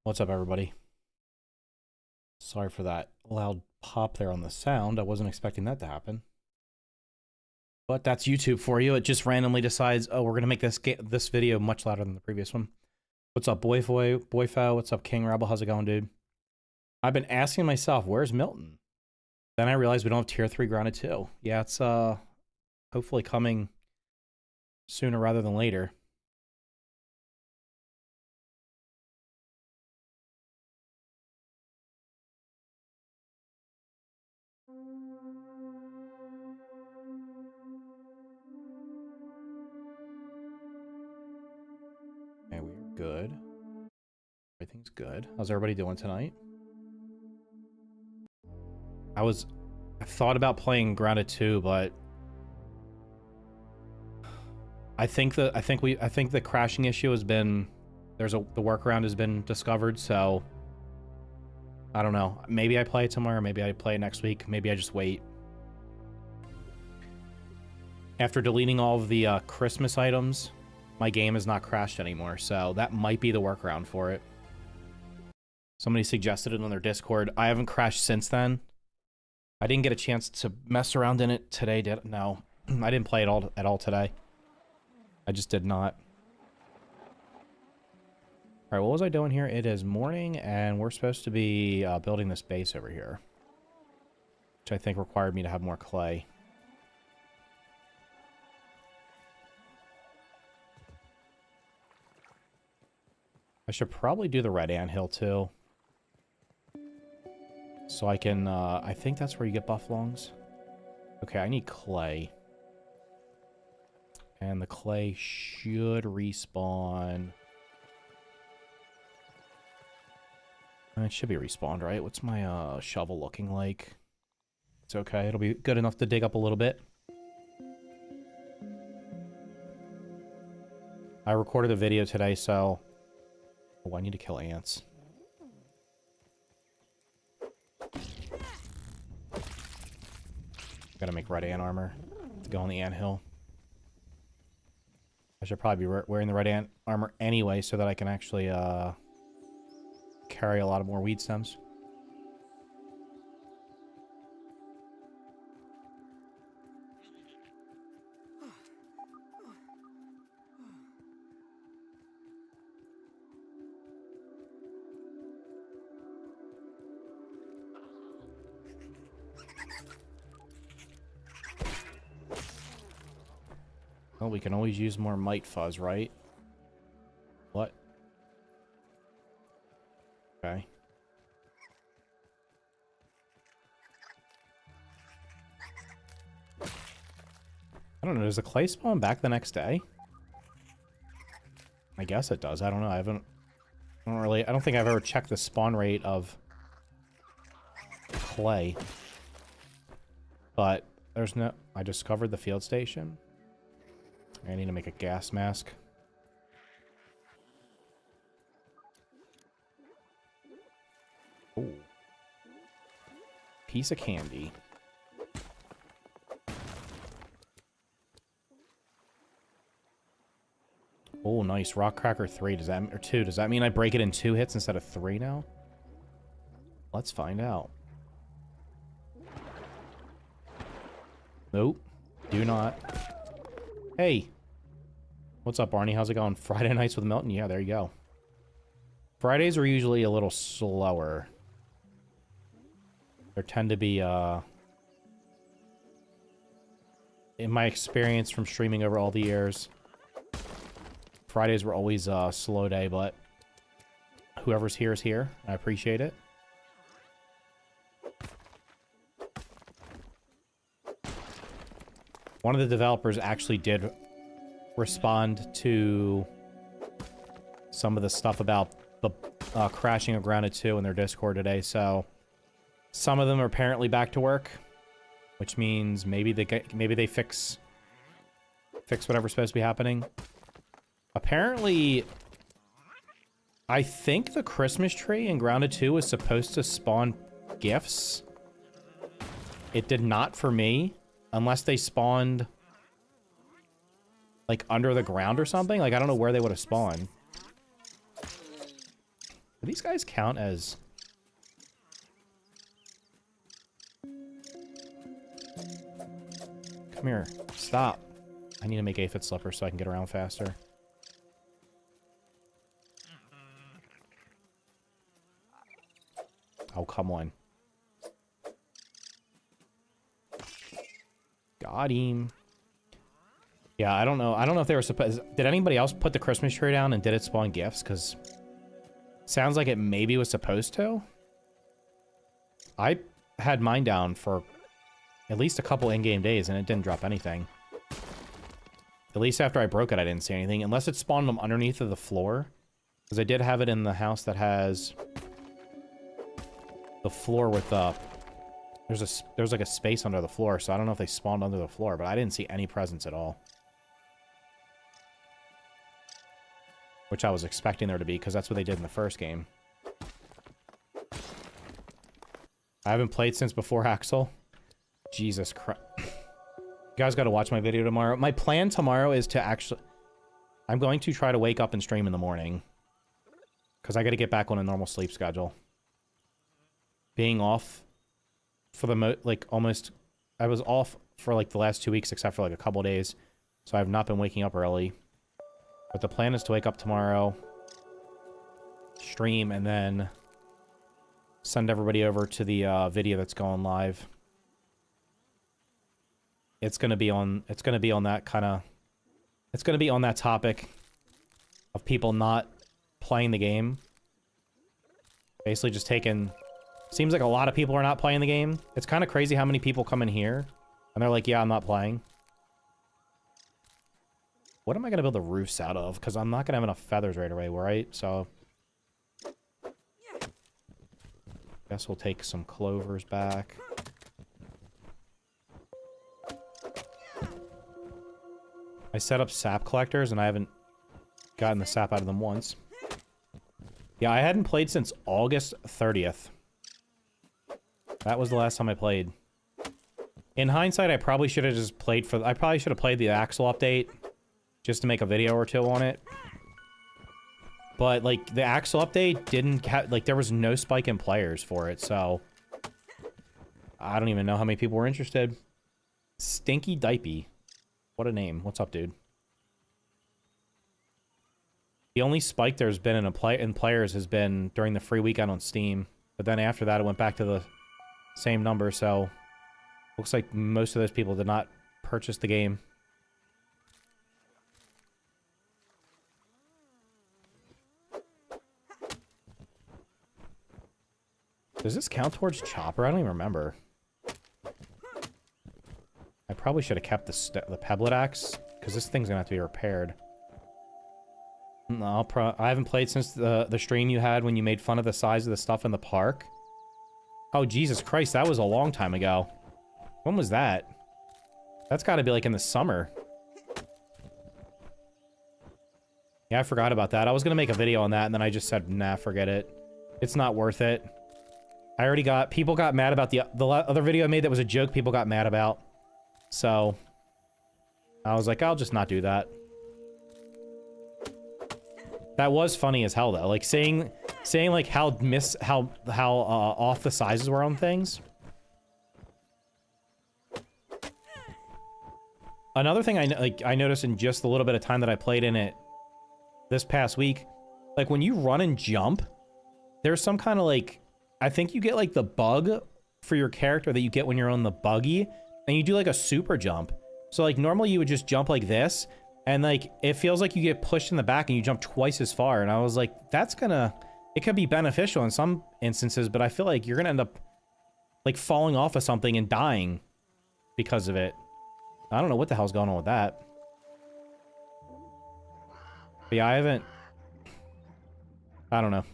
What's up, everybody? Sorry for that loud pop there on the sound. I wasn't expecting that to happen. But that's YouTube for you. It just randomly decides, oh, we're going to make this video much louder than the previous one. What's up, Boyfo? What's up, King Rebel? How's it going, dude? I've been asking myself, where's Milton? Then I realized we don't have Tier 3 Grounded 2. Yeah, it's hopefully coming sooner rather than later. Okay, we're good. Everything's good. How's everybody doing tonight? I thought about playing Grounded 2, but I think the crashing issue has been the workaround has been discovered, so I don't know. Maybe I play it tomorrow, maybe I play it next week, maybe I just wait. After deleting all of the Christmas items my game is not crashed anymore, so that might be the workaround for it. Somebody suggested it on their Discord. I haven't crashed since then. I didn't get a chance to mess around in it today, did no. I didn't play it at all today. I just did not. Alright, what was I doing here? It is morning, and we're supposed to be building this base over here. Which I think required me to have more clay. I should probably do the red anthill, too. So I can, I think that's where you get bufflongs. Okay, I need clay. And the clay should respawn. It should be respawned, right? What's my shovel looking like? It's okay. It'll be good enough to dig up a little bit. I recorded a video today, so... Oh, I need to kill ants. Gotta make red ant armor to go on the anthill. I should probably be wearing the red ant armor anyway, so that I can actually carry a lot of more weed stems. Well, we can always use more mite fuzz, right? What? Okay. I don't know, does the clay spawn back the next day? I guess it does. I don't know. I don't think I've ever checked the spawn rate of clay. But there's no... I discovered the field station. I need to make a gas mask. Ooh. Piece of candy. Oh, nice. Rock Cracker 3. Does that... Or 2. Does that mean I break it in 2 hits instead of 3 now? Let's find out. Nope. Do not. Hey. What's up, Barney? How's it going? Friday nights with Milton? Yeah, there you go. Fridays are usually a little slower. There tend to be, in my experience from streaming over all the years, Fridays were always a slow day, but whoever's here is here. I appreciate it. One of the developers actually did respond to some of the stuff about the crashing of Grounded 2 in their Discord today, so some of them are apparently back to work, which means maybe they fix whatever's supposed to be happening. Apparently, I think the Christmas tree in Grounded 2 was supposed to spawn gifts. It did not for me, unless they spawned like under the ground or something. Like, I don't know where they would have spawned. Do these guys count as... Come here. Stop. I need to make aphid slippers so I can get around faster. Oh, come on. Got him. Yeah, I don't know. I don't know if they were supposed... Did anybody else put the Christmas tree down and did it spawn gifts? Because sounds like it maybe was supposed to. I had mine down for at least a couple in-game days and it didn't drop anything. At least after I broke it, I didn't see anything. Unless it spawned them underneath of the floor. Because I did have it in the house that has the floor with there's like a space under the floor, so I don't know if they spawned under the floor, but I didn't see any presents at all. Which I was expecting there to be, because that's what they did in the first game. I haven't played since before Axel. Jesus Christ. You guys gotta watch my video tomorrow. My plan tomorrow is to actually... I'm going to try to wake up and stream in the morning. Because I got to get back on a normal sleep schedule. Being off for the almost... I was off for like the last 2 weeks except for like a couple days. So I've not been waking up early. But the plan is to wake up tomorrow, stream, and then send everybody over to the video that's going live. It's gonna be on that kind of... It's gonna be on that topic of people not playing the game. Basically just taking... Seems like a lot of people are not playing the game. It's kind of crazy how many people come in here and they're like, yeah, I'm not playing. What am I going to build the roofs out of? Because I'm not going to have enough feathers right away, right? So... Guess we'll take some clovers back. I set up sap collectors and I haven't gotten the sap out of them once. Yeah, I hadn't played since August 30th. That was the last time I played. In hindsight, I probably should have just played for... I probably should have played the Axle update just to make a video or two on it. But, like, the Axle update didn't have... Like, there was no spike in players for it, so... I don't even know how many people were interested. Stinky Dipey. What a name. What's up, dude? The only spike there's been in players has been during the free weekend on Steam. But then after that, it went back to the same number, so... Looks like most of those people did not purchase the game. Does this count towards chopper? I don't even remember. I probably should have kept the pebblet axe, because this thing's gonna have to be repaired. No, I haven't played since the stream you had when you made fun of the size of the stuff in the park. Oh, Jesus Christ, that was a long time ago. When was that? That's gotta be like in the summer. Yeah, I forgot about that. I was gonna make a video on that, and then I just said, nah, forget it. It's not worth it. I already got... People got mad about the other video I made that was a joke people got mad about. So... I was like, I'll just not do that. That was funny as hell, though. Like, saying like, how off the sizes were on things. Another thing I noticed in just the little bit of time that I played in it this past week, like, when you run and jump, there's some kind of, like... I think you get, like, the bug for your character that you get when you're on the buggy, and you do, like, a super jump. So, like, normally you would just jump like this, and, like, it feels like you get pushed in the back and you jump twice as far. And I was like, that's gonna... It could be beneficial in some instances, but I feel like you're gonna end up, like, falling off of something and dying because of it. I don't know what the hell's going on with that. But yeah, I haven't... I don't know.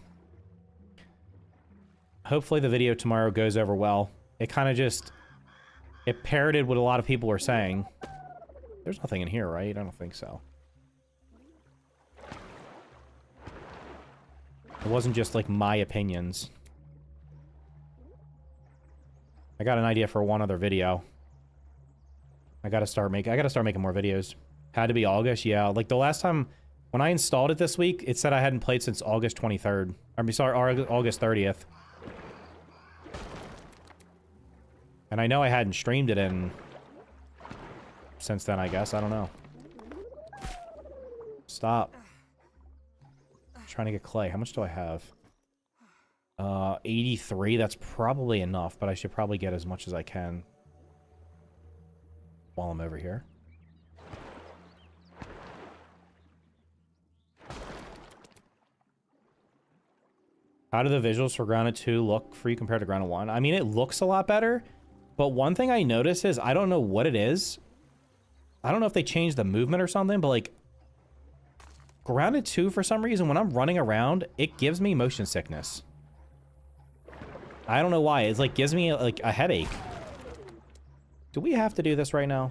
Hopefully the video tomorrow goes over well. It kind of just... It parroted what a lot of people were saying. There's nothing in here, right? I don't think so. It wasn't just, like, my opinions. I got an idea for one other video. I gotta start making more videos. Had to be August, yeah. Like, the last time... When I installed it this week, it said I hadn't played since August 23rd. I mean, sorry, August 30th. And I know I hadn't streamed it in... Since then, I guess. I don't know. Stop. I'm trying to get clay. How much do I have? 83. That's probably enough, but I should probably get as much as I can while I'm over here. How do the visuals for Grounded 2 look for you compared to Grounded 1? I mean, it looks a lot better, but one thing I notice is, I don't know what it is. I don't know if they changed the movement or something, but, like, Grounded 2, for some reason, when I'm running around, it gives me motion sickness. I don't know why. It's like, gives me, like, a headache. Do we have to do this right now?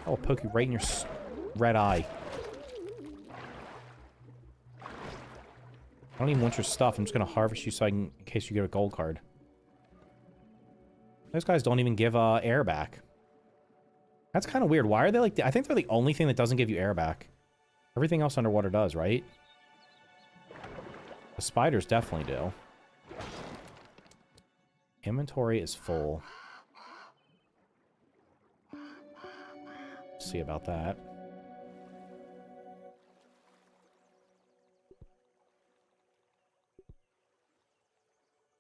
I'll poke you right in your red eye. I don't even want your stuff. I'm just going to harvest you so I can, in case you get a gold card. Those guys don't even give air back. That's kind of weird. Why are they like... I think they're the only thing that doesn't give you air back. Everything else underwater does, right? The spiders definitely do. Inventory is full. See about that.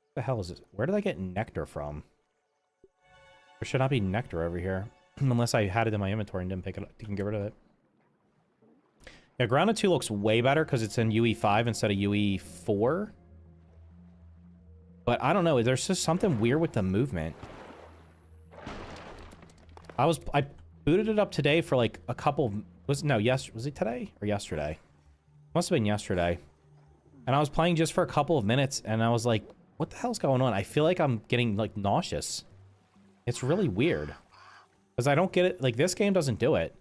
What the hell is this? Where did I get nectar from? There should not be nectar over here. Unless I had it in my inventory and didn't pick it up. Didn't get rid of it. Yeah, Grounded 2 looks way better because it's in UE5 instead of UE4. But I don't know. There's just something weird with the movement. I booted it up today for like a couple... Was it today or yesterday? Must have been yesterday. And I was playing just for a couple of minutes and I was like, what the hell's going on? I feel like I'm getting like nauseous. It's really weird. Because I don't get it. Like, this game doesn't do it.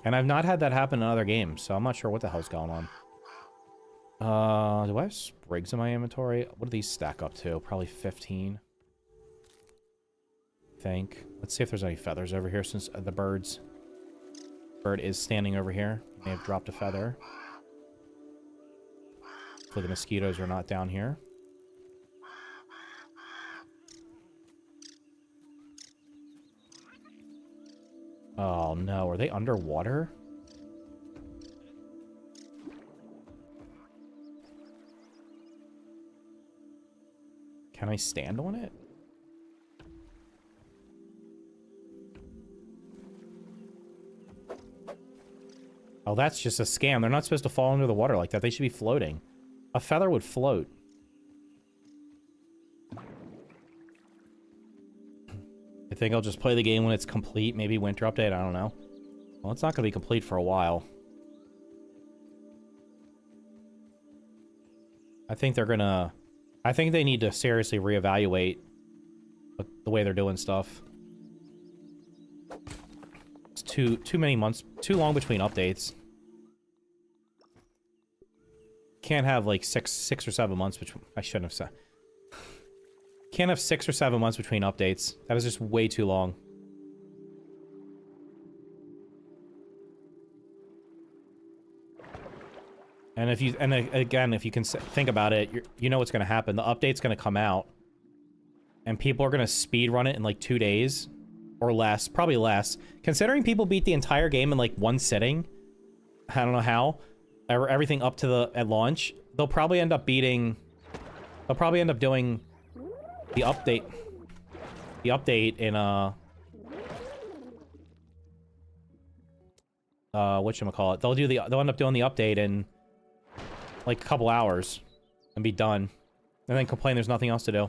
And I've not had that happen in other games, so I'm not sure what the hell's going on. Do I have sprigs in my inventory? What do these stack up to? Probably 15. I think. Let's see if there's any feathers over here since the bird is standing over here. May have dropped a feather. Hopefully the mosquitoes are not down here. Oh no, are they underwater? Can I stand on it? Oh, that's just a scam. They're not supposed to fall under the water like that. They should be floating. A feather would float. I think I'll just play the game when it's complete. Maybe winter update. I don't know. Well, it's not going to be complete for a while. I think they're going to... I think they need to seriously reevaluate the way they're doing stuff. It's too many months, too long between updates. Can't have like six or 7 months between. I shouldn't have said. Can't have 6 or 7 months between updates. That is just way too long. And if you, again, if you can think about it, you know what's going to happen. The update's going to come out, and people are going to speed run it in like 2 days or less, probably less. Considering people beat the entire game in like one sitting, I don't know how. Everything up to at launch, they'll probably end up beating. They'll probably end up doing the update. The update in whatchamacallit. They'll end up doing the update in like a couple hours and be done, and then complain there's nothing else to do.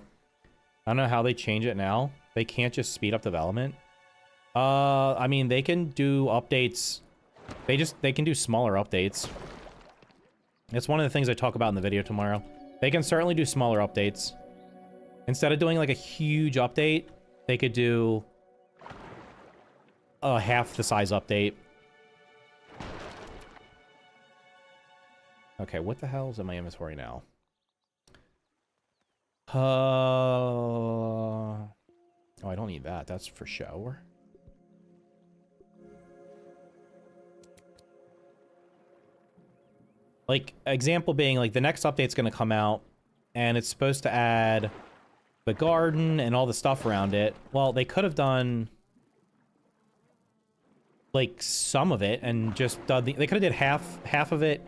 I don't know how they change it now. They can't just speed up development. I mean, they can do updates. They can do smaller updates. It's one of the things I talk about in the video tomorrow. They can certainly do smaller updates. Instead of doing like a huge update, they could do a half the size update. Okay, what the hell is in my inventory now? Oh, I don't need that. That's for show. Like, example being, like, the next update's gonna come out, and it's supposed to add the garden and all the stuff around it. Well, they could have done, like, some of it, and just done they could have did half of it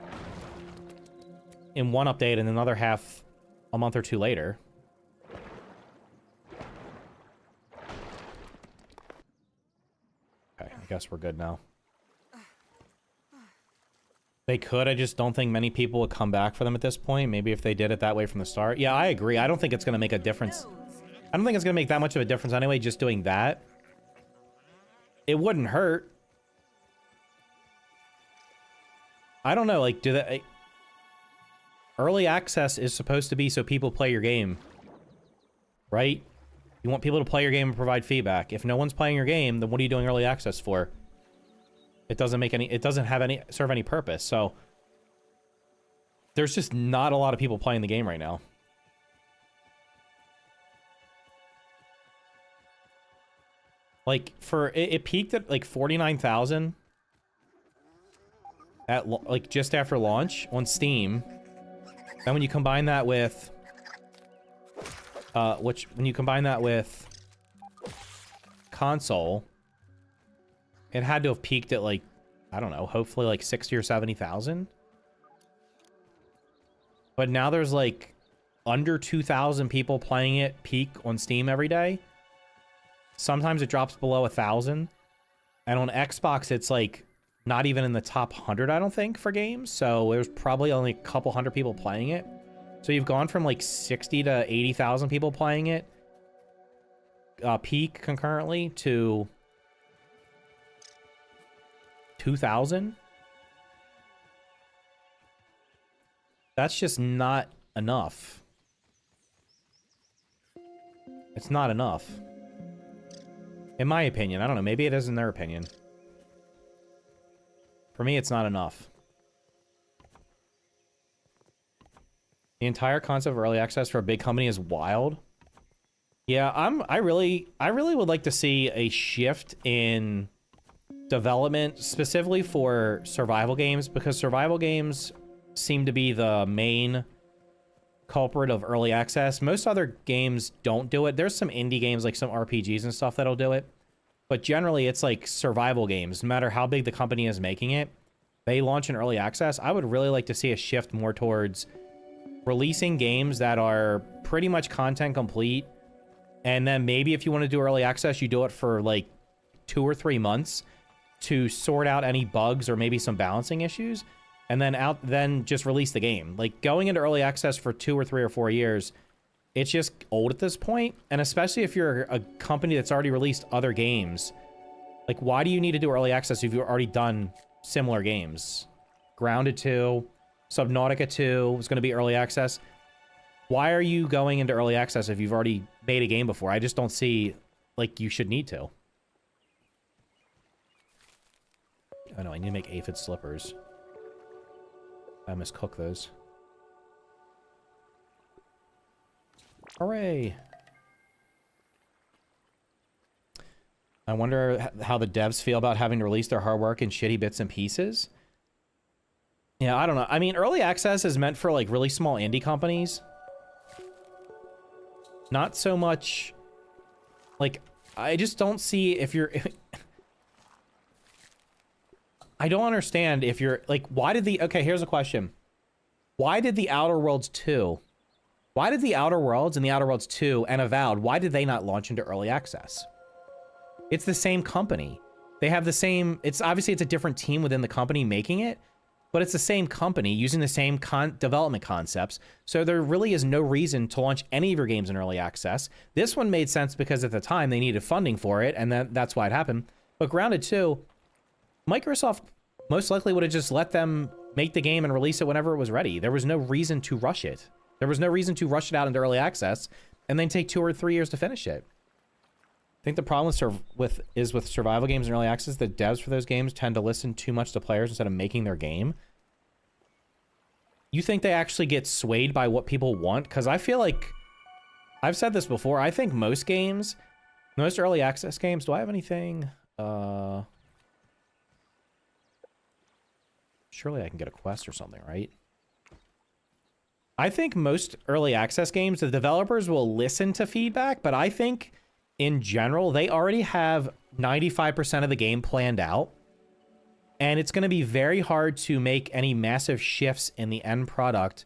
in one update, and another half a month or two later. Okay, I guess we're good now. They could. I just don't think many people would come back for them at this point. Maybe if they did it that way from the start. Yeah, I agree. I don't think it's going to make a difference. I don't think it's going to make that much of a difference anyway, just doing that. It wouldn't hurt. I don't know, like, do they... Early access is supposed to be so people play your game. Right? You want people to play your game and provide feedback. If no one's playing your game, then what are you doing early access for? It doesn't make any, it doesn't have any, serve any purpose. So there's just not a lot of people playing the game right now. Like, it peaked at, like, 49,000 at, like, just after launch on Steam. And when you combine that with... when you combine that with console, it had to have peaked at, like, I don't know, hopefully, like, 60 or 70,000. But now there's, like, under 2,000 people playing it peak on Steam every day. Sometimes it drops below 1,000. And on Xbox, it's, like, not even in the top 100, I don't think, for games. So there's probably only a couple hundred people playing it. So you've gone from, like, 60 to 80,000 people playing it peak concurrently to 2,000. That's just not enough. It's not enough. In my opinion. I don't know. Maybe it is in their opinion. For me, it's not enough. The entire concept of early access for a big company is wild. Yeah, I really would like to see a shift in development, specifically for survival games, because survival games seem to be the main culprit of early access. Most other games don't do it. There's some indie games, like some RPGs and stuff, that'll do it. But generally, it's like survival games. No matter how big the company is making it, they launch in early access. I would really like to see a shift more towards releasing games that are pretty much content complete. And then maybe if you want to do early access, you do it for like 2 or 3 months to sort out any bugs or maybe some balancing issues. And then just release the game. Like, going into early access for 2 or 3 or 4 years, it's just old at this point. And especially if you're a company that's already released other games, like, why do you need to do early access if you've already done similar games? Grounded 2, Subnautica 2 was going to be early access. Why are you going into early access if you've already made a game before? I just don't see, like, you should need to. Oh no, I need to make aphid slippers. I miscook those. Hooray! I wonder how the devs feel about having to release their hard work in shitty bits and pieces. Yeah, I don't know. I mean, early access is meant for, like, really small indie companies. Not so much... Like, I just don't see if you're... I don't understand if you're... Like, why did the... Okay, here's a question. Why did the Outer Worlds 2... Why did the Outer Worlds and the Outer Worlds 2 and Avowed, why did they not launch into early access? It's the same company. They have the same... It's obviously, it's a different team within the company making it, but it's the same company using the same development concepts. So there really is no reason to launch any of your games in early access. This one made sense because at the time they needed funding for it, and that's why it happened. But Grounded 2... Microsoft most likely would have just let them make the game and release it whenever it was ready. There was no reason to rush it. There was no reason to rush it out into early access and then take 2 or 3 years to finish it. I think the problem with survival games in early access, the devs for those games tend to listen too much to players instead of making their game. You think they actually get swayed by what people want? Because I feel like... I've said this before. I think most games, most early access games... Do I have anything? Surely I can get a quest or something, right? I think most early access games, the developers will listen to feedback, but I think in general, they already have 95% of the game planned out. And it's going to be very hard to make any massive shifts in the end product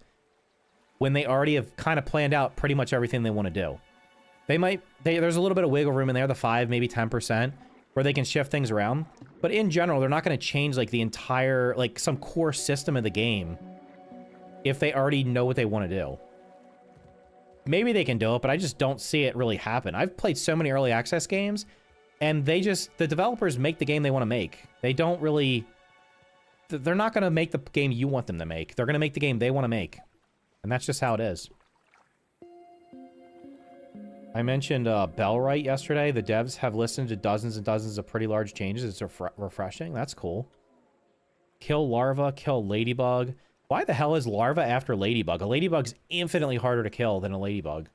when they already have kind of planned out pretty much everything they want to do. There's a little bit of wiggle room in there, the 5, maybe 10%, where they can shift things around. But in general, they're not going to change, like, the entire, like, some core system of the game if they already know what they want to do. Maybe they can do it, but I just don't see it really happen. I've played so many early access games, and the developers make the game they want to make. They don't really... They're not going to make the game you want them to make. They're going to make the game they want to make. And that's just how it is. I mentioned Bellwright yesterday. The devs have listened to dozens and dozens of pretty large changes. It's refreshing. That's cool. Kill larva, kill ladybug. Why the hell is larva after ladybug? A ladybug's infinitely harder to kill than a ladybug.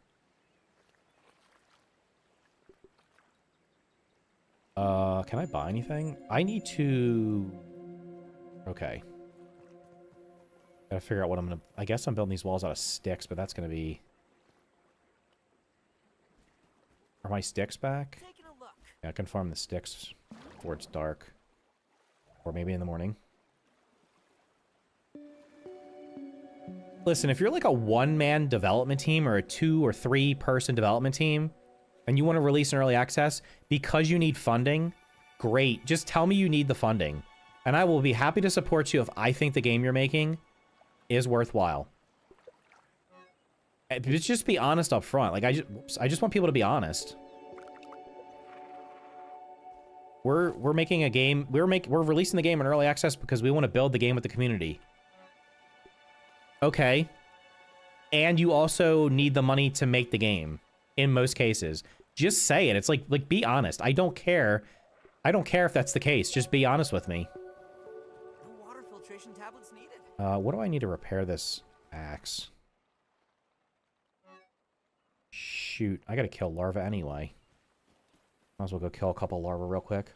Can I buy anything? I need to... Okay. Gotta figure out what I'm gonna... I guess I'm building these walls out of sticks, but that's gonna be... Are my sticks back? Yeah, I can farm the sticks before it's dark. Or maybe in the morning. Listen, if you're like a one-man development team or a 2 or 3 person development team and you want to release an early access because you need funding, great. Just tell me you need the funding and I will be happy to support you if I think the game you're making is worthwhile. Just be honest up front. Like I just want people to be honest. We're making a game. We're releasing the game in early access because we want to build the game with the community. Okay. And you also need the money to make the game in most cases. Just say it. It's like be honest. I don't care. I don't care if that's the case. Just be honest with me. No water filtration tablets needed. What do I need to repair this axe? Shoot, I gotta kill larva anyway. Might as well go kill a couple larvae real quick.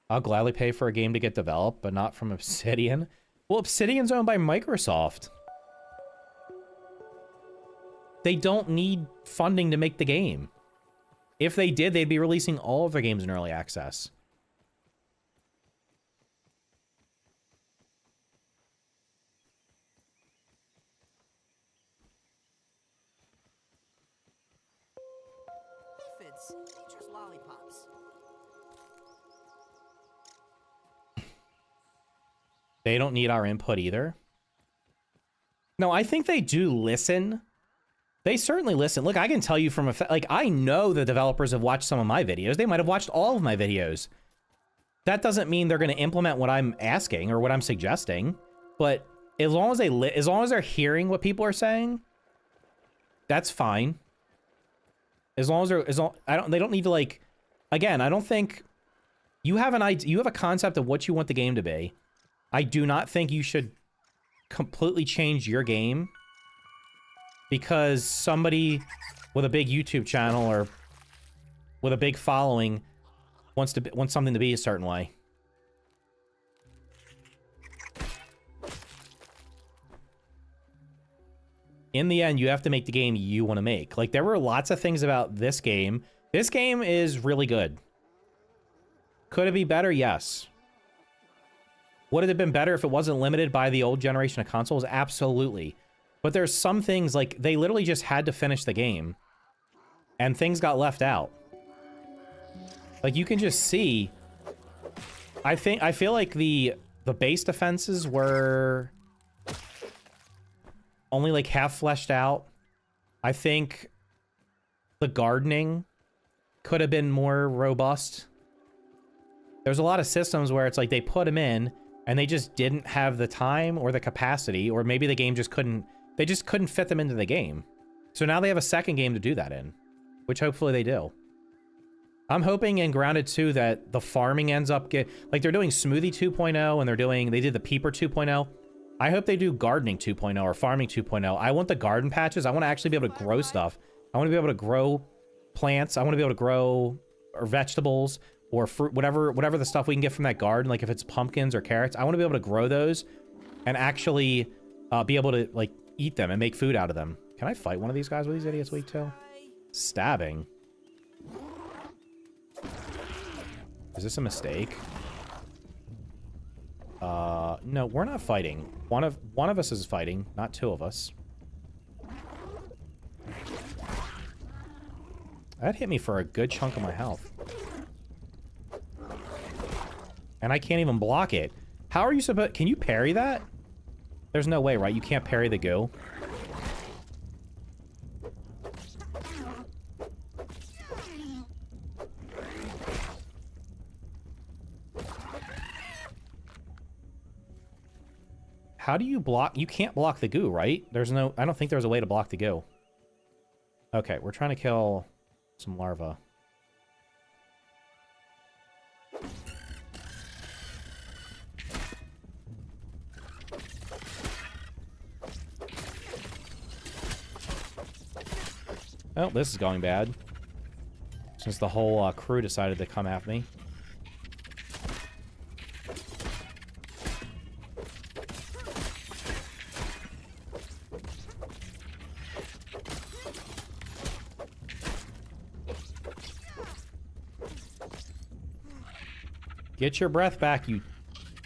I'll gladly pay for a game to get developed, but not from Obsidian. Well, Obsidian's owned by Microsoft. They don't need funding to make the game. If they did, they'd be releasing all of their games in early access. Aphids, nature's lollipops. They don't need our input either. No, I think they do listen. They certainly listen. Look, I can tell you from a... Like, I know the developers have watched some of my videos. They might have watched all of my videos. That doesn't mean they're going to implement what I'm asking or what I'm suggesting. But as long as they're hearing what people are saying, that's fine. As long as they're... they don't need to, like... Again, I don't think... You have an idea... You have a concept of what you want the game to be. I do not think you should completely change your game because somebody with a big YouTube channel or with a big following wants something to be a certain way. In the end, you have to make the game you want to make. Like, there were lots of things about this game. This game is really good. Could it be better? Yes. Would it have been better if it wasn't limited by the old generation of consoles? Absolutely. But there's some things, like, they literally just had to finish the game. And things got left out. Like, you can just see... I feel like the base defenses were... only, like, half fleshed out. I think the gardening could have been more robust. There's a lot of systems where it's like they put them in... and they just didn't have the time or the capacity, or maybe the game just couldn't... They just couldn't fit them into the game. So now they have a second game to do that in, which hopefully they do. I'm hoping in Grounded 2 that the farming ends up like they're doing Smoothie 2.0 and they did the Peeper 2.0. I hope they do Gardening 2.0 or Farming 2.0. I want the garden patches. I want to actually be able to grow stuff. I want to be able to grow plants. I want to be able to grow or vegetables or fruit, whatever the stuff we can get from that garden. Like if it's pumpkins or carrots, I want to be able to grow those and actually be able to like eat them and make food out of them. Can I fight one of these guys with these idiots weak too? Stabbing. Is this a mistake? No, we're not fighting. One of us is fighting, not two of us. That hit me for a good chunk of my health. And I can't even block it. How are you supposed... Can you parry that? There's no way, right? You can't parry the goo. How do you block? You can't block the goo, right? There's no... I don't think there's a way to block the goo. Okay, we're trying to kill some larvae. Oh, this is going bad. Since the whole crew decided to come at me. Get your breath back, you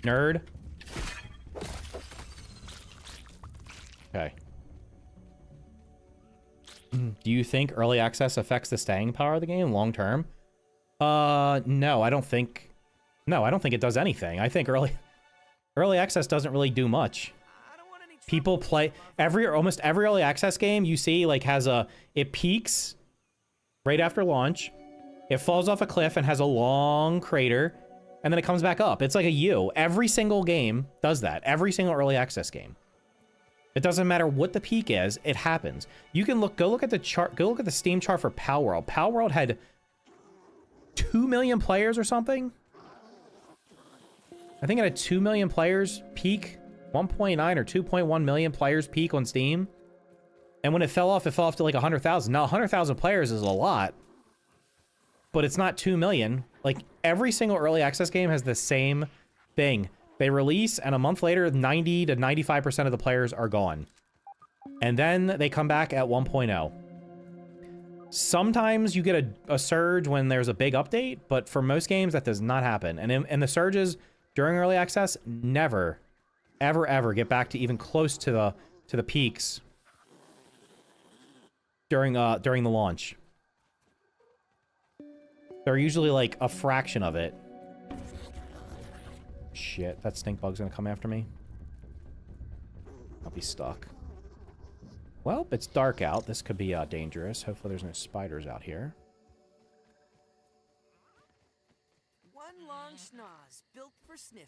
nerd. Okay. Do you think early access affects the staying power of the game long term? No, I don't think. No, I don't think it does anything. I think early access doesn't really do much. People play almost every early access game you see like it peaks right after launch. It falls off a cliff and has a long crater, and then it comes back up. It's like a U. Every single game does that. Every single early access game. It doesn't matter what the peak is, it happens. You can go look at the chart, go look at the Steam chart for Palworld. Palworld had 2 million players or something. I think it had 2 million players peak, 1.9 or 2.1 million players peak on Steam. And when it fell off to like 100,000. Now 100,000 players is a lot, but it's not 2 million. Like every single early access game has the same thing. They release, and a month later, 90 to 95% of the players are gone. And then they come back at 1.0. Sometimes you get a surge when there's a big update, but for most games, that does not happen. And the surges during early access never, ever get back to even close to the peaks during the launch. They're usually like a fraction of it. Shit, that stink bug's gonna come after me. I'll be stuck. Well, it's dark out. This could be dangerous. Hopefully there's no spiders out here. One long schnoz built for sniffing.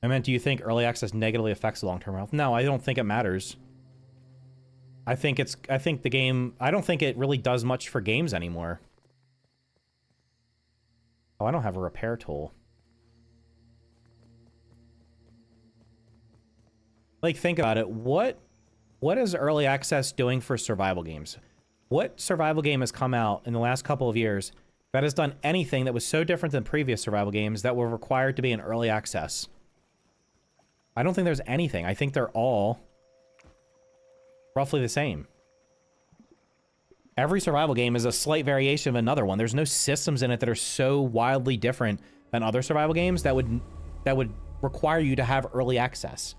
I meant, do you think early access negatively affects the long-term health? No, I don't think it matters. I think the game, I don't think it really does much for games anymore. Oh, I don't have a repair tool. Like, think about it. What is early access doing for survival games? What survival game has come out in the last couple of years that has done anything that was so different than previous survival games that were required to be in early access? I don't think there's anything. I think they're all roughly the same. Every survival game is a slight variation of another one. There's no systems in it that are so wildly different than other survival games that would require you to have early access.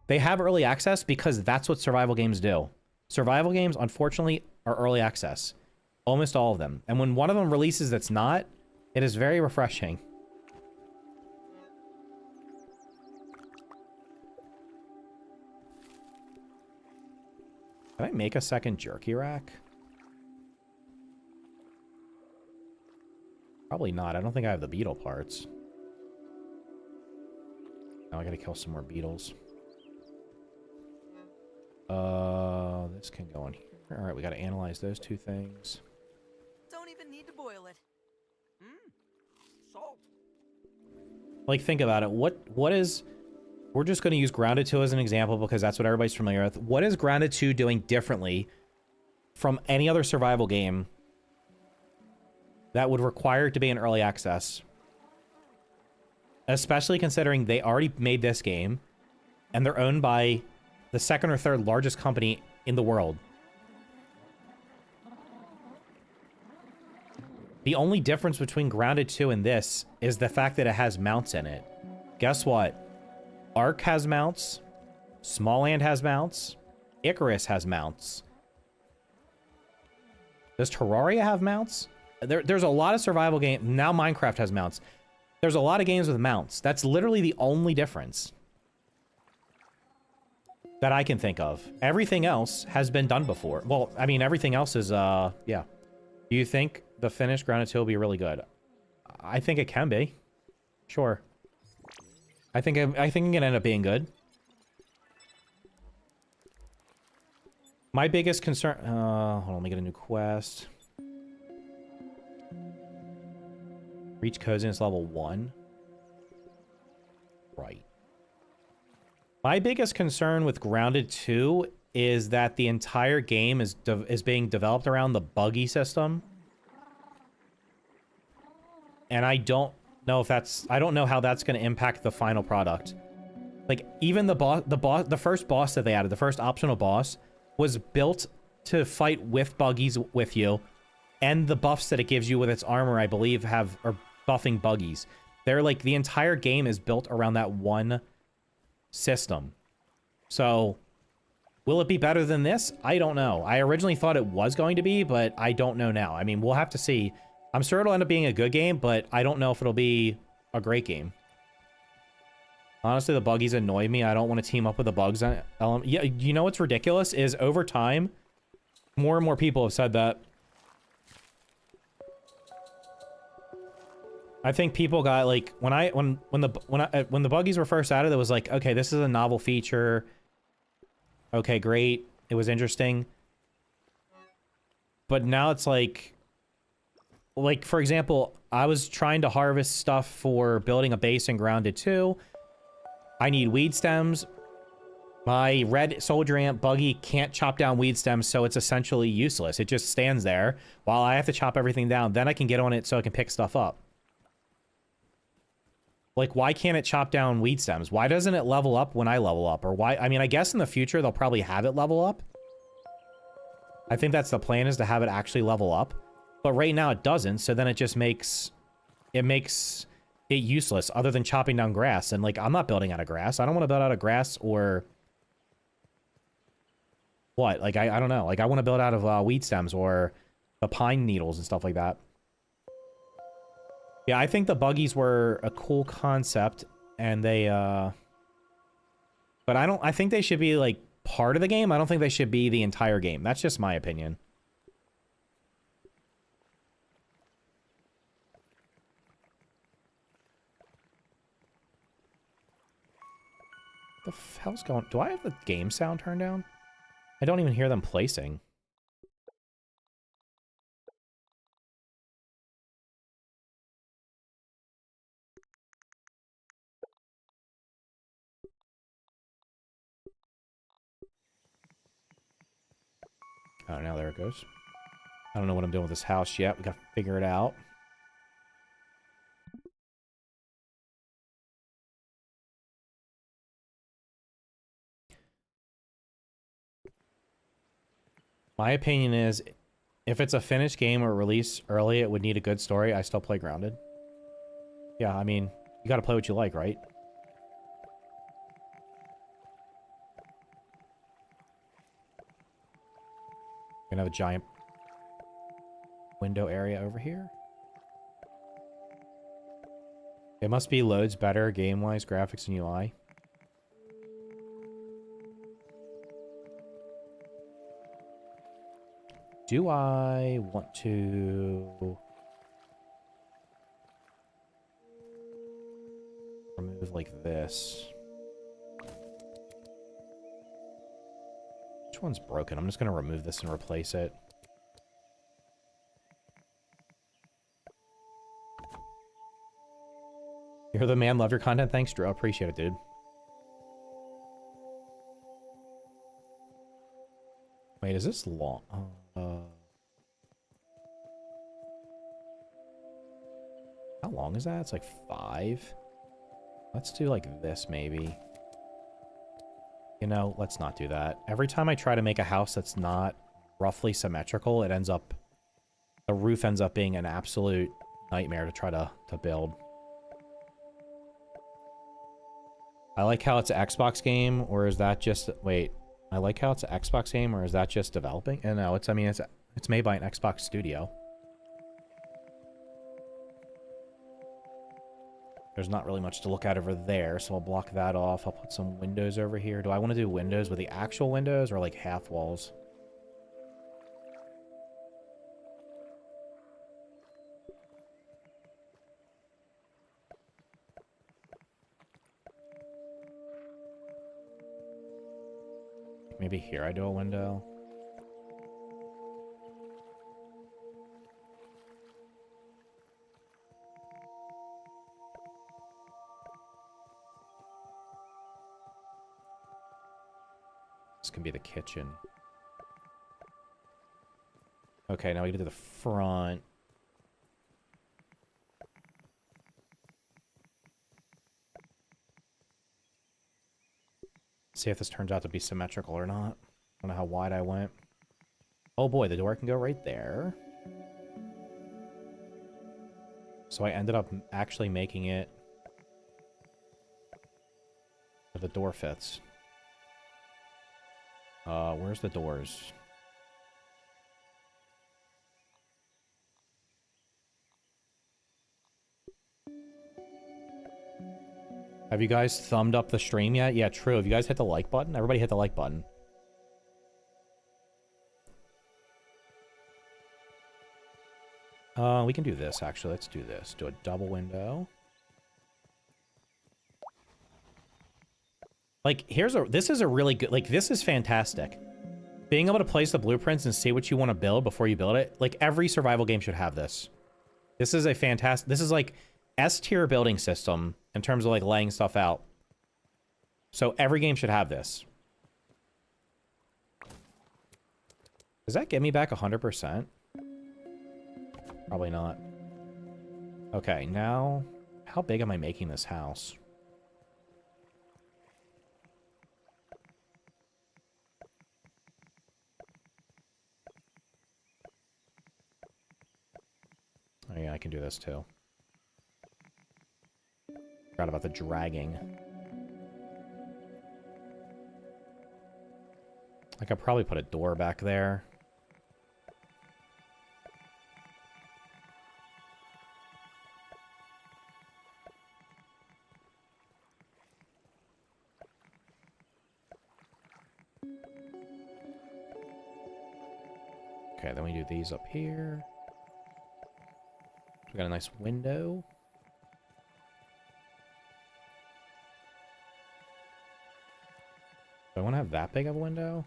They have early access because that's what survival games do. Survival games, unfortunately, are early access. Almost all of them. And when one of them releases that's not, it is very refreshing. Can I make a second jerky rack? Probably not. I don't think I have the beetle parts. Now I gotta kill some more beetles. This can go in here. All right, we got to analyze those two things. Don't even need to boil it. Salt. Like, think about it. What is... We're just going to use Grounded 2 as an example because that's what everybody's familiar with. What is Grounded 2 doing differently from any other survival game that would require it to be in early access? Especially considering they already made this game and they're owned by the second or third largest company in the world. The only difference between Grounded 2 and this is the fact that it has mounts in it. Guess what? Ark has mounts. Smallland has mounts. Icarus has mounts. Does Terraria have mounts? There's a lot of survival games. Now Minecraft has mounts. There's a lot of games with mounts. That's literally the only difference that I can think of. Everything else has been done before. Well, I mean, everything else is, yeah. Do you think the finished Grounded 2 will be really good? I think it can be. Sure. I think it can end up being good. My biggest concern... hold on, let me get a new quest. Reach coziness level 1. Right. My biggest concern with Grounded 2 is that the entire game is being developed around the buggy system. And I don't know if that's... I don't know how that's going to impact the final product. Like, even the first boss that they added, the first optional boss, was built to fight with buggies with you. And the buffs that it gives you with its armor, I believe, are buffing buggies. They're like, the entire game is built around that one system. So, will it be better than this? I don't know. I originally thought it was going to be, but I don't know now. I mean, we'll have to see. I'm sure it'll end up being a good game, but I don't know if it'll be a great game. Honestly, the buggies annoy me. I don't want to team up with the bugs. Yeah, you know what's ridiculous is over time, more and more people have said that. I think people got like when the buggies were first added, it was like, okay, this is a novel feature. Okay, great. It was interesting. But now it's like for example, I was trying to harvest stuff for building a base in Grounded 2. I need weed stems. My red soldier ant buggy can't chop down weed stems, so it's essentially useless. It just stands there while I have to chop everything down. Then I can get on it so I can pick stuff up. Like, why can't it chop down weed stems? Why doesn't it level up when I level up? Or why? I mean, I guess in the future, they'll probably have it level up. I think that's the plan, is to have it actually level up. But right now it doesn't, so then it just makes... It makes it useless, other than chopping down grass. And, like, I'm not building out of grass. I don't want to build out of grass or... What? Like, I don't know. Like, I want to build out of weed stems or the pine needles and stuff like that. Yeah, I think the buggies were a cool concept, and they, but I think they should be, like, part of the game. I don't think they should be the entire game. That's just my opinion. The hell's going... Do I have the game sound turned down? I don't even hear them placing. Oh, now there it goes. I don't know what I'm doing with this house yet. We gotta figure it out. My opinion is, if it's a finished game or release early, it would need a good story. I still play Grounded. Yeah, I mean, you gotta play what you like, right? Gonna have a giant window area over here. It must be loads better game-wise, graphics and UI. Do I want to remove like this? Which one's broken? I'm just going to remove this and replace it. You're the man. Love your content. Thanks, Drew. I appreciate it, dude. Wait, is this long? How long is that? It's like 5. Let's do like this, maybe. You know, let's not do that. Every time I try to make a house that's not roughly symmetrical, it ends up... The roof ends up being an absolute nightmare to try to build. I like how it's an Xbox game, or is that just... Wait. I like how it's an Xbox game, or is that just developing? And no, it's... I mean, it's made by an Xbox studio. There's not really much to look at over there, so I'll block that off. I'll put some windows over here. Do I want to do windows with the actual windows or like half walls? Maybe here I do a window. This can be the kitchen. Okay, now we gotta do the front. See if this turns out to be symmetrical or not. I don't know how wide I went. Oh boy, the door can go right there. So I ended up actually making it so the door fits. Where's the doors? Have you guys thumbed up the stream yet? Yeah, true. Have you guys hit the like button? Everybody hit the like button. We can do this, actually. Let's do this. Do a double window. Like, this is a really good, like, this is fantastic. Being able to place the blueprints and see what you want to build before you build it. Like, every survival game should have this. This is a fantastic, this is like S-tier building system in terms of, like, laying stuff out. So every game should have this. Does that get me back 100%? Probably not. Okay, now, how big am I making this house? Oh yeah, I can do this too. Forgot about the dragging. I could probably put a door back there. Okay, then we do these up here. We got a nice window. Do I want to have that big of a window?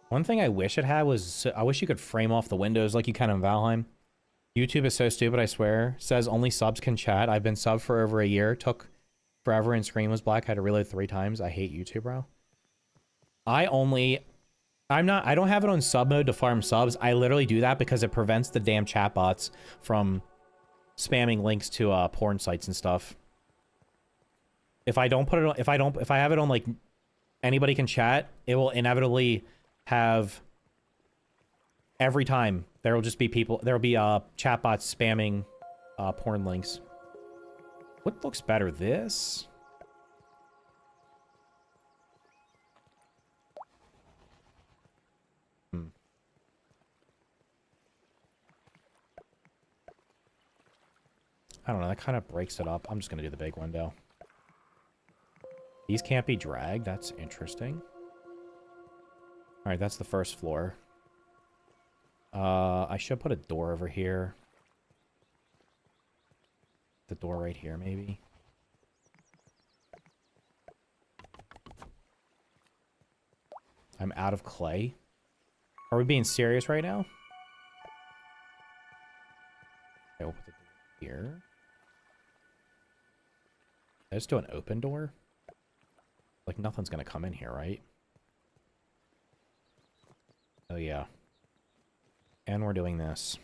One thing I wish it had was, I wish you could frame off the windows like you can in Valheim. YouTube is so stupid, I swear. Says only subs can chat. I've been subbed for over a year. Took forever and screen was black. Had to reload 3 times. I hate YouTube, bro. I don't have it on sub mode to farm subs. I literally do that because it prevents the damn chatbots from spamming links to porn sites and stuff. If I don't put it on, if I have it on like anybody can chat, it will inevitably have every time there will just be people, there will be chatbots spamming porn links. What looks better, this? I don't know, that kind of breaks it up. I'm just going to do the big window. These can't be dragged. That's interesting. Alright, that's the first floor. I should put a door over here. The door right here, maybe. I'm out of clay. Are we being serious right now? Okay, we'll put the door here. Let's do an open door. Like, nothing's gonna come in here, right? Oh, yeah. And we're doing this.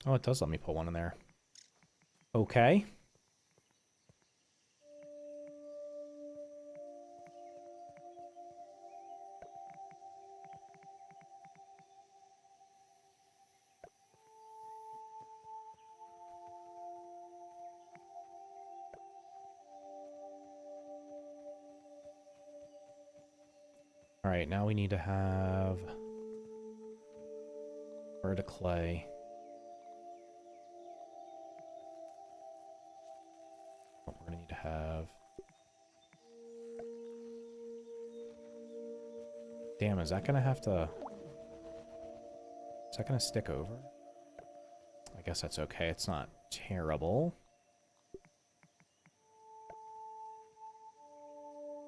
Oh, it does let me put one in there. Okay. Alright, now we need to have... Where to clay. We're gonna need to have... Damn, is that gonna have to... Is that gonna stick over? I guess that's okay. It's not terrible.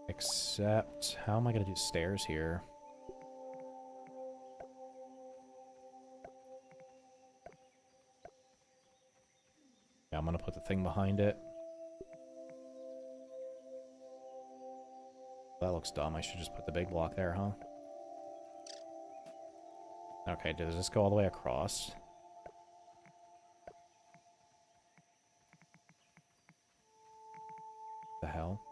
Except, how am I gonna do stairs here? I'm gonna put the thing behind it. That looks dumb. I should just put the big block there, huh? Okay, does this go all the way across? The hell?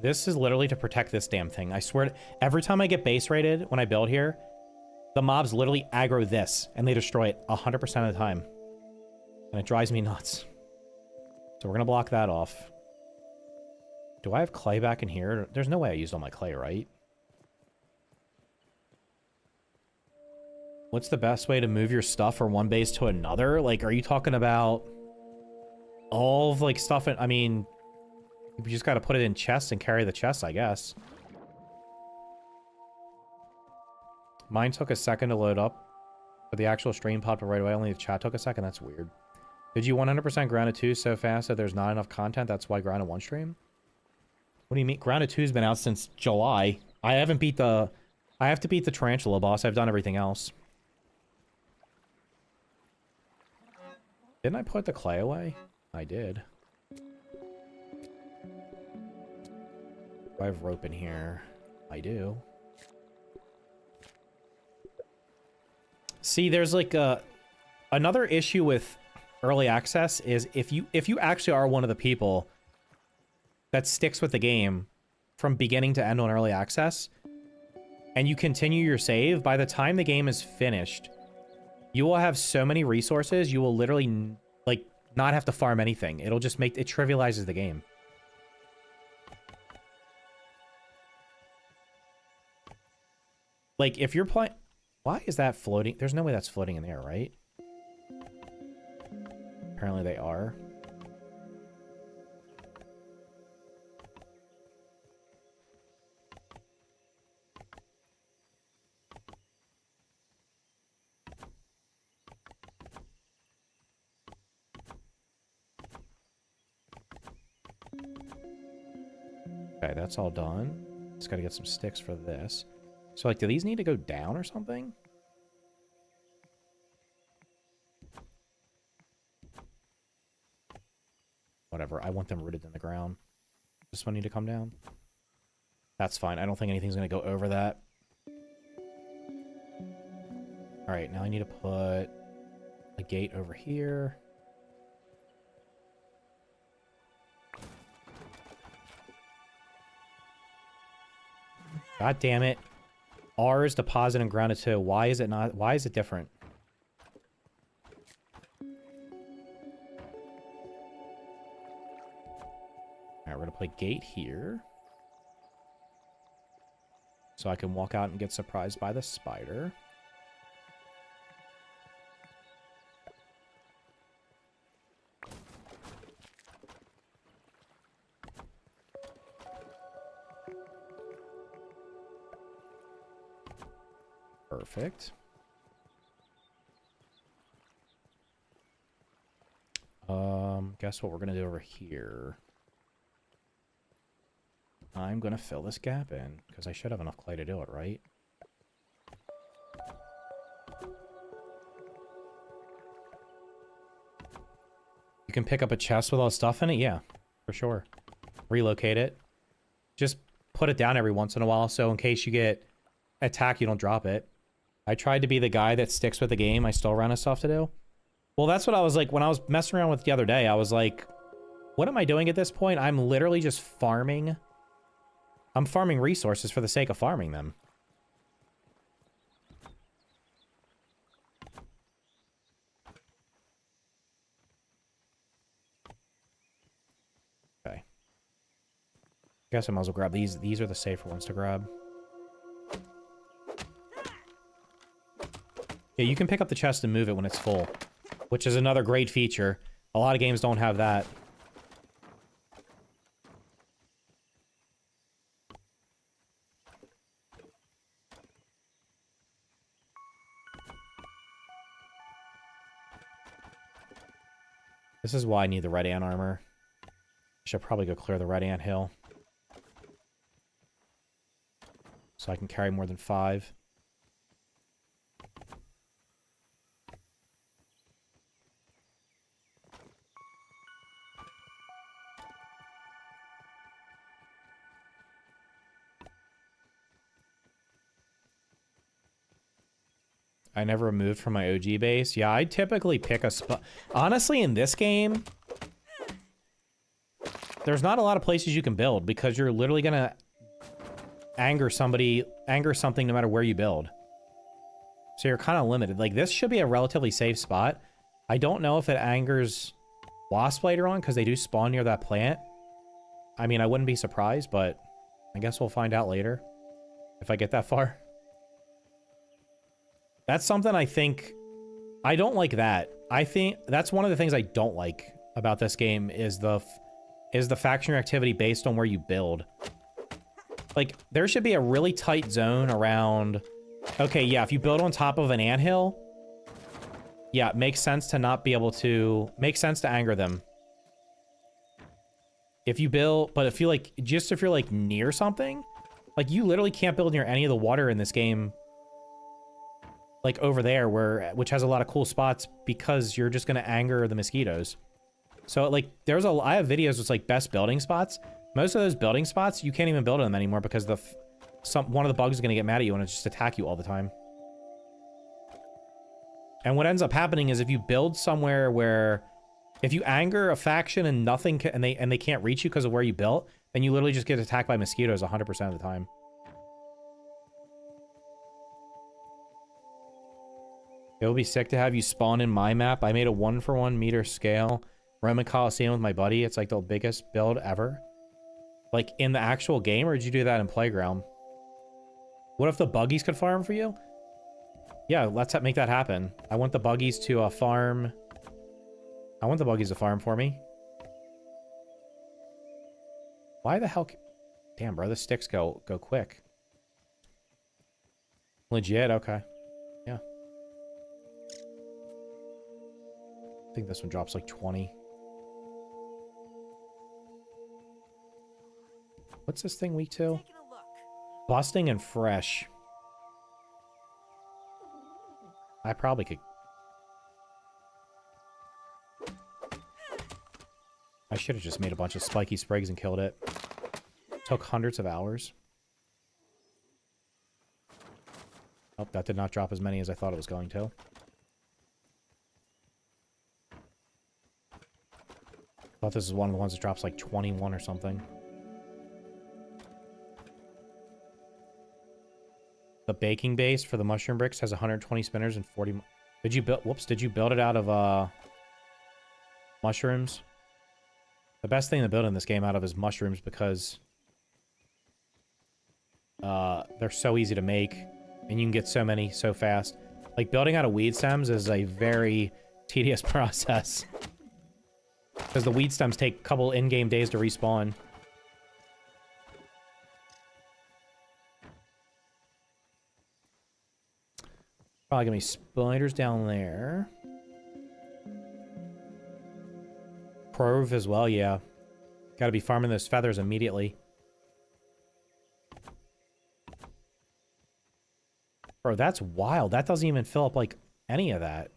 This is literally to protect this damn thing. I swear, every time I get base rated when I build here, the mobs literally aggro this, and they destroy it 100% of the time. And it drives me nuts. So we're gonna block that off. Do I have clay back in here? There's no way I used all my clay, right? What's the best way to move your stuff from one base to another? Like, are you talking about all of, like, stuff in... I mean... You just gotta put it in chests and carry the chests, I guess. Mine took a second to load up, but the actual stream popped up right away. Only the chat took a second. That's weird. Did you 100% Grounded 2 so fast that there's not enough content? That's why Grounded 1 stream? What do you mean? Grounded 2's been out since July. I haven't beat the... I have to beat the Tarantula boss. I've done everything else. Didn't I put the clay away? I did. Do I have rope in here? I do. See, there's like another issue with early access is if you actually are one of the people that sticks with the game from beginning to end on early access, and you continue your save, by the time the game is finished, you will have so many resources, you will literally like not have to farm anything. It'll just make it trivializes the game. Like, if you're playing... Why is that floating? There's no way that's floating in there, right? Apparently they are. Okay, that's all done. Just gotta get some sticks for this. So, like, do these need to go down or something? Whatever. I want them rooted in the ground. This one need to come down? That's fine. I don't think anything's going to go over that. Alright, now I need to put a gate over here. God damn it. R is deposit and grounded too. Why is it not? Why is it different? Alright, we're gonna play gate here. So I can walk out and get surprised by the spider. Perfect. Guess what we're gonna do over here? I'm gonna fill this gap in, because I should have enough clay to do it, right? You can pick up a chest with all the stuff in it? Yeah, for sure. Relocate it. Just put it down every once in a while, so in case you get attacked, you don't drop it. I tried to be the guy that sticks with the game. I still ran out of stuff to do. Well, that's what I was like when I was messing around with the other day. I was like, what am I doing at this point? I'm literally just farming. I'm farming resources for the sake of farming them. Okay. Guess I might as well grab these. These are the safer ones to grab. Yeah, you can pick up the chest and move it when it's full, which is another great feature. A lot of games don't have that. This is why I need the red ant armor. Should probably go clear the red anthill. So I can carry more than 5. I never moved from my OG base. Yeah, I typically pick a spot. Honestly, in this game, there's not a lot of places you can build because you're literally gonna anger something no matter where you build. So you're kind of limited. Like, this should be a relatively safe spot. I don't know if it angers wasps later on because they do spawn near that plant. I mean, I wouldn't be surprised, but I guess we'll find out later if I get that far. That's something I think... I don't like that. I think that's one of the things I don't like about this game is the faction activity based on where you build. Like, there should be a really tight zone around... Okay, yeah, if you build on top of an anthill, yeah, it makes sense to not be able to... Makes sense to anger them. If you build... But if you, like... Just if you're, like, near something, like, you literally can't build near any of the water in this game, like, over there, which has a lot of cool spots because you're just gonna anger the mosquitoes. So, like, I have videos with, like, best building spots. Most of those building spots, you can't even build them anymore because one of the bugs is gonna get mad at you and just attack you all the time. And what ends up happening is if you build somewhere where, if you anger a faction and nothing and they can't reach you because of where you built, then you literally just get attacked by mosquitoes 100% of the time. It would be sick to have you spawn in my map. I made a 1-for-1 meter scale Roman Coliseum with my buddy. It's like the biggest build ever. Like, in the actual game, or did you do that in Playground? What if the buggies could farm for you? Yeah, let's make that happen. I want the buggies to farm. I want the buggies to farm for me. Why the hell? Damn, bro, the sticks go quick. Legit, okay. Yeah. I think this one drops like 20. What's this thing weak to? Busting and fresh. I probably could... I should have just made a bunch of spiky sprigs and killed it. Took hundreds of hours. Oh, that did not drop as many as I thought it was going to. Thought this is one of the ones that drops like 21 or something. The baking base for the mushroom bricks has 120 spinners and 40... Did you build... Whoops, did you build it out of, mushrooms? The best thing to build in this game out of is mushrooms because... they're so easy to make. And you can get so many so fast. Like, building out of weed stems is a very tedious process. Because the weed stems take a couple in-game days to respawn. Probably gonna be spiders down there. Prove as well, yeah. Gotta be farming those feathers immediately. Bro, that's wild. That doesn't even fill up, like, any of that.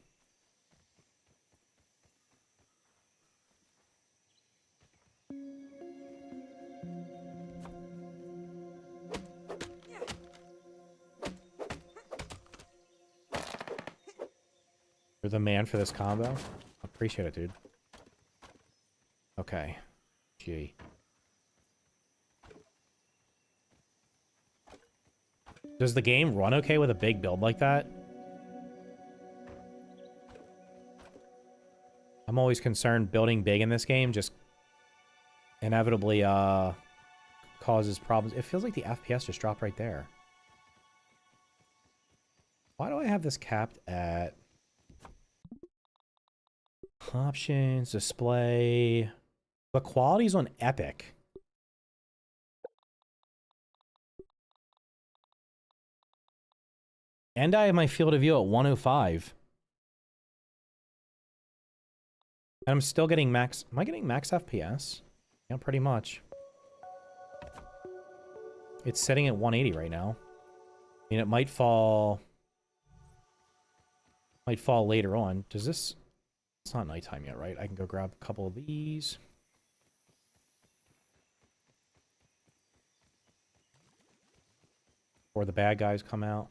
You're the man for this combo. Appreciate it, dude. Okay. Gee. Does the game run okay with a big build like that? I'm always concerned building big in this game just inevitably causes problems. It feels like the FPS just dropped right there. Why do I have this capped at... Options, display. The quality's on epic. And I have my field of view at 105. And I'm still getting max... Am I getting max FPS? Yeah, pretty much. It's sitting at 180 right now. I mean, it might fall... Might fall later on. Does this... It's not nighttime yet, right? I can go grab a couple of these. Before the bad guys come out.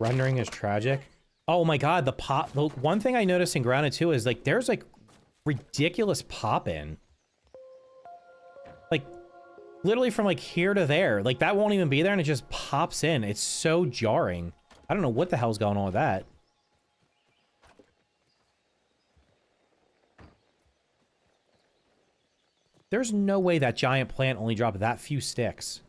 Rendering is tragic. Oh my god, the pop... The one thing I noticed in Grounded 2 is, like, there's, like, ridiculous pop-in. Like, literally from, like, here to there. Like, that won't even be there, and it just pops in. It's so jarring. I don't know what the hell's going on with that. There's no way that giant plant only dropped that few sticks.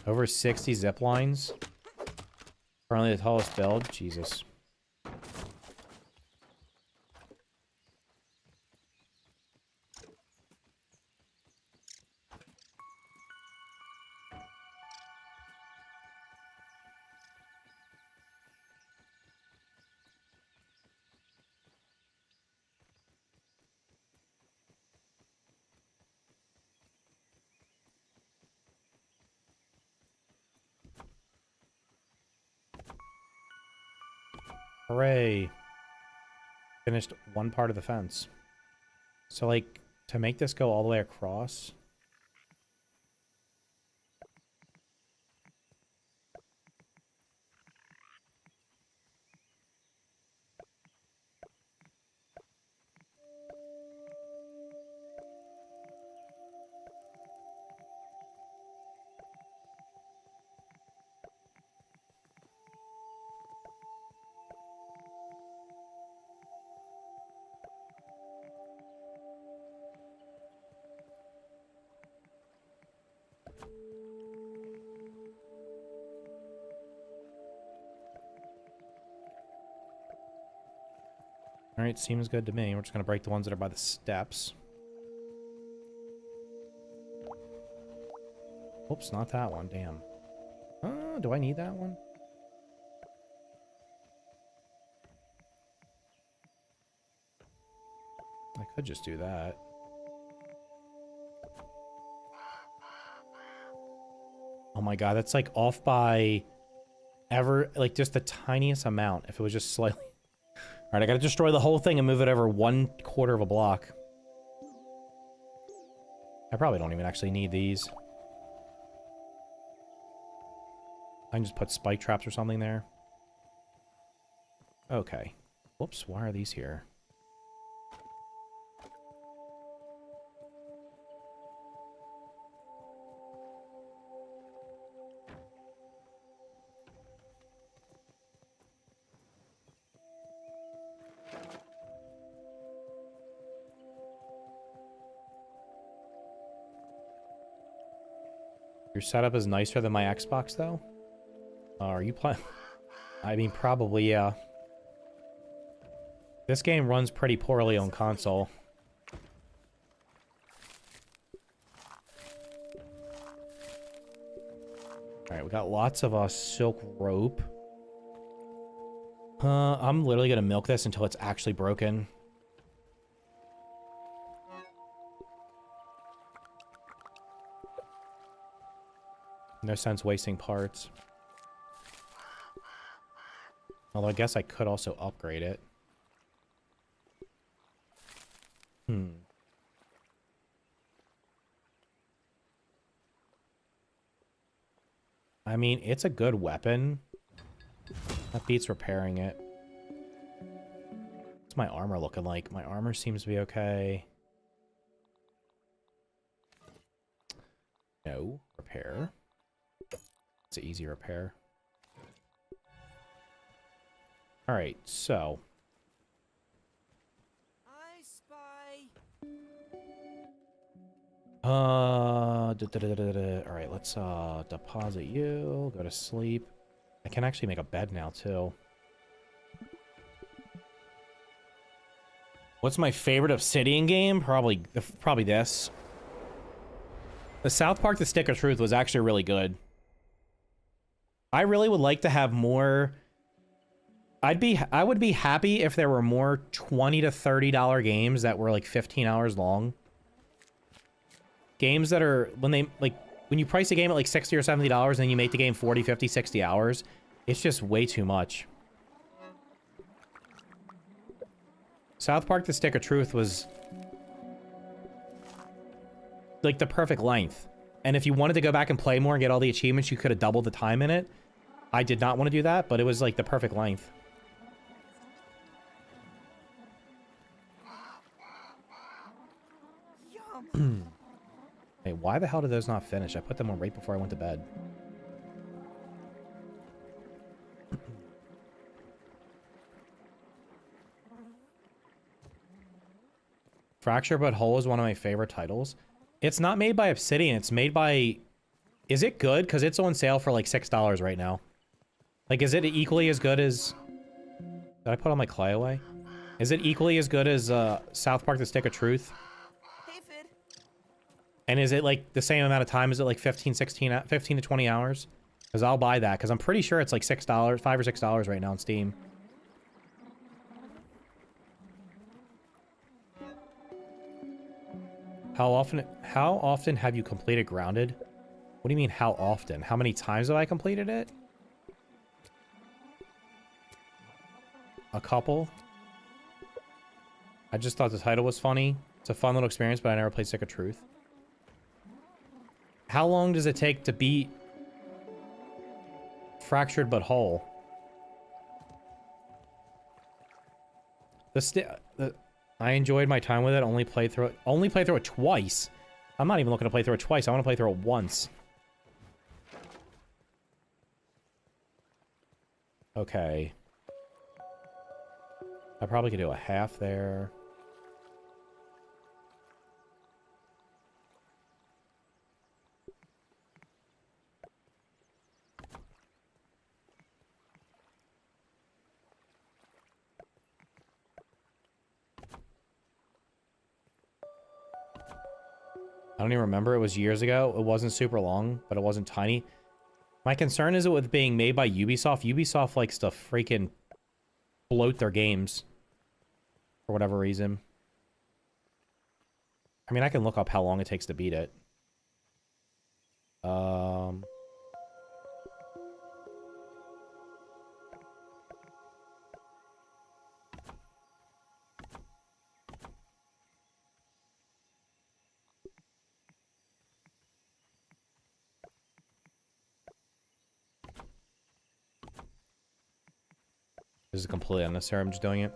Over 60 zip lines. Currently the tallest build. Jesus. Hooray. Finished one part of the fence. So, like, to make this go all the way across... Alright, seems good to me. We're just gonna break the ones that are by the steps. Oops, not that one. Damn. Do I need that one? I could just do that. Oh my god, that's like off by like just the tiniest amount. If it was just slightly... Alright, I gotta destroy the whole thing and move it over 1/4 of a block. I probably don't even actually need these. I can just put spike traps or something there. Okay. Whoops, why are these here? Your setup is nicer than my Xbox, though? Are you playing? I mean, probably, yeah. This game runs pretty poorly on console. Alright, we got lots of silk rope. I'm literally gonna milk this until it's actually broken. No sense wasting parts. Although I guess I could also upgrade it. I mean, it's a good weapon. That beats repairing it. What's my armor looking like? My armor seems to be okay. No. Repair. It's an easy repair. Alright, so. I spy. Alright, let's deposit you. Go to sleep. I can actually make a bed now too. What's my favorite Obsidian game? Probably this. The South Park: The Stick of Truth was actually really good. I really would like to have more. I would be happy if there were more $20 to $30 games that were like 15 hours long. Games that are when you price a game at like $60 or $70 and then you make the game 40, 50, 60 hours, it's just way too much. South Park: The Stick of Truth was like the perfect length. And if you wanted to go back and play more and get all the achievements, you could have doubled the time in it. I did not want to do that, but it was like the perfect length. Hey, why the hell did those not finish? I put them on right before I went to bed. Fracture But Whole is one of my favorite titles. It's not made by Obsidian. It's made by... Is it good? Because it's on sale for like $6 right now. Like, is it equally as good as... Did I put all my clay away? Is it equally as good as South Park: The Stick of Truth? Hey, Fid. And is it like the same amount of time? Is it like 15 to 20 hours? Because I'll buy that. Because I'm pretty sure it's like $6, $5 or $6 right now on Steam. How often have you completed Grounded? What do you mean, how often? How many times have I completed it? A couple. I just thought the title was funny. It's a fun little experience, but I never played Stick of Truth. How long does it take to beat Fractured But Whole? I enjoyed my time with it. Only played through it twice. I'm not even looking to play through it twice. I want to play through it once. Okay. I probably could do a half there. I don't even remember. It was years ago. It wasn't super long, but it wasn't tiny. My concern is it with being made by Ubisoft. Ubisoft likes to freaking bloat their games for whatever reason. I mean, I can look up how long it takes to beat it. This is completely unnecessary. I'm just doing it.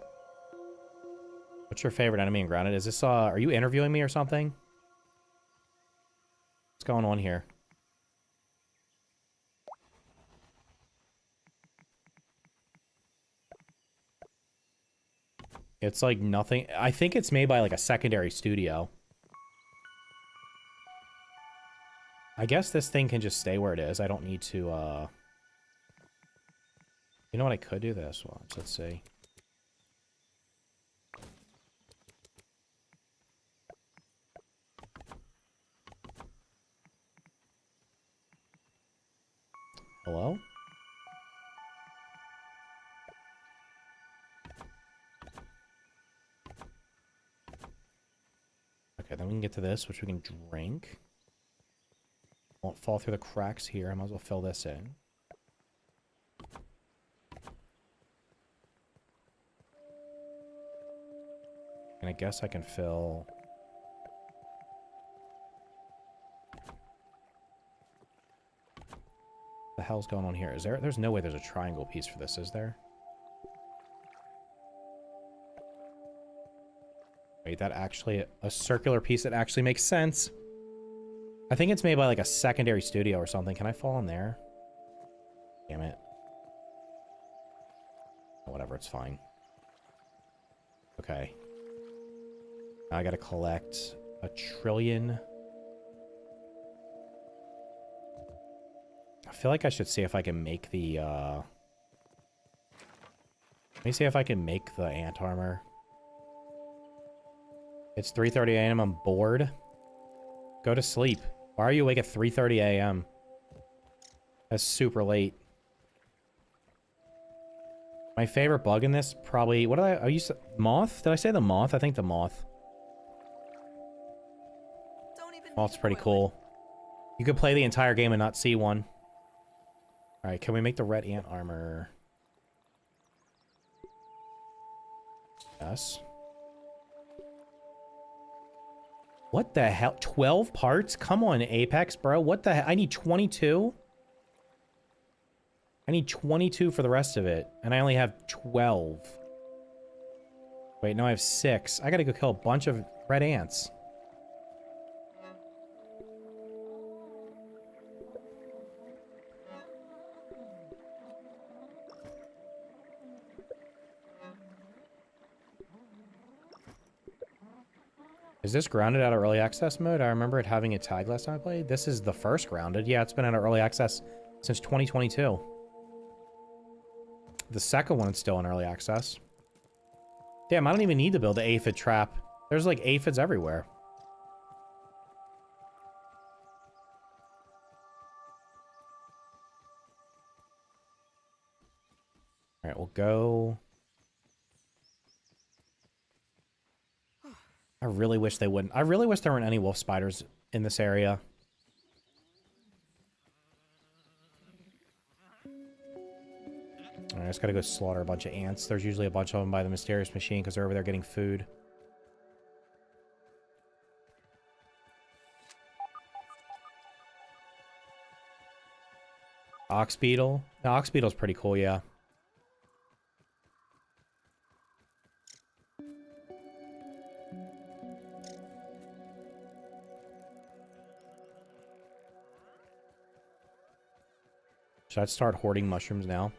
What's your favorite enemy in Grounded? Is this, are you interviewing me or something? What's going on here? It's like nothing. I think it's made by like a secondary studio. I guess this thing can just stay where it is. I don't need to, You know what? I could do this once. Let's see. Hello? Okay, then we can get to this, which we can drink. Won't fall through the cracks here. I might as well fill this in. And I guess I can fill... The hell's going on here? Is there... There's no way there's a triangle piece for this, is there? Wait, that actually... A circular piece that actually makes sense. I think it's made by like a secondary studio or something. Can I fall in there? Damn it. Whatever, it's fine. Okay. Now I gotta collect 1 trillion. I feel like I should see if I can make the, Let me see if I can make the ant armor. It's 3:30 a.m. I'm bored. Go to sleep. Why are you awake at 3:30 a.m.? That's super late. My favorite bug in this, probably... What did I used to... Moth? Did I say the moth? I think the moth. Moth's pretty cool. You could play the entire game and not see one. Alright, can we make the red ant armor? Yes. What the hell? 12 parts? Come on, Apex, bro. What the hell? I need 22? I need 22 for the rest of it. And I only have 12. Wait, no, I have 6. I gotta go kill a bunch of red ants. Is this grounded out of early access mode? I remember it having a tag last time I played. This is the first grounded. Yeah, it's been out of early access since 2022. The second one's still in early access. Damn, I don't even need to build the aphid trap. There's like aphids everywhere. Alright, we'll go... I really wish they wouldn't. I really wish there weren't any wolf spiders in this area. Alright, I just gotta go slaughter a bunch of ants. There's usually a bunch of them by the mysterious machine because they're over there getting food. Ox beetle? The ox beetle's pretty cool, yeah. Should I start hoarding mushrooms now?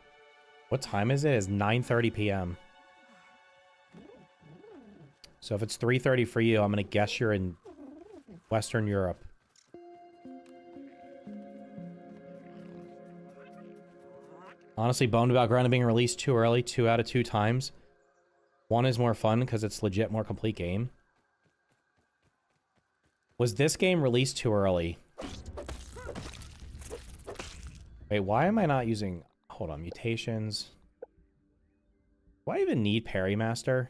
What time is it? It's 9:30 p.m. So if it's 3:30 for you, I'm going to guess you're in Western Europe. Honestly, bummed about Grounded being released too early, 2 out of 2 times. 1 is more fun because it's legit more complete game. Was this game released too early? Wait, why am I not using... Hold on, mutations. Do I even need Parry Master?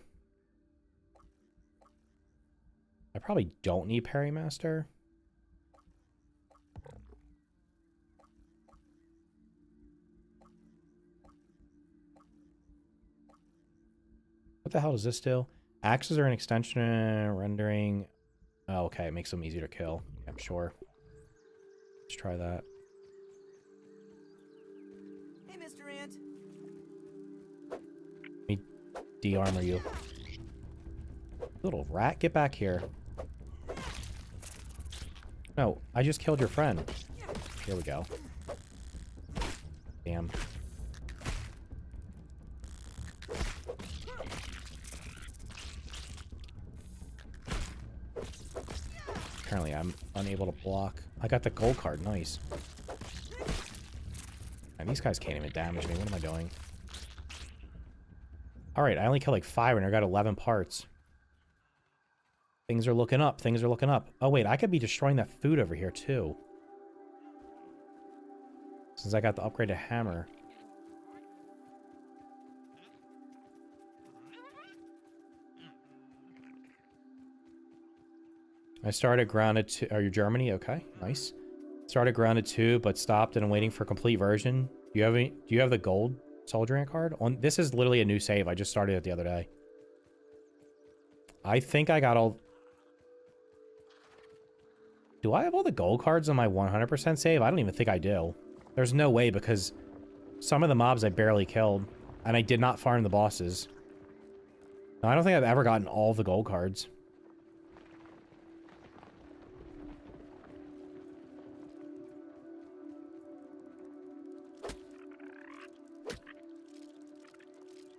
I probably don't need Parry Master. What the hell does this do? Axes are an extension rendering... Oh, okay, it makes them easier to kill. Yeah, I'm sure. Let's try that. Let me de-armor you. Little rat, get back here. No, I just killed your friend. Here we go. Damn. Apparently I'm unable to block. I got the gold card, nice. And these guys can't even damage me, what am I doing? Alright, I only killed like 5 and I got 11 parts. Things are looking up, things are looking up. Oh wait, I could be destroying that food over here too. Since I got the upgraded hammer. I started grounded to... Are you Germany? Okay, nice. Started grounded 2, but stopped and I'm waiting for complete version. Do you have the gold soldier ant card? This is literally a new save. I just started it the other day. I think I got all... Do I have all the gold cards on my 100% save? I don't even think I do. There's no way because some of the mobs I barely killed. And I did not farm the bosses. No, I don't think I've ever gotten all the gold cards.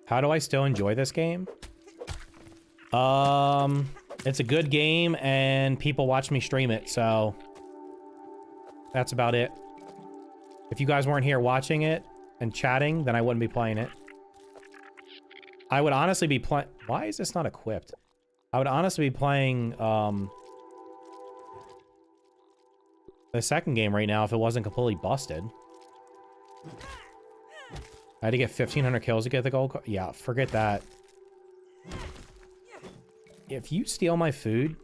How do I still enjoy this game? It's a good game and people watch me stream it, so that's about it. If you guys weren't here watching it and chatting, then I wouldn't be playing it. I would honestly be playing... Why is this not equipped? I would honestly be playing the second game right now if it wasn't completely busted. I had to get 1,500 kills to get the gold card. Yeah, forget that. If you steal my food,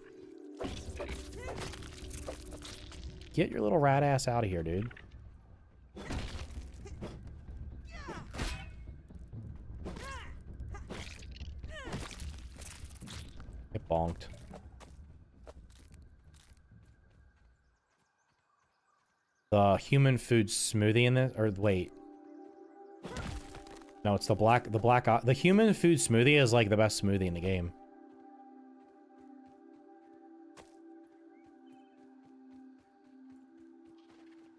get your little rat ass out of here, dude. Get bonked. The human food smoothie in this, or wait. No, it's the human food smoothie is like the best smoothie in the game.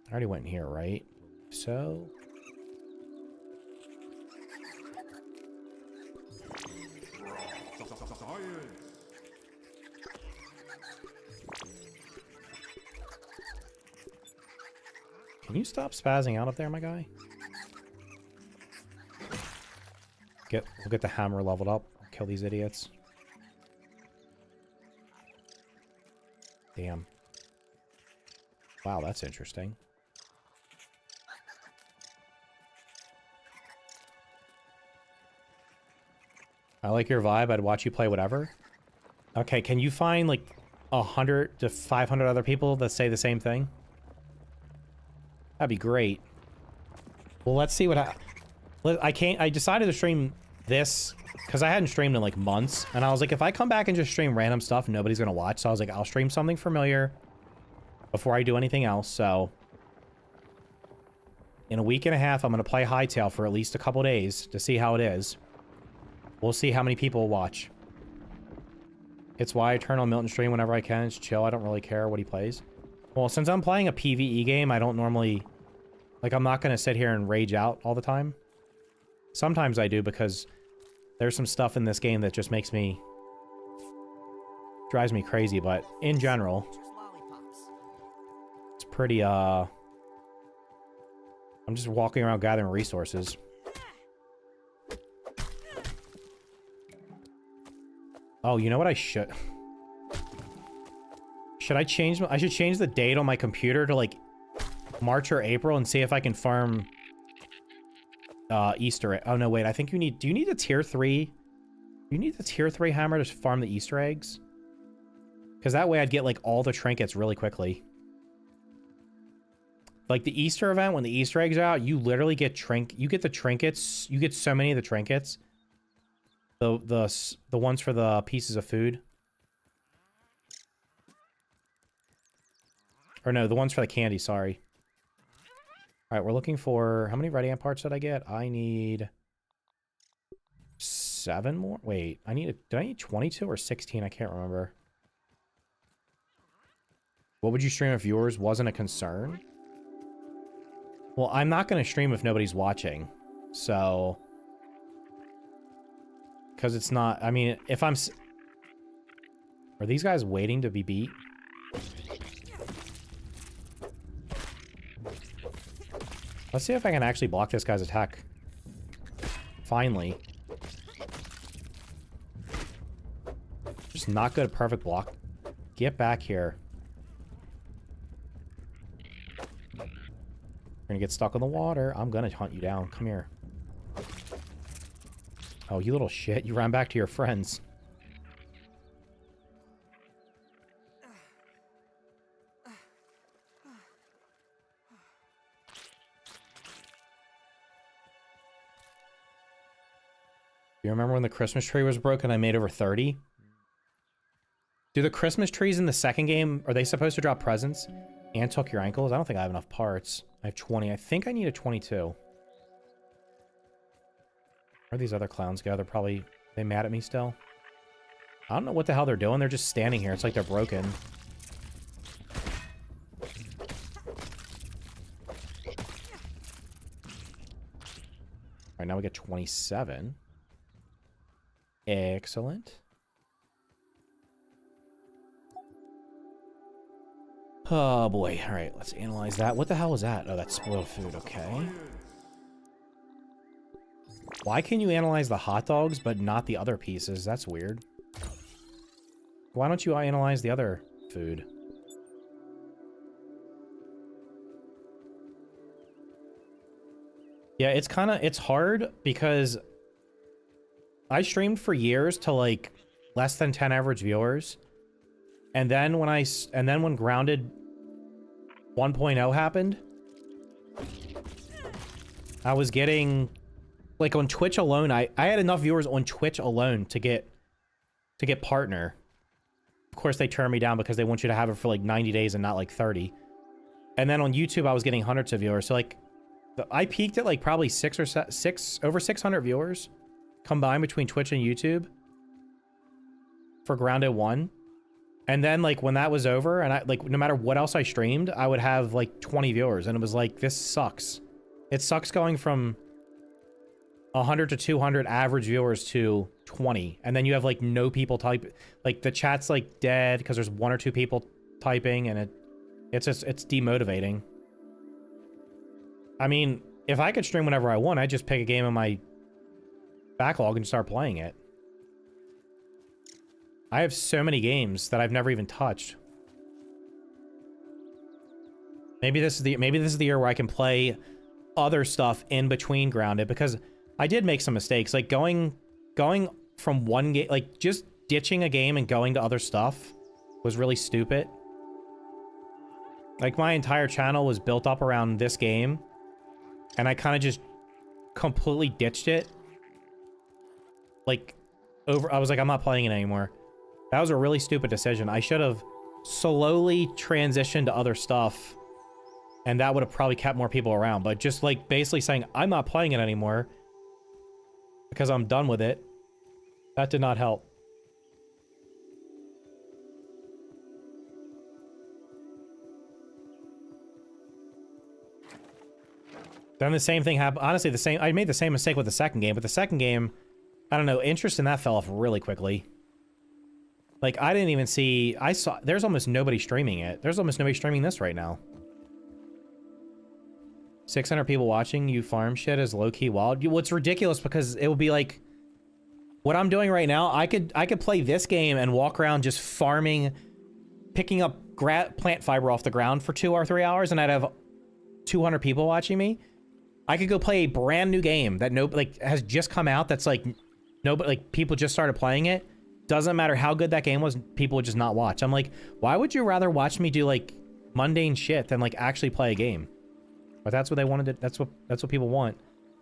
I already went in here, right? So... Can you stop spazzing out up there, my guy? We'll get the hammer leveled up. Kill these idiots. Damn. Wow, that's interesting. I like your vibe. I'd watch you play whatever. Okay, can you find like 100 to 500 other people that say the same thing? That'd be great. Well, let's see what I decided to stream this because I hadn't streamed in like months, and I was like, if I come back and just stream random stuff, nobody's gonna watch. So I was like, I'll stream something familiar before I do anything else. So in a week and a half, I'm gonna play Hightail for at least a couple days to see how it is. We'll see how many people watch. It's why I turn on Milton stream whenever I can. It's chill. I don't really care what he plays. Well, since I'm playing a PvE game, I don't normally... Like, I'm not going to sit here and rage out all the time. Sometimes I do because there's some stuff in this game that just makes me... drives me crazy, but in general... It's pretty, I'm just walking around gathering resources. Oh, you know what I should... Should I change... I should change the date on my computer to, like, March or April and see if I can farm... Easter egg. Oh, no, wait. I think you need... Do you need a tier 3? You need the tier 3 hammer to farm the Easter eggs? Because that way I'd get, like, all the trinkets really quickly. Like, the Easter event, when the Easter eggs are out, you literally get You get the trinkets. You get so many of the trinkets. The ones for the pieces of food. Or no, the ones for the candy, sorry. Alright, we're looking for... How many Radiant parts did I get? I need... 7 more? Wait, did I need 22 or 16? I can't remember. What would you stream if viewers wasn't a concern? Well, I'm not going to stream if nobody's watching. So... Because it's not... I mean, if I'm... Are these guys waiting to be beat? Let's see if I can actually block this guy's attack. Finally. Just not good at perfect block. Get back here. You're gonna get stuck in the water. I'm gonna hunt you down. Come here. Oh, you little shit. You ran back to your friends. You remember when the Christmas tree was broken? I made over 30? Do the Christmas trees in the second game, are they supposed to drop presents? And took your ankles? I don't think I have enough parts. I have 20. I think I need a 22. Where'd these other clowns go? They're probably... They mad at me still? I don't know what the hell they're doing. They're just standing here. It's like they're broken. Alright, now we get 27. Excellent. Oh boy. Alright, let's analyze that. What the hell was that? Oh, that's spoiled food. Okay. Why can you analyze the hot dogs, but not the other pieces? That's weird. Why don't you analyze the other food? Yeah, it's hard because I streamed for years to like less than 10 average viewers. And then when Grounded 1.0 happened, I was getting like on Twitch alone, I had enough viewers on Twitch alone to get partner. Of course they turned me down because they want you to have it for like 90 days and not like 30. And then on YouTube I was getting hundreds of viewers. So like I peaked at like probably over 600 viewers combined between Twitch and YouTube for Grounded 1. And then like when that was over and I like no matter what else I streamed, I would have like 20 viewers and it was like, this sucks. It sucks going from 100 to 200 average viewers to 20. And then you have like no people type, like the chat's like dead because there's 1 or 2 people typing and it's demotivating. I mean, if I could stream whenever I want, I'd just pick a game in my backlog and start playing it. I have so many games that I've never even touched. Maybe this is the year where I can play other stuff in between Grounded, because I did make some mistakes, like going from one game, like just ditching a game and going to other stuff was really stupid. Like my entire channel was built up around this game and I kind of just completely ditched it. Like I was like, I'm not playing it anymore. That was a really stupid decision. I should have slowly transitioned to other stuff and that would have probably kept more people around. But just like basically saying, I'm not playing it anymore because I'm done with it, that did not help. Then the same thing happened. Honestly, I made the same mistake with the second game, but the second game, I don't know, interest in that fell off really quickly. Like, I didn't even see... there's almost nobody streaming it. There's almost nobody streaming this right now. 600 people watching you farm shit is low-key wild. Well, it's ridiculous because it would be like... What I'm doing right now, I could play this game and walk around just farming, picking up plant fiber off the ground for 2 or 3 hours, and I'd have 200 people watching me. I could go play a brand new game that has just come out that's like... people just started playing it. Doesn't matter how good that game was, people would just not watch. I'm like, why would you rather watch me do like mundane shit than like actually play a game? But that's what they wanted to, that's what people want.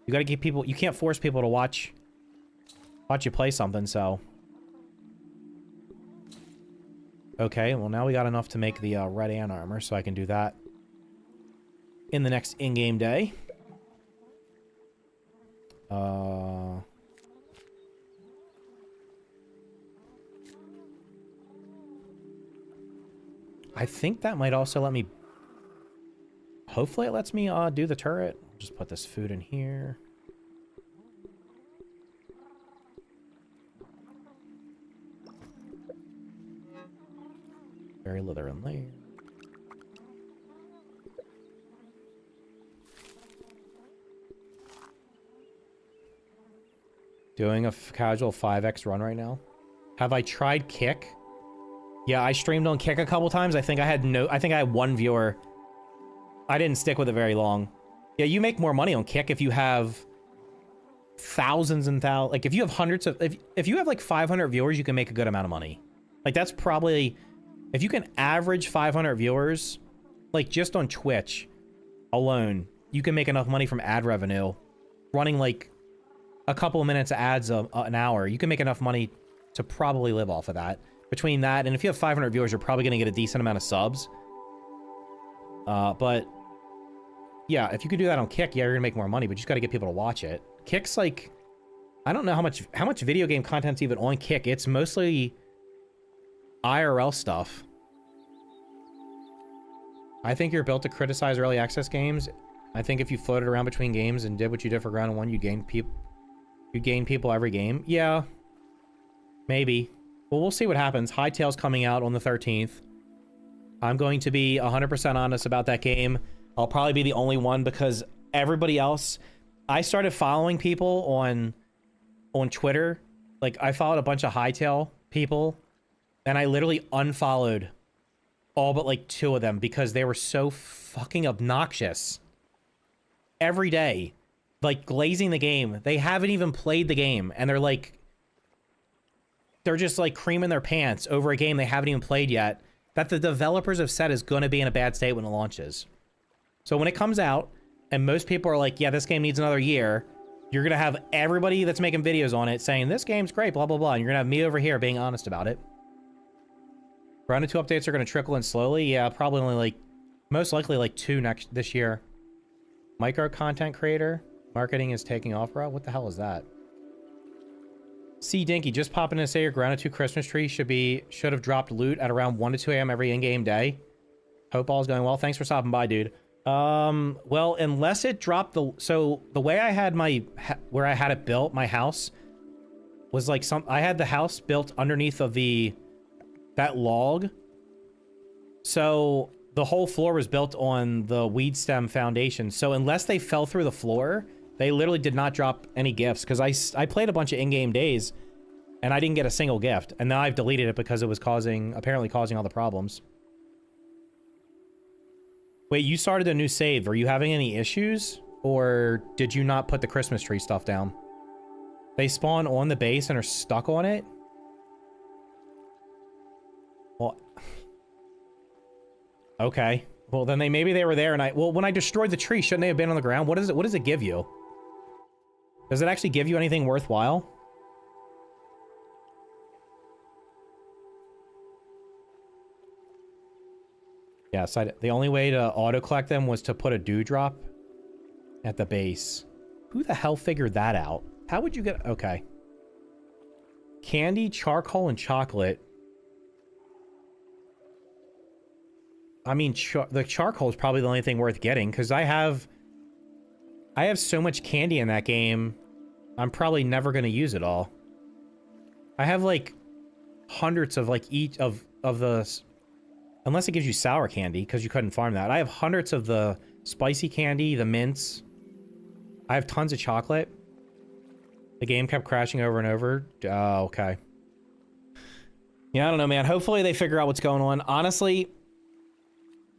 You gotta give people, you can't force people to watch you play something, so. Okay, well now we got enough to make the red ant armor, so I can do that in the next in-game day. I think that might also let me... Hopefully it lets me do the turret. I'll just put this food in here. Berry leather in there. Doing a casual 5x run right now. Have I tried Kick? Yeah, I streamed on Kick a couple times. I think I had 1 viewer. I didn't stick with it very long. Yeah, you make more money on Kick if you have thousands and thousands. Like if you have hundreds of, if you have like 500 viewers, you can make a good amount of money. Like that's probably, if you can average 500 viewers, like just on Twitch alone, you can make enough money from ad revenue. Running like a couple of minutes of ads an hour, you can make enough money to probably live off of that. Between that, and if you have 500 viewers, you're probably going to get a decent amount of subs. But yeah, if you could do that on Kick, yeah, you're going to make more money, but you just got to get people to watch it. Kick's like, I don't know how much video game content's even on Kick. It's mostly IRL stuff. I think you're built to criticize early access games. I think if you floated around between games and did what you did for Ground 1, you gain people every game. Yeah, maybe. Well, we'll see what happens. Hightail's coming out on the 13th. I'm going to be 100% honest about that game. I'll probably be the only one because everybody else... I started following people on Twitter. Like, I followed a bunch of Hightail people, And I literally unfollowed all but like 2 of them because they were so fucking obnoxious. Every day. Like glazing the game. They haven't even played the game. And they're like... They're just like creaming their pants over a game they haven't even played yet. That the developers have said is going to be in a bad state when it launches. So when it comes out, and most people are like, yeah, this game needs another year, you're going to have everybody that's making videos on it saying, this game's great, blah, blah, blah. And you're going to have me over here being honest about it. Grounded 2 updates are going to trickle in slowly. Yeah, probably only like, most likely like 2 this year. Micro content creator. Marketing is taking off, bro. What the hell is that? C Dinky, just popping in to say your Grounded 2 Christmas tree should have dropped loot at around 1 to 2 a.m. every in-game day. Hope all is going well. Thanks for stopping by, dude. Well, unless it dropped so the way I had where I had it built, my house was like I had the house built underneath of that log. So the whole floor was built on the weed stem foundation. So unless they fell through the floor, they literally did not drop any gifts because I played a bunch of in-game days and I didn't get a single gift. And now I've deleted it because it was apparently causing all the problems. Wait, you started a new save. Are you having any issues? Or did you not put the Christmas tree stuff down? They spawn on the base and are stuck on it? Well... Okay. Well, then maybe they were there and well, when I destroyed the tree, shouldn't they have been on the ground? What does it give you? Does it actually give you anything worthwhile? Yes, the only way to auto-collect them was to put a dewdrop at the base. Who the hell figured that out? How would you get... Okay. Candy, charcoal, and chocolate. I mean, the charcoal is probably the only thing worth getting, because I have so much candy in that game, I'm probably never going to use it all. I have, like, hundreds of, like, each of the... Unless it gives you sour candy, because you couldn't farm that. I have hundreds of the spicy candy, the mints. I have tons of chocolate. The game kept crashing over and over. Oh, okay. Yeah, I don't know, man. Hopefully they figure out what's going on. Honestly,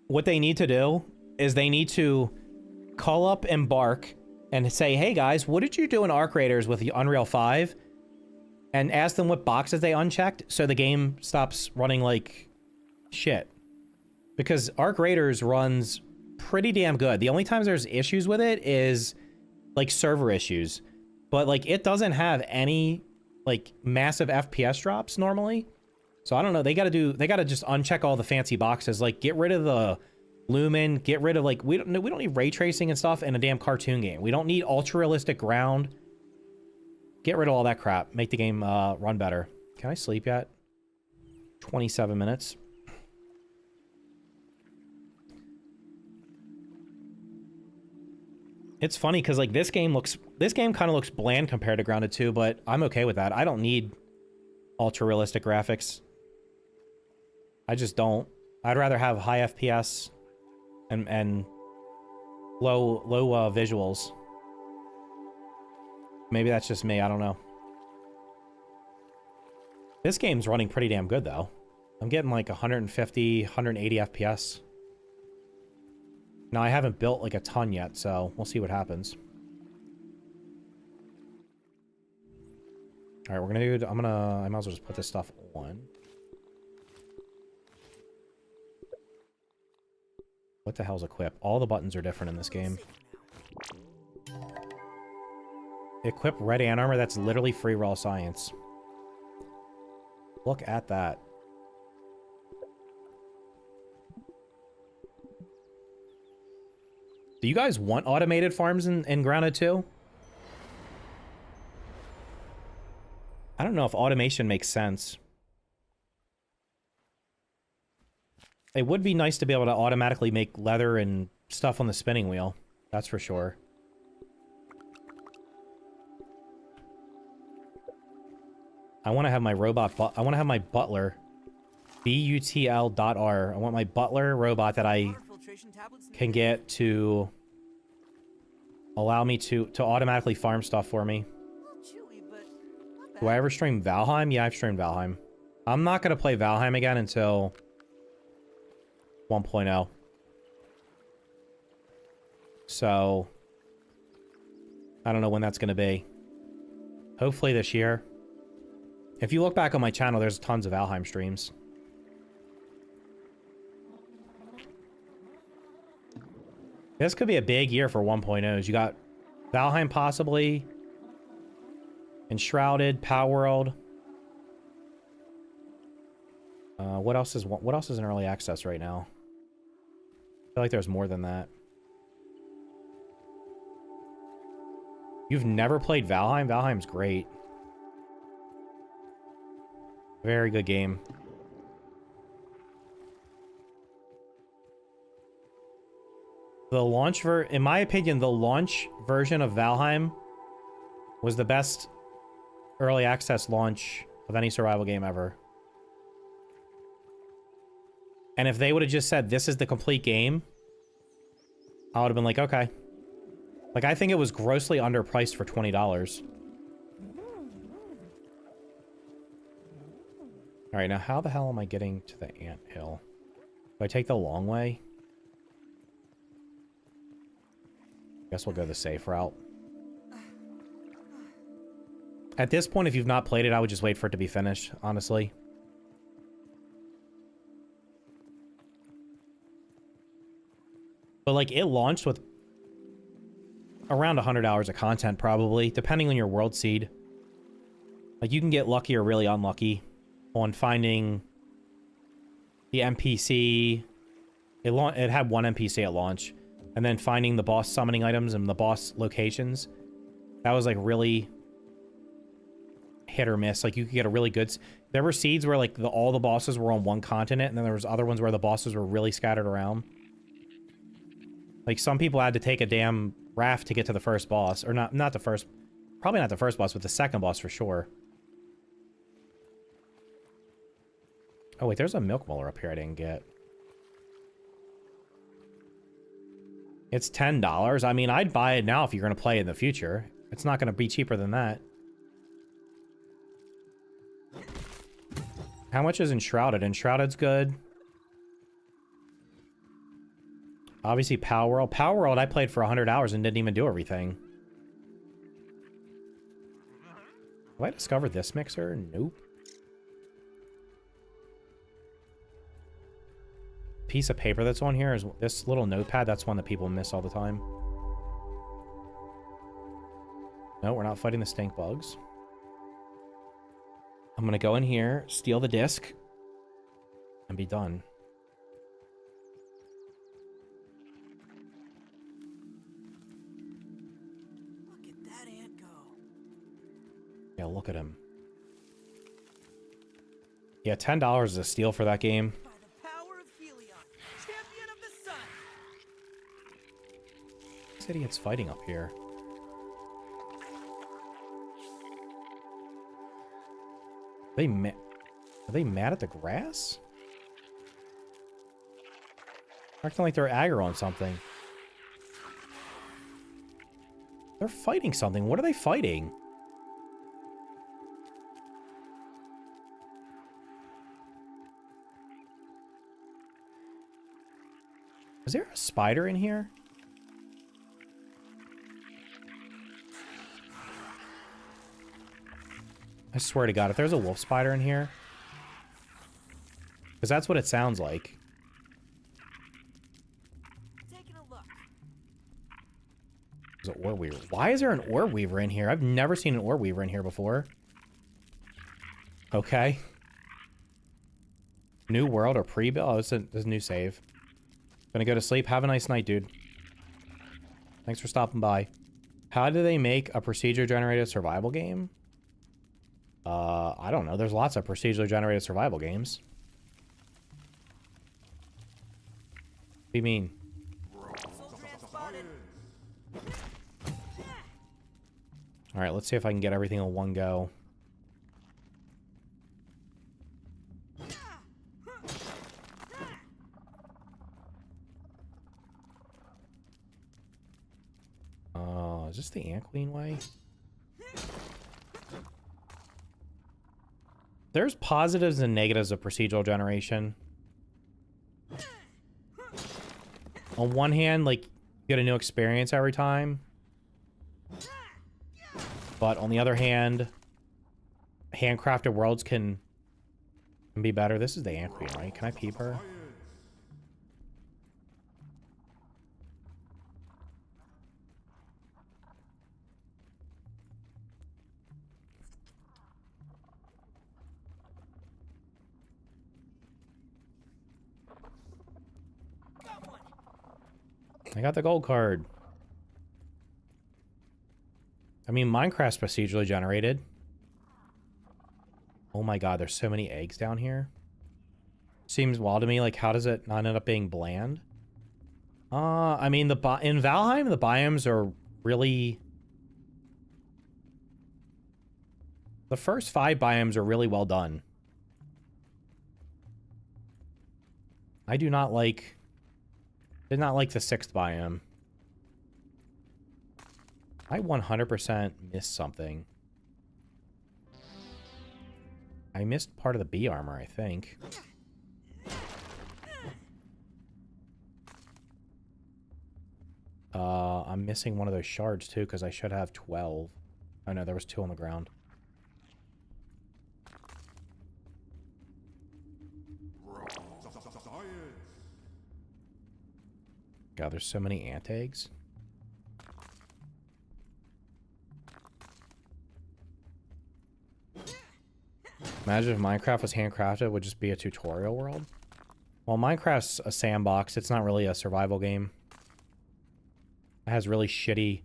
what they need to do is they need to call up Embark and say, hey, guys, what did you do in Arc Raiders with the Unreal 5? And ask them what boxes they unchecked so the game stops running like... shit. Because Arc Raiders runs pretty damn good. The only times there's issues with it is like server issues. But like it doesn't have any like massive FPS drops normally. So I don't know, they gotta just uncheck all the fancy boxes. Like get rid of the lumen, get rid of like we don't need ray tracing and stuff in a damn cartoon game. We don't need ultra realistic ground. Get rid of all that crap. Make the game run better. Can I sleep yet? 27 minutes. It's funny because like this game kind of looks bland compared to Grounded 2, but I'm okay with that. I don't need ultra realistic graphics. I just don't. I'd rather have high FPS and low visuals. Maybe that's just me. I don't know. This game's running pretty damn good though. I'm getting like 150, 180 FPS. Now, I haven't built, like, a ton yet, so we'll see what happens. Alright, we're gonna do... I might as well just put this stuff on. What the hell's equip? All the buttons are different in this game. Equip red ant armor, that's literally free raw science. Look at that. Do you guys want automated farms in Grounded 2? I don't know if automation makes sense. It would be nice to be able to automatically make leather and stuff on the spinning wheel. That's for sure. I want to have my robot... I want to have my butler. BUTL.R. I want my butler robot that I can get to allow me to automatically farm stuff for me. Do I ever stream Valheim? Yeah, I've streamed Valheim. I'm not going to play Valheim again until 1.0. So, I don't know when that's going to be. Hopefully this year. If you look back on my channel, there's tons of Valheim streams. This could be a big year for 1.0s. You got Valheim possibly, Enshrouded, Power World. What else is in early access right now? I feel like there's more than that. You've never played Valheim? Valheim's great. Very good game. The launch in my opinion, the launch version of Valheim was the best early access launch of any survival game ever. And if they would have just said, this is the complete game, I would have been like, okay. Like, I think it was grossly underpriced for $20. Alright, now how the hell am I getting to the anthill? Do I take the long way? Guess we'll go the safe route. At this point, if you've not played it, I would just wait for it to be finished, honestly. But, like, it launched with around 100 hours of content, probably, depending on your world seed. Like, you can get lucky or really unlucky on finding the NPC. It had one NPC at launch. And then finding the boss summoning items and the boss locations. That was, like, really hit or miss. Like, you could get a really good... There were seeds where, like, all the bosses were on one continent, and then there was other ones where the bosses were really scattered around. Like, some people had to take a damn raft to get to the first boss. Or not the first... Probably not the first boss, but the second boss for sure. Oh, wait, there's a milk molar up here I didn't get. It's $10. I mean, I'd buy it now if you're going to play in the future. It's not going to be cheaper than that. How much is Enshrouded? Enshrouded's good. Obviously, Power World. Power World, I played for 100 hours and didn't even do everything. Have I discovered this mixer? Nope. Piece of paper that's on here is this little notepad. That's one that people miss all the time. No, we're not fighting the stink bugs. I'm gonna go in here, steal the disc, and be done. Look at that ant go. Yeah, look at him. Yeah, $10 is a steal for that game. By the power of Helion, champion of the sun. These idiots fighting up here. Are they mad at the grass? Acting like they're aggro on something. They're fighting something. What are they fighting? Is there a spider in here? I swear to God, if there's a wolf spider in here... Because that's what it sounds like. Taking a look. There's an ore weaver. Why is there an ore weaver in here? I've never seen an ore weaver in here before. Okay. New world or pre-build? Oh, this is a new save. Gonna go to sleep. Have a nice night, dude. Thanks for stopping by. How do they make a procedure-generated survival game? I don't know. There's lots of procedurally generated survival games. What do you mean? Alright, let's see if I can get everything in one go. Is this the Ant Queen way? there's positives and negatives of procedural generation. On one hand, like, you get a new experience every time. But on the other hand, handcrafted worlds can be better. This is the Ant Queen, right? Can I peep her? I got the gold card. I mean, Minecraft's procedurally generated. Oh my god, there's so many eggs down here. Seems wild to me, like, how does it not end up being bland? I mean, in Valheim, the biomes are really... The first 5 biomes are really well done. I do not like... Did not like the 6th biome. I 100% missed something. I missed part of the bee armor, I think. I'm missing one of those shards, too, because I should have 12. Oh, no, there was 2 on the ground. God, there's so many ant eggs. Imagine if Minecraft was handcrafted, it would just be a tutorial world. Well, Minecraft's a sandbox. It's not really a survival game. It has really shitty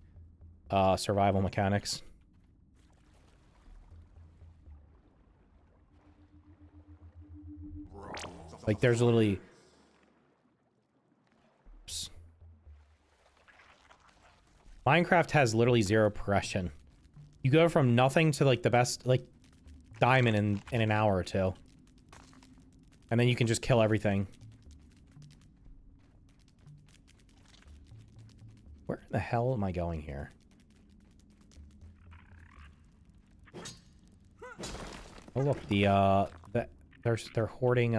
survival mechanics. Like, there's literally... Minecraft has literally 0 progression. You go from nothing to, like, the best, like, diamond in an hour or 2. And then you can just kill everything. Where the hell am I going here? Oh look, they're hoarding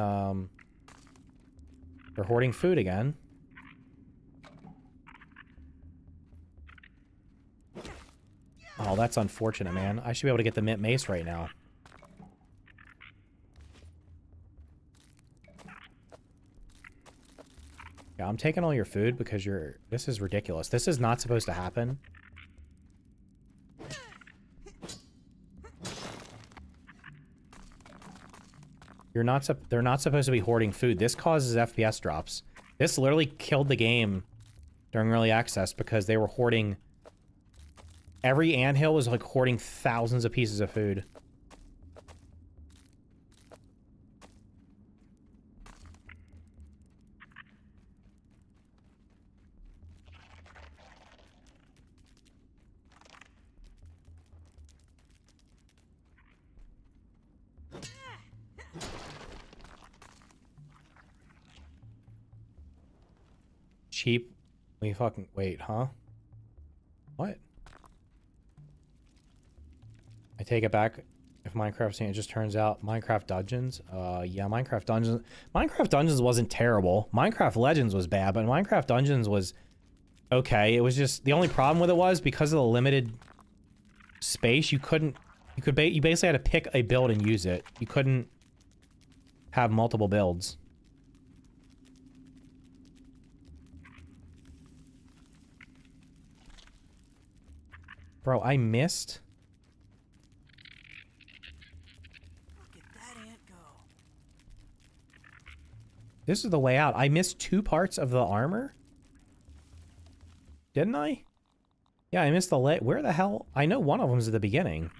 food again. Oh, that's unfortunate, man. I should be able to get the mint mace right now. Yeah, I'm taking all your food because this is ridiculous. This is not supposed to happen. They're not supposed to be hoarding food. This causes FPS drops. This literally killed the game during early access because they were hoarding... Every anthill was like hoarding thousands of pieces of food. Cheap. Wait, huh? What? I take it back. If Minecraft it just turns out Minecraft Dungeons. Yeah, Minecraft Dungeons wasn't terrible. Minecraft Legends was bad, but Minecraft Dungeons was okay. It was just the only problem with it was because of the limited space, you basically had to pick a build and use it. You couldn't have multiple builds. Bro, I missed. This is the way out. I missed 2 parts of the armor? Didn't I? Yeah, I missed the where the hell? I know one of them's at the beginning.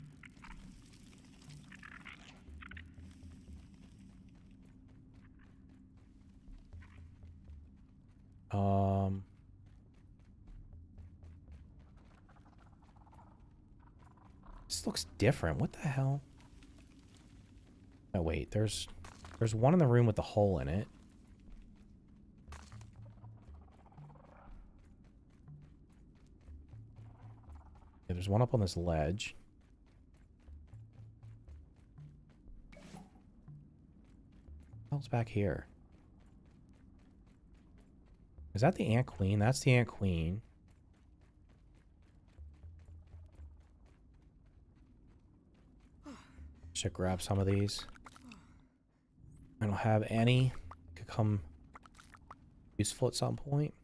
This looks different. What the hell? Oh, wait. There's one in the room with the hole in it. Yeah, there's one up on this ledge. hell's back here? Is that the Ant Queen? That's the Ant Queen. Should grab some of these. I don't have any. Could come useful at some point.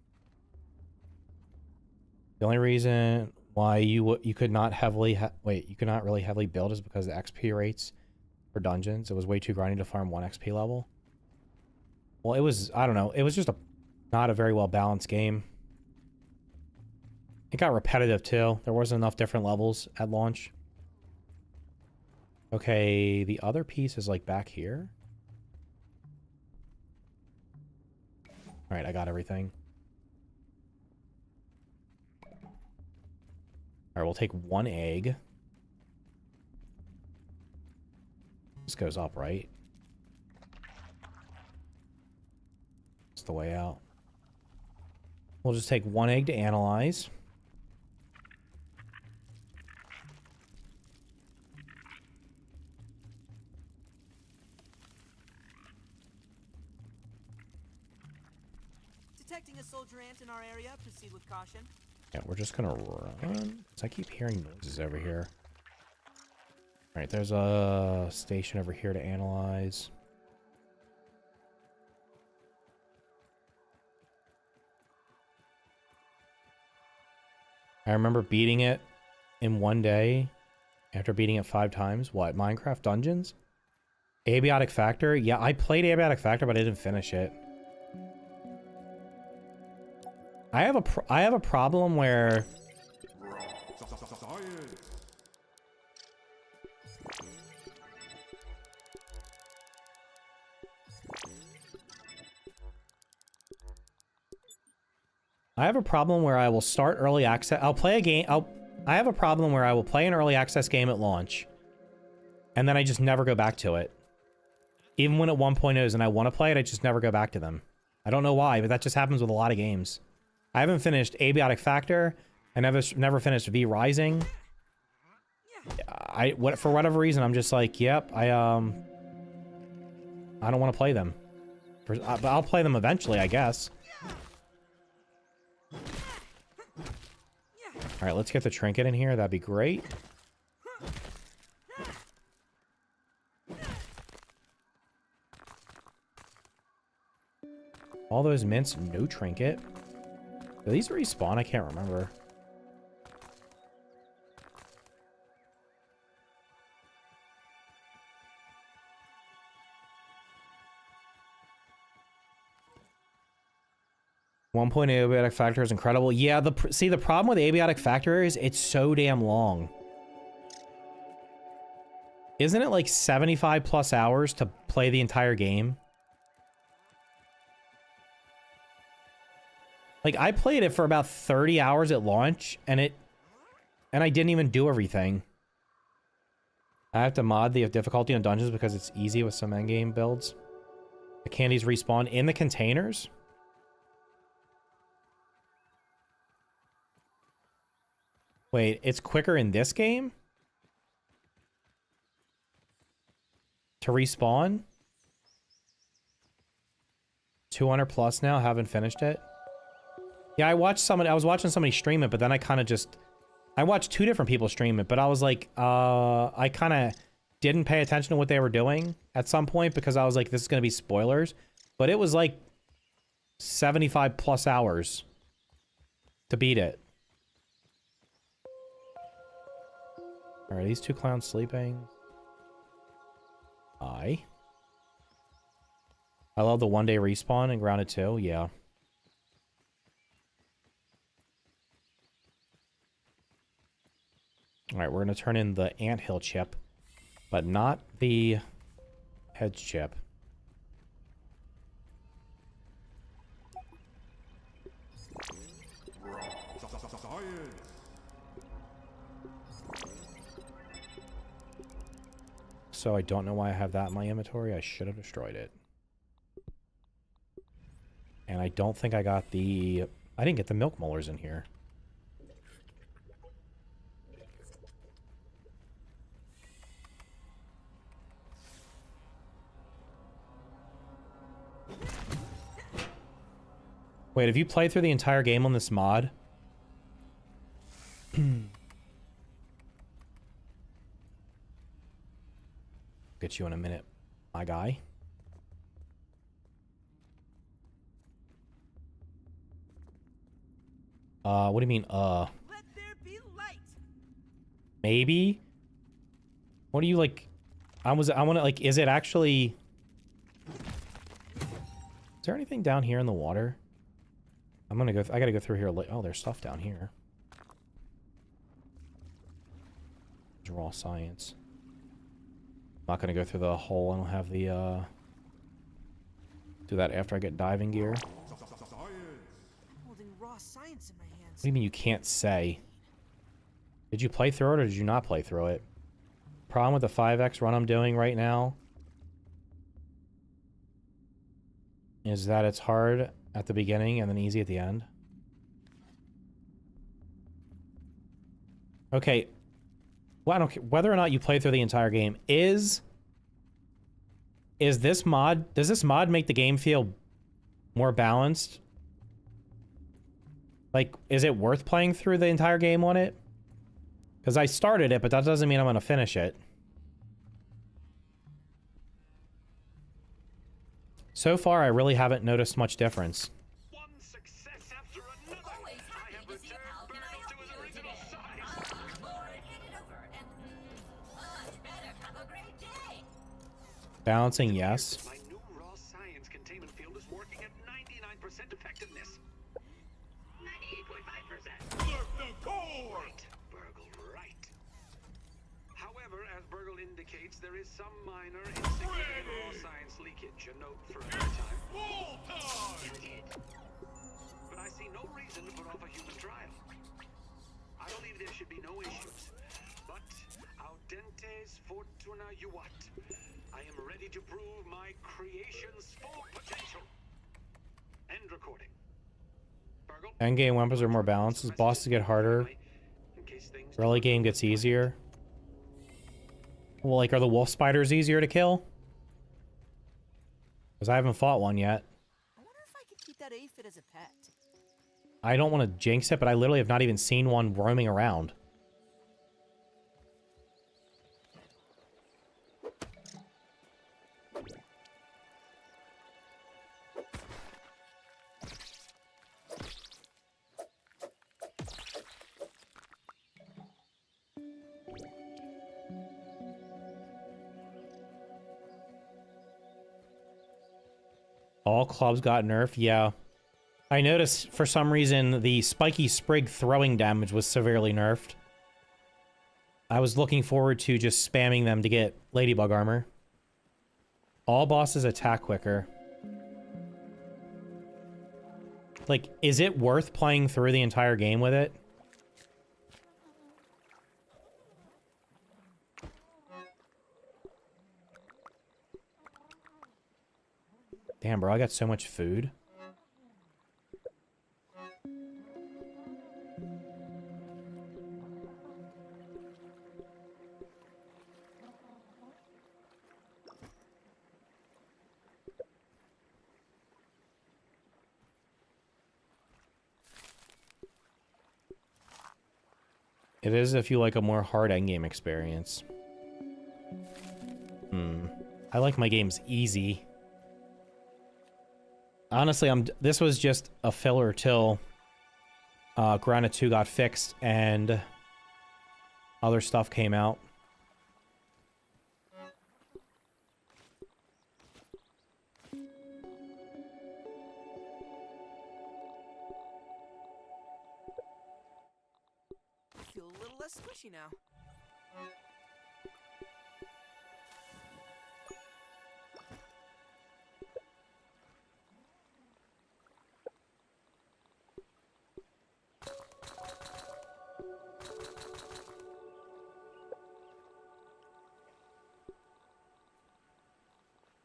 The only reason why you could not heavily you could not really heavily build is because the XP rates for dungeons. It was way too grindy to farm 1 XP level. Well, it was, I don't know. It was just not a very well balanced game. It got repetitive too. There wasn't enough different levels at launch. Okay, the other piece is like back here. All right, I got everything. All right, we'll take 1 egg. This goes up, right? It's the way out. We'll just take 1 egg to analyze. Detecting a soldier ant in our area. Proceed with caution. Yeah, we're just gonna run. Cause I keep hearing noises over here. Alright, there's a station over here to analyze. I remember beating it in 1 day after beating it 5 times. What, Minecraft Dungeons? Abiotic Factor? Yeah, I played Abiotic Factor, but I didn't finish it. I have a problem where I will start early access. I'll play a game. I have a problem where I will play an early access game at launch, and then I just never go back to it. Even when at 1.0s and I want to play it, I just never go back to them. I don't know why, but that just happens with a lot of games. I haven't finished Abiotic Factor. I never finished V Rising. For whatever reason, I'm just like, yep, I don't want to play them. But I'll play them eventually, I guess. All right, let's get the trinket in here. That'd be great. All those mints, no trinket. Do these respawn? I can't remember. Abiotic Factor is incredible. Yeah, the problem with Abiotic Factor is it's so damn long. Isn't it like 75 plus hours to play the entire game? Like, I played it for about 30 hours at launch, and I didn't even do everything. I have to mod the difficulty on dungeons because it's easy with some endgame builds. The candies respawn in the containers? Wait, it's quicker in this game? To respawn? 200 plus now, haven't finished it. Yeah, I was watching somebody stream it, but then I watched 2 different people stream it, but I was like, I kind of didn't pay attention to what they were doing at some point because I was like, this is going to be spoilers. But it was like 75 plus hours to beat it. Are these 2 clowns sleeping? I love the 1 day respawn in Grounded 2. Yeah. Alright, we're going to turn in the anthill chip, but not the heads chip. So I don't know why I have that in my inventory. I should have destroyed it. And I don't think I got the... I didn't get the milk molars in here. Wait, have you played through the entire game on this mod? Get you in a minute, my guy. What do you mean, Let there be light. maybe? What do you, like... I want to, like, is it actually... Is there anything down here in the water? I'm gonna go... I gotta go through here. Oh, there's stuff down here. There's raw science. I'm not gonna go through the hole. I don't have the, do that after I get diving gear. Holding raw science in my hands. What do you mean you can't say? Did you play through it or did you not play through it? Problem with the 5x run I'm doing right now is that it's hard at the beginning and then easy at the end. Okay. Well, I don't care whether or not you play through the entire game. Is this mod... Does this mod make the game feel more balanced? Like, is it worth playing through the entire game on it? Because I started it, but that doesn't mean I'm going to finish it. So far, I really haven't noticed much difference. One success after another. I have returned Burrow to his original size. Balancing, yes. My new raw science containment field is working at 99% effectiveness. 98.5%. Right, Burgle, right. However, as Burgle indicates, there is some minor insignificant raw science leakage. A note for another time. But I see no reason to put off a human trial. I believe there should be no issues. But audentes fortuna juvat. I am ready to prove my creation's full potential. End recording. Burgle? Endgame weapons are more balanced. As bosses get harder, early game gets easier. Well, like, are the wolf spiders easier to kill? Because I haven't fought one yet. I wonder if I could keep that aphid as a pet. I don't want to jinx it, but I literally have not even seen one roaming around. All clubs got nerfed, yeah. I noticed for some reason the spiky sprig throwing damage was severely nerfed. I was looking forward to just spamming them to get ladybug armor. All bosses attack quicker. Like, is it worth playing through the entire game with it? Damn, bro, I got so much food. It is if you like a more hard endgame experience. I like my games easy. Honestly, this was just a filler till Grana 2 got fixed and other stuff came out. I feel a little less squishy now.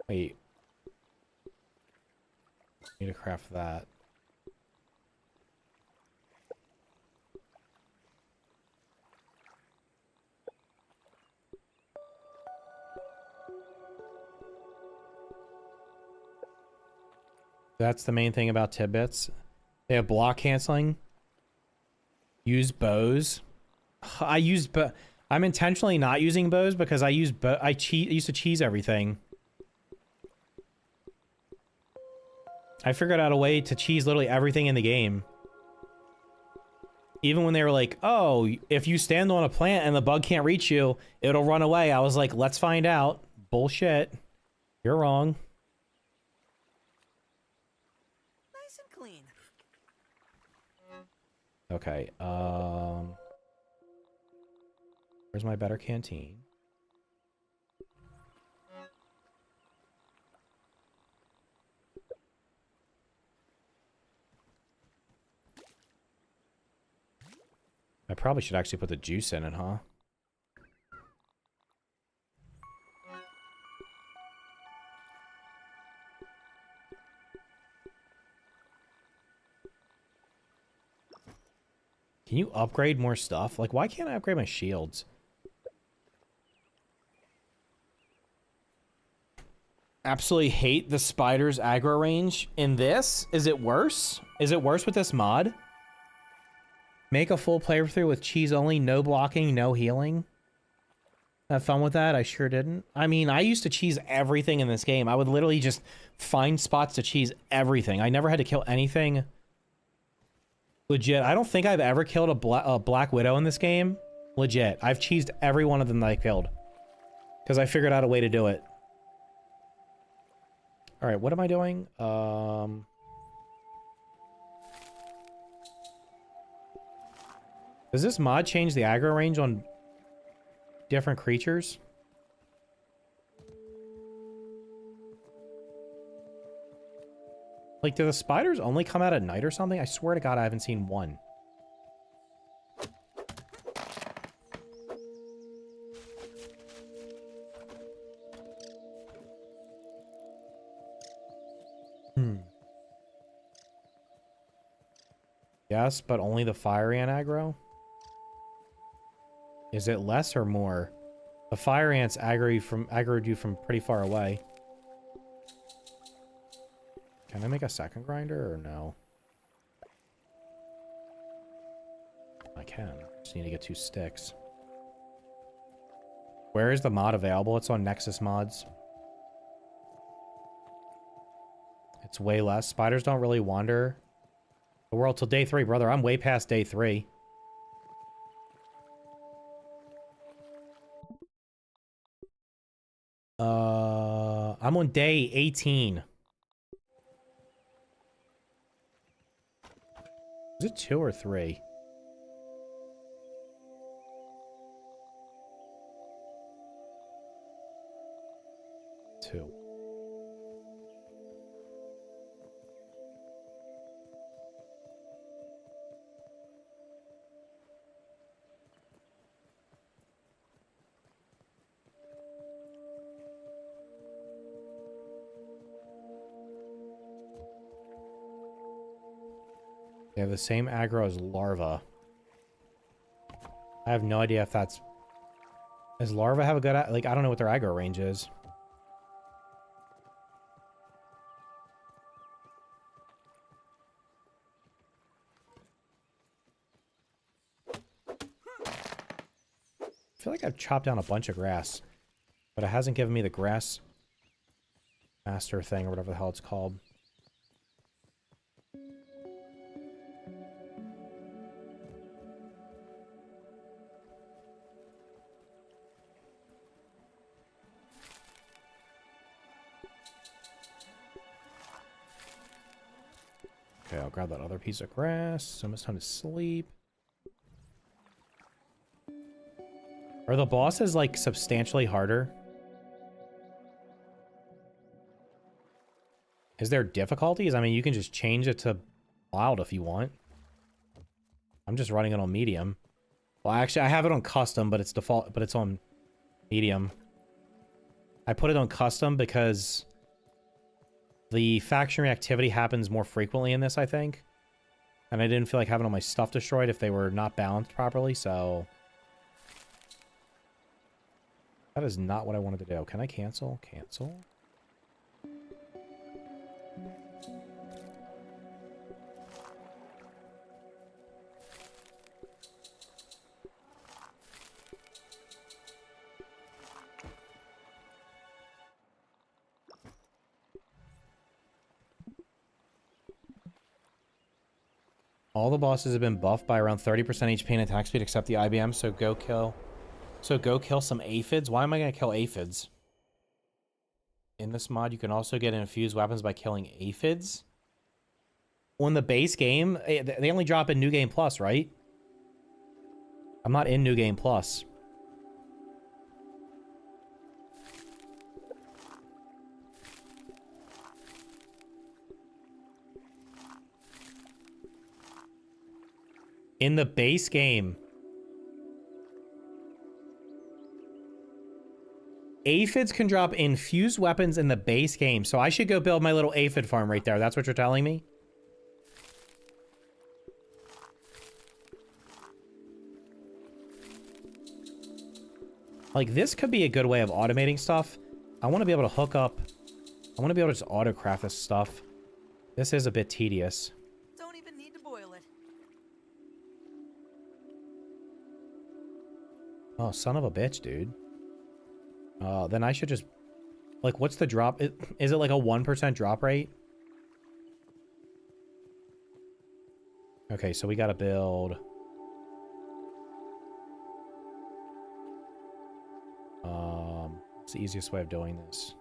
Wait. Need to craft that. That's the main thing about Tidbits. They have block canceling. Use bows. I use I'm intentionally not using bows because I used used to cheese everything. I figured out a way to cheese literally everything in the game. Even when they were like, oh, if you stand on a plant and the bug can't reach you, it'll run away. I was like, let's find out. Bullshit. You're wrong. Nice and clean. Okay, where's my better canteen? I probably should actually put the juice in it, huh? Can you upgrade more stuff? Like, why can't I upgrade my shields? Absolutely hate the spider's aggro range. In this, is it worse? Is it worse with this mod? Make a full playthrough with cheese only, no blocking, no healing. Have fun with that? I sure didn't. I mean, I used to cheese everything in this game. I would literally just find spots to cheese everything. I never had to kill anything. Legit, I don't think I've ever killed a Black Widow in this game. Legit, I've cheesed every one of them that I killed. Because I figured out a way to do it. Alright, what am I doing? Does this mod change the aggro range on different creatures? Like, do the spiders only come out at night or something? I swear to God, I haven't seen one. Yes, but only the fire ant aggro? Is it less or more? The fire ants aggroed you from pretty far away. Can I make a second grinder or no? I can. Just need to get 2 sticks. Where is the mod available? It's on Nexus Mods. It's way less. Spiders don't really wander the world till day 3, brother. I'm way past day 3. I'm on day 18. Is it 2 or 3? 2. They have the same aggro as larva. I have no idea if that's... Does larva have a good... Like, I don't know what their aggro range is. I feel like I've chopped down a bunch of grass, but it hasn't given me the grass master thing or whatever the hell it's called. Okay, I'll grab that other piece of grass. It's almost time to sleep. Are the bosses, like, substantially harder? Is there difficulties? I mean, you can just change it to wild if you want. I'm just running it on medium. Well, actually, I have it on custom, but it's default, but it's on medium. I put it on custom because the faction reactivity happens more frequently in this, I think. And I didn't feel like having all my stuff destroyed if they were not balanced properly, so... That is not what I wanted to do. Can I cancel? Cancel? All the bosses have been buffed by around 30% HP and attack speed except the IBM, so go kill some aphids. Why am I gonna kill aphids? In this mod, you can also get infused weapons by killing aphids. On the base game, they only drop in New Game Plus, right? I'm not in New Game Plus. In the base game, aphids can drop infused weapons in the base game, so I should go build my little aphid farm right there. That's what you're telling me? Like, this could be a good way of automating stuff. I want to be able to hook up... I want to be able to just auto-craft this stuff. This is a bit tedious. Don't even need to boil it. Oh, son of a bitch, dude. Then I should just... Like, what's the drop? Is it like a 1% drop rate? Okay, so we gotta build... What's the easiest way of doing this?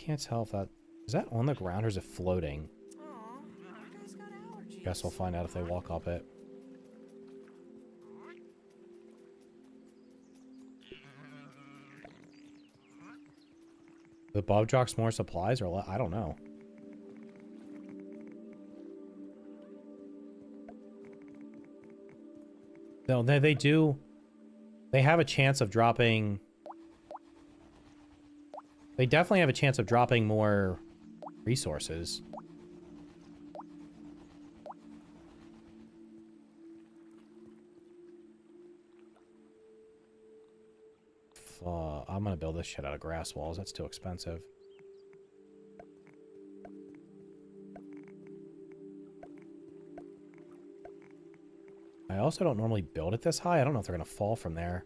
Can't tell if that... Is that on the ground or is it floating? Aw, you guys got allergies. Guess we'll find out if they walk up it. The Bob drops more supplies or I don't know. No, they do. They have a chance of dropping... They definitely have a chance of dropping more resources. I'm gonna build this shit out of grass walls. That's too expensive. I also don't normally build it this high. I don't know if they're gonna fall from there.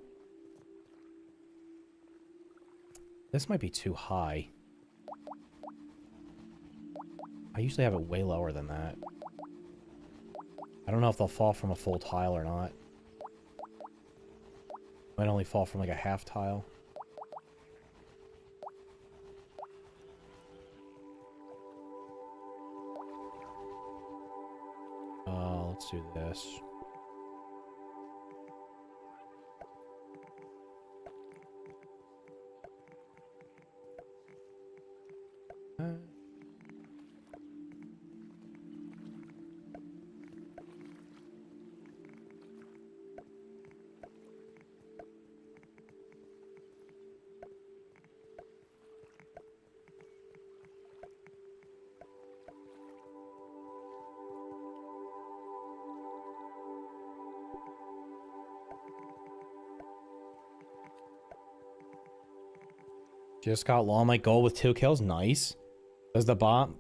This might be too high. I usually have it way lower than that. I don't know if they'll fall from a full tile or not. Might only fall from like a half tile. Let's do this. Just got Lawmite Gold with 2 kills. Nice. Does the mod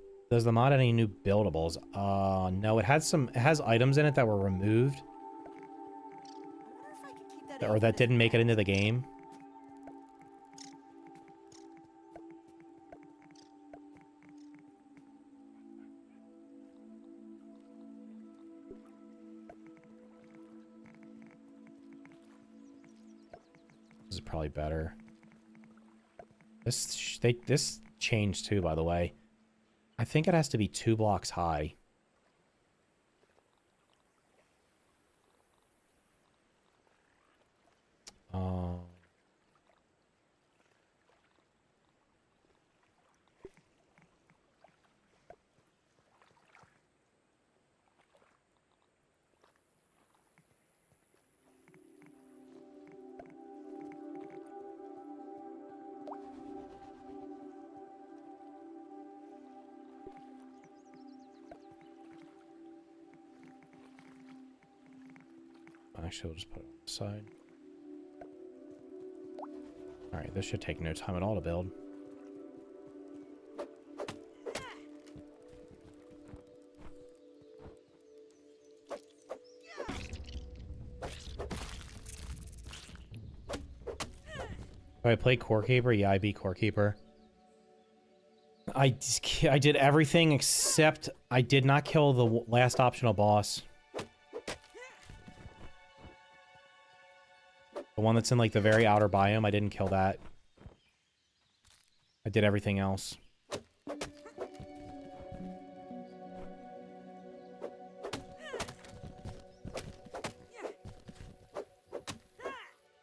have any new buildables? No, it has items in it that were removed. I wonder if I can keep that Or that didn't make it into the game. This is probably better. This changed too, by the way. I think it has to be 2 blocks high. Actually, we'll just put it on the side. Alright, this should take no time at all to build. Do I play Core Keeper? Yeah, I beat Core Keeper. I did everything except I did not kill the last optional boss. The one that's in like the very outer biome, I didn't kill that. I did everything else. I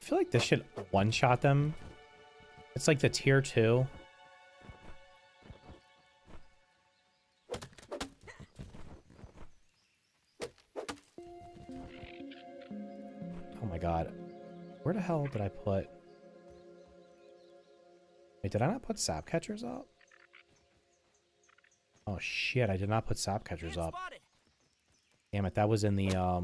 feel like this should one-shot them. It's like the tier 2. Oh my god. Where the hell did I put... Wait, did I not put sap catchers up? Oh shit, I did not put sap catchers up. Damn it, that was in the, I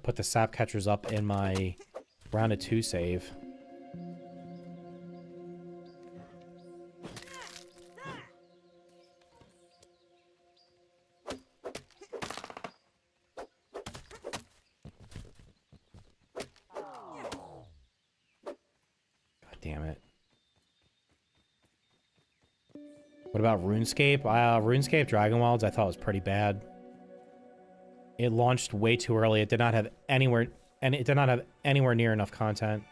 put the sap catchers up in my round of 2 save. Damn it. What about RuneScape? RuneScape Dragon Wilds I thought was pretty bad. It launched way too early. It did not have anywhere near enough content.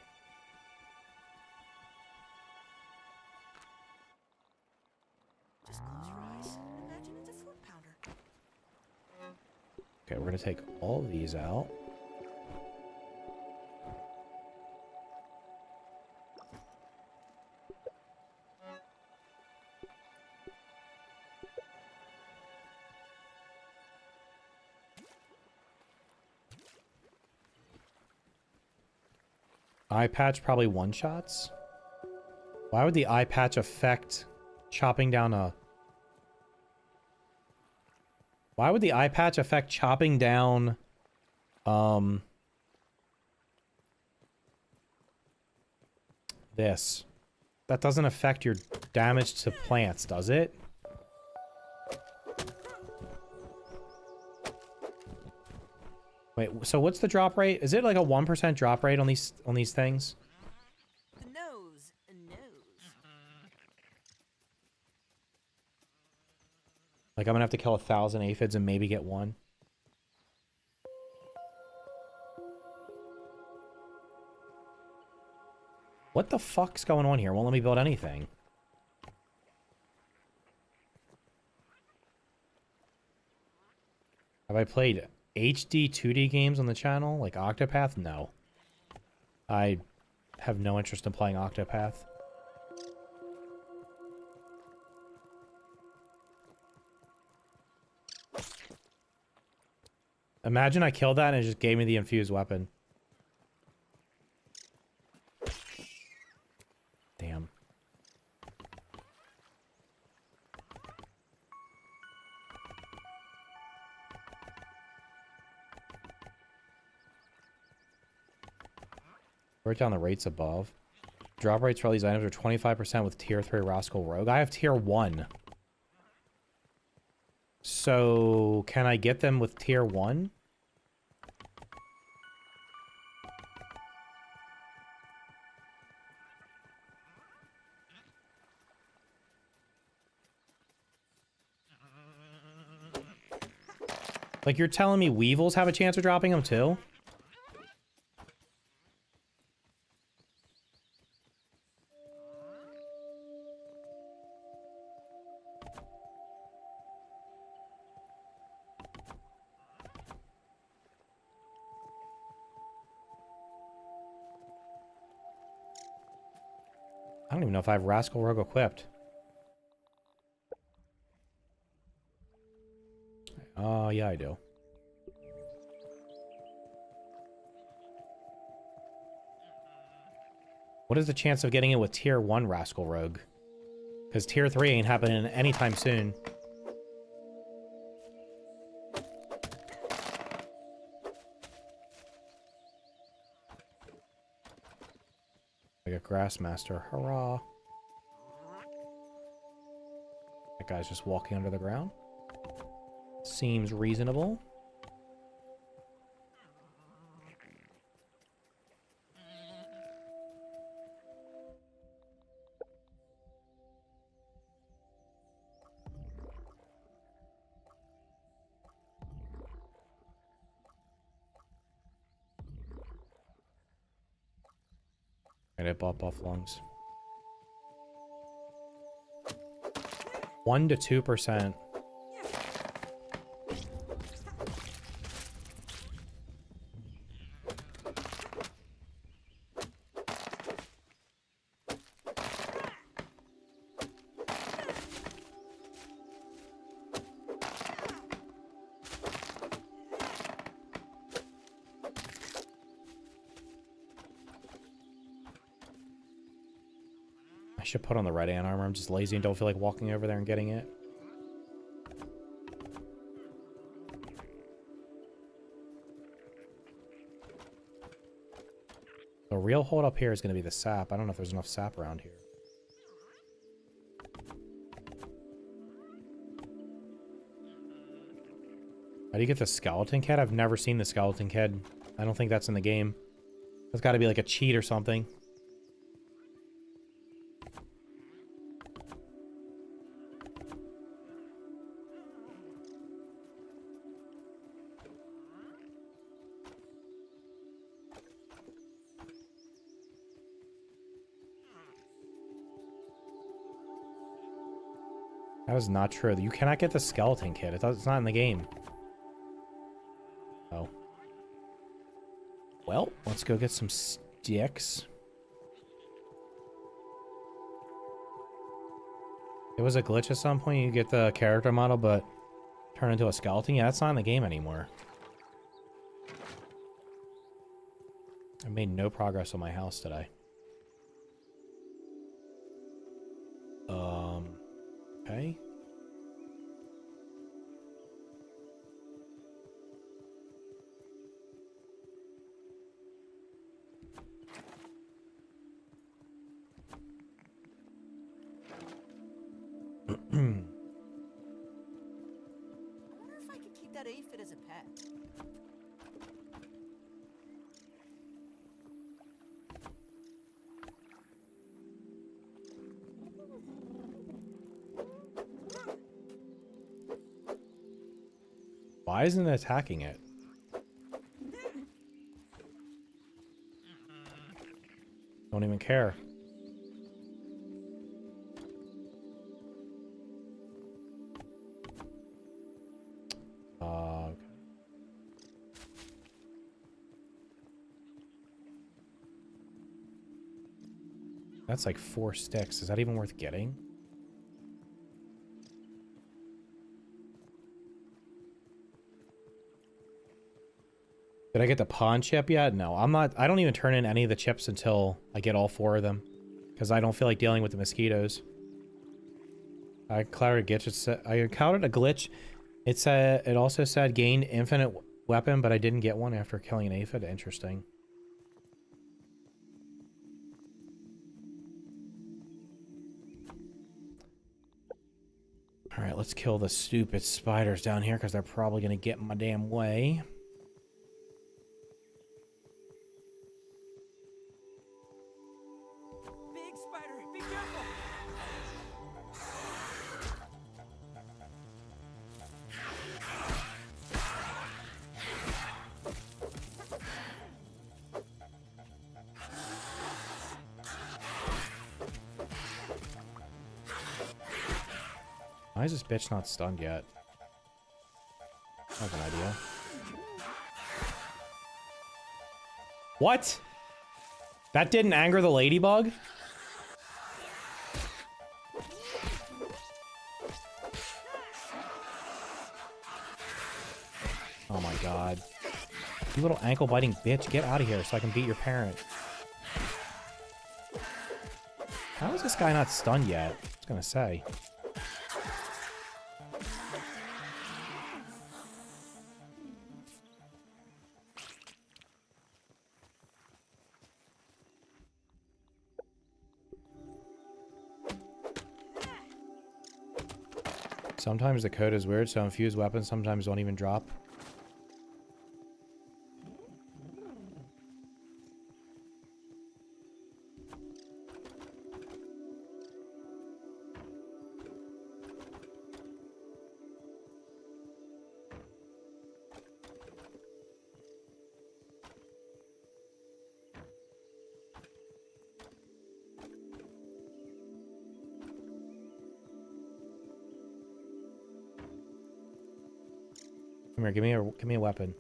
Just close your eyes and imagine it's a fruit pounder. Okay, we're gonna take all of these out. Eye patch probably one-shots? Why would the eye patch affect chopping down a... Why would the eye patch affect chopping down... This. That doesn't affect your damage to plants, does it? Wait, so what's the drop rate? Is it like a 1% drop rate on these things? The nose knows. Like I'm gonna have to kill 1,000 aphids and maybe get one. What the fuck's going on here? Won't let me build anything. Have I played HD 2D games on the channel? Like Octopath? No. I have no interest in playing Octopath. Imagine I killed that and it just gave me the infused weapon. Damn. Write down the rates above. Drop rates for all these items are 25% with tier 3 Rascal Rogue. I have tier 1. So, can I get them with tier 1? Like, you're telling me Weevils have a chance of dropping them too? I don't even know if I have Rascal Rogue equipped. Oh, yeah, I do. What is the chance of getting it with tier 1 Rascal Rogue? Because tier 3 ain't happening anytime soon. Like a Grassmaster. Hurrah. That guy's just walking under the ground. Seems reasonable. And I bought buff lungs. 1 to 2%. I should put on the red ant armor. I'm just lazy and don't feel like walking over there and getting it. The real hold up here is going to be the sap. I don't know if there's enough sap around here. How do you get the skeleton kid? I've never seen the skeleton kid. I don't think that's in the game. That's got to be like a cheat or something. That was not true. You cannot get the skeleton kit. It's not in the game. Oh. Well, let's go get some sticks. It was a glitch at some point. You get the character model, but turn into a skeleton. Yeah, that's not in the game anymore. I made no progress on my house today. Okay. I wonder if I could keep that aphid as a pet. Why isn't it attacking it? Don't even care. Okay. That's like 4 sticks. Is that even worth getting? Did I get the pawn chip yet? No, I'm not. I don't even turn in any of the chips until I get all 4 of them. Because I don't feel like dealing with the mosquitoes. I encountered a glitch. It also said gain infinite weapon, but I didn't get one after killing an aphid. Interesting. Alright, let's kill the stupid spiders down here because they're probably going to get in my damn way. Big spider, be careful! Why is this bitch not stunned yet? I have an idea. What? That didn't anger the ladybug? Oh my god. You little ankle biting bitch, get out of here so I can beat your parent. How is this guy not stunned yet? I was gonna say. Sometimes the code is weird, so infused weapons sometimes don't even drop. Come here, give me a weapon.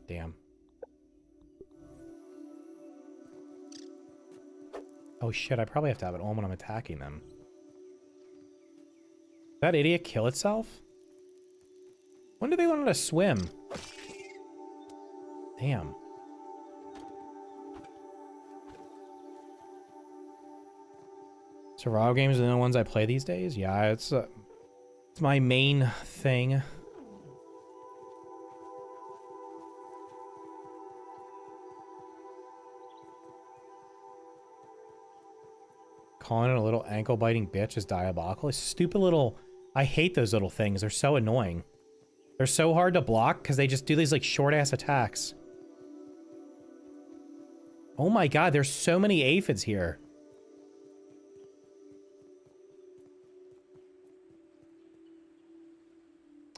Damn. Oh shit, I probably have to have it on when I'm attacking them. Did that idiot kill itself? When did they learn how to swim? Damn. Survival games are the only ones I play these days? Yeah, it's my main thing. Calling it a little ankle-biting bitch is diabolical. It's stupid little... I hate those little things. They're so annoying. They're so hard to block because they just do these, like, short-ass attacks. Oh my god, there's so many aphids here.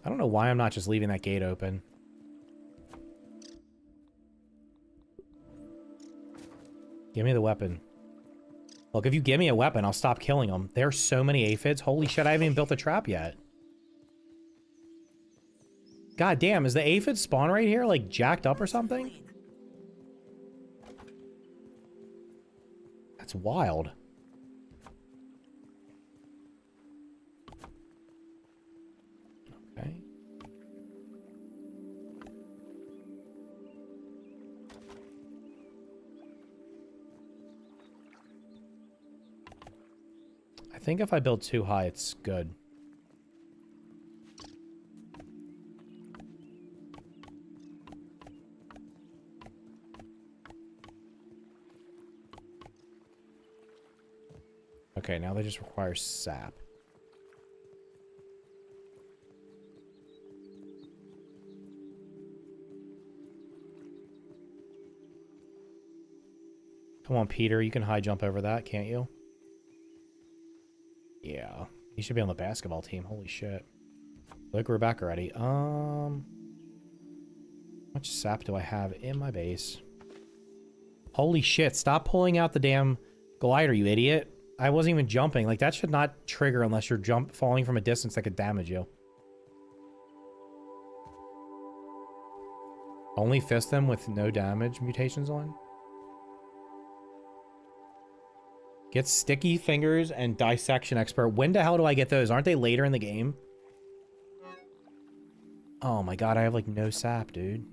I don't know why I'm not just leaving that gate open. Give me the weapon. Look, if you give me a weapon, I'll stop killing them. There's so many aphids. Holy shit, I haven't even built a trap yet. God damn, is the aphid spawn right here, like, jacked up or something? That's wild. Okay. I think if I build too high, it's good. Okay, now they just require sap. Come on, Peter, you can high jump over that, can't you? Yeah, he should be on the basketball team. Holy shit. Look, we're back already. How much sap do I have in my base? Holy shit, stop pulling out the damn glider, you idiot. I wasn't even jumping. Like, that should not trigger unless you're falling from a distance that could damage you. Only fist them with no damage mutations on? Get sticky fingers and dissection expert. When the hell do I get those? Aren't they later in the game? Oh my god, I have like no sap, dude.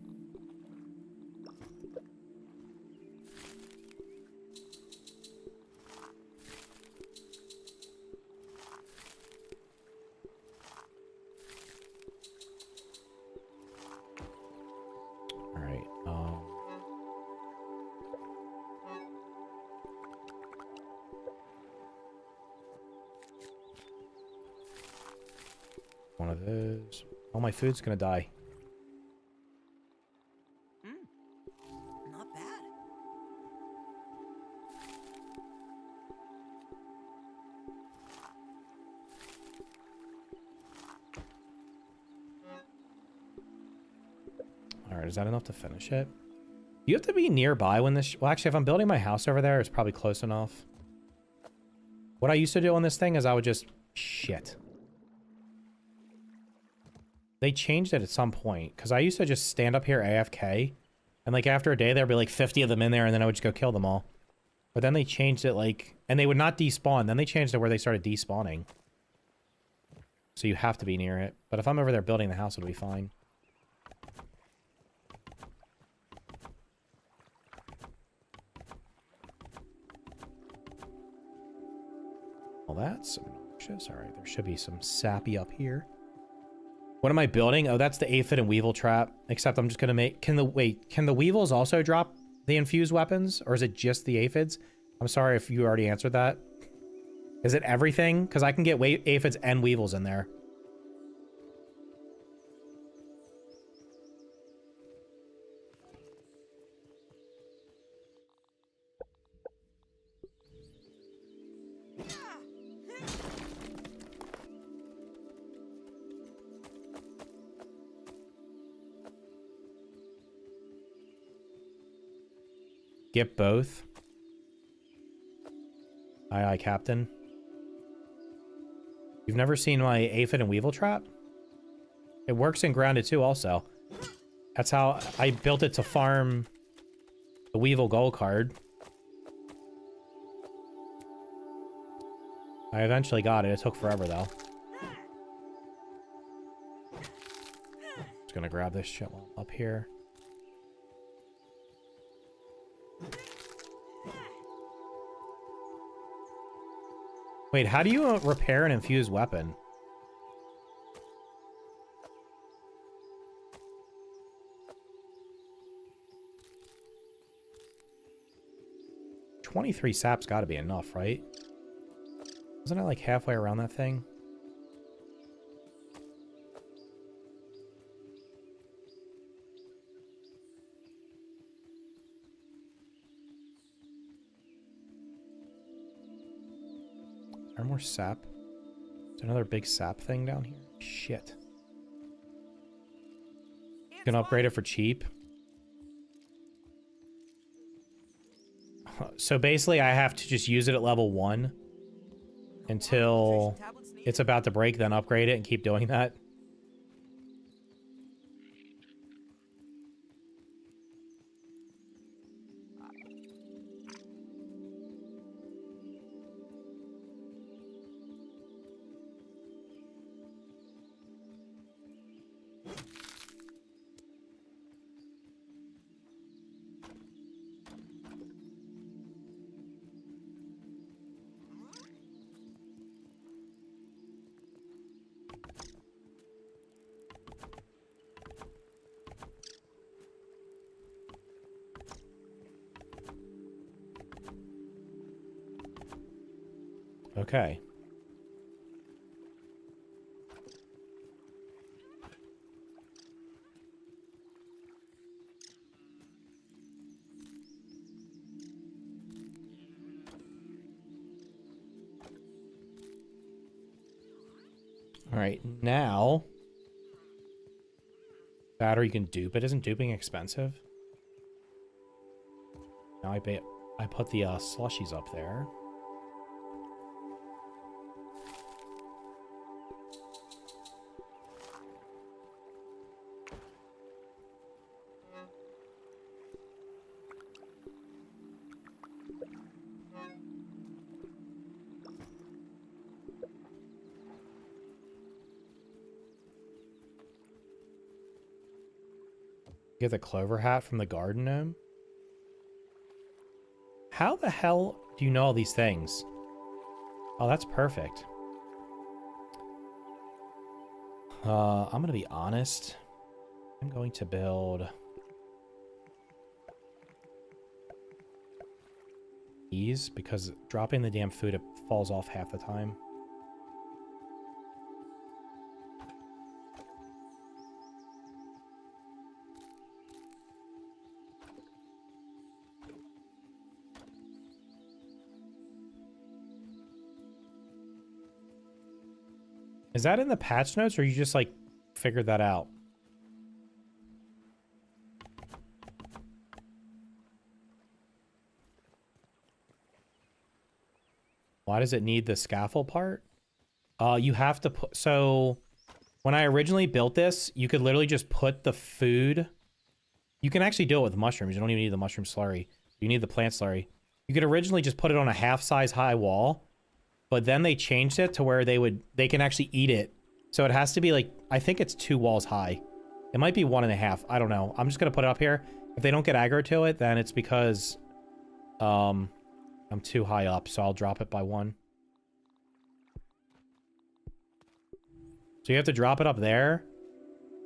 One of those. Oh, my food's gonna die. Not bad. Alright, is that enough to finish it? You have to be nearby when this... Well, actually, if I'm building my house over there, it's probably close enough. What I used to do on this thing is I would just... Shit. They changed it at some point, because I used to just stand up here AFK, and like after a day there'd be like 50 of them in there, and then I would just go kill them all. But then they changed it like... And they would not despawn. Then they changed it where they started despawning. So you have to be near it. But if I'm over there building the house, it'll be fine. Well, that's obnoxious. Alright, there should be some sappy up here. What am I building? Oh, that's the aphid and weevil trap. Except I'm just gonna make... Can the... Wait, can the weevils also drop the infused weapons? Or is it just the aphids? I'm sorry if you already answered that. Is it everything? Because I can get aphids and weevils in there. Get both. Aye, aye, Captain. You've never seen my aphid and weevil trap? It works in grounded too, also. That's how I built it to farm the weevil gold card. I eventually got it. It took forever, though. Just gonna grab this shit while I'm up here. Wait, how do you repair an infused weapon? $23 sap's gotta be enough, right? Wasn't I like halfway around that thing? Is there more sap? Is there another big sap thing down here? Shit. You can upgrade it for cheap. So basically I have to just use it at level 1 until it's about to break, then upgrade it and keep doing that. Okay. All right, now battery, you can dupe it. Isn't duping expensive? Now I put the slushies up there. Get the clover hat from the garden gnome. How the hell do you know all these things? Oh, that's perfect. I'm gonna be honest. I'm going to build these because dropping the damn food, it falls off half the time. Is that in the patch notes, or you just, like, figured that out? Why does it need the scaffold part? You have to put... So, when I originally built this, you could literally just put the food... You can actually do it with mushrooms. You don't even need the mushroom slurry. You need the plant slurry. You could originally just put it on a half-size high wall... But then they changed it to where they can actually eat it. So it has to be like, I think it's 2 walls high. It might be 1.5. I don't know. I'm just going to put it up here. If they don't get aggro to it, then it's because I'm too high up. So I'll drop it by 1. So you have to drop it up there.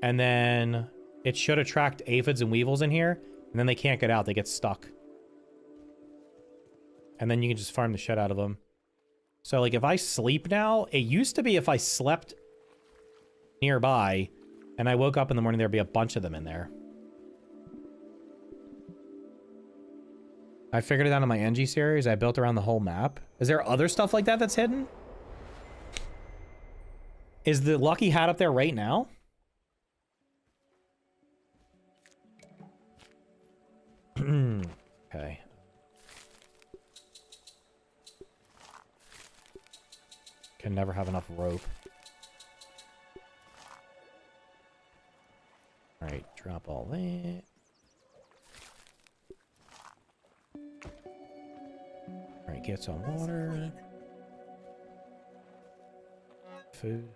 And then it should attract aphids and weevils in here. And then they can't get out. They get stuck. And then you can just farm the shit out of them. So, like, if I sleep now, it used to be if I slept nearby and I woke up in the morning, there'd be a bunch of them in there. I figured it out on my NG series. I built around the whole map. Is there other stuff like that that's hidden? Is the lucky hat up there right now? Okay. Can never have enough rope. Alright, drop all that. Alright, get some water. Food.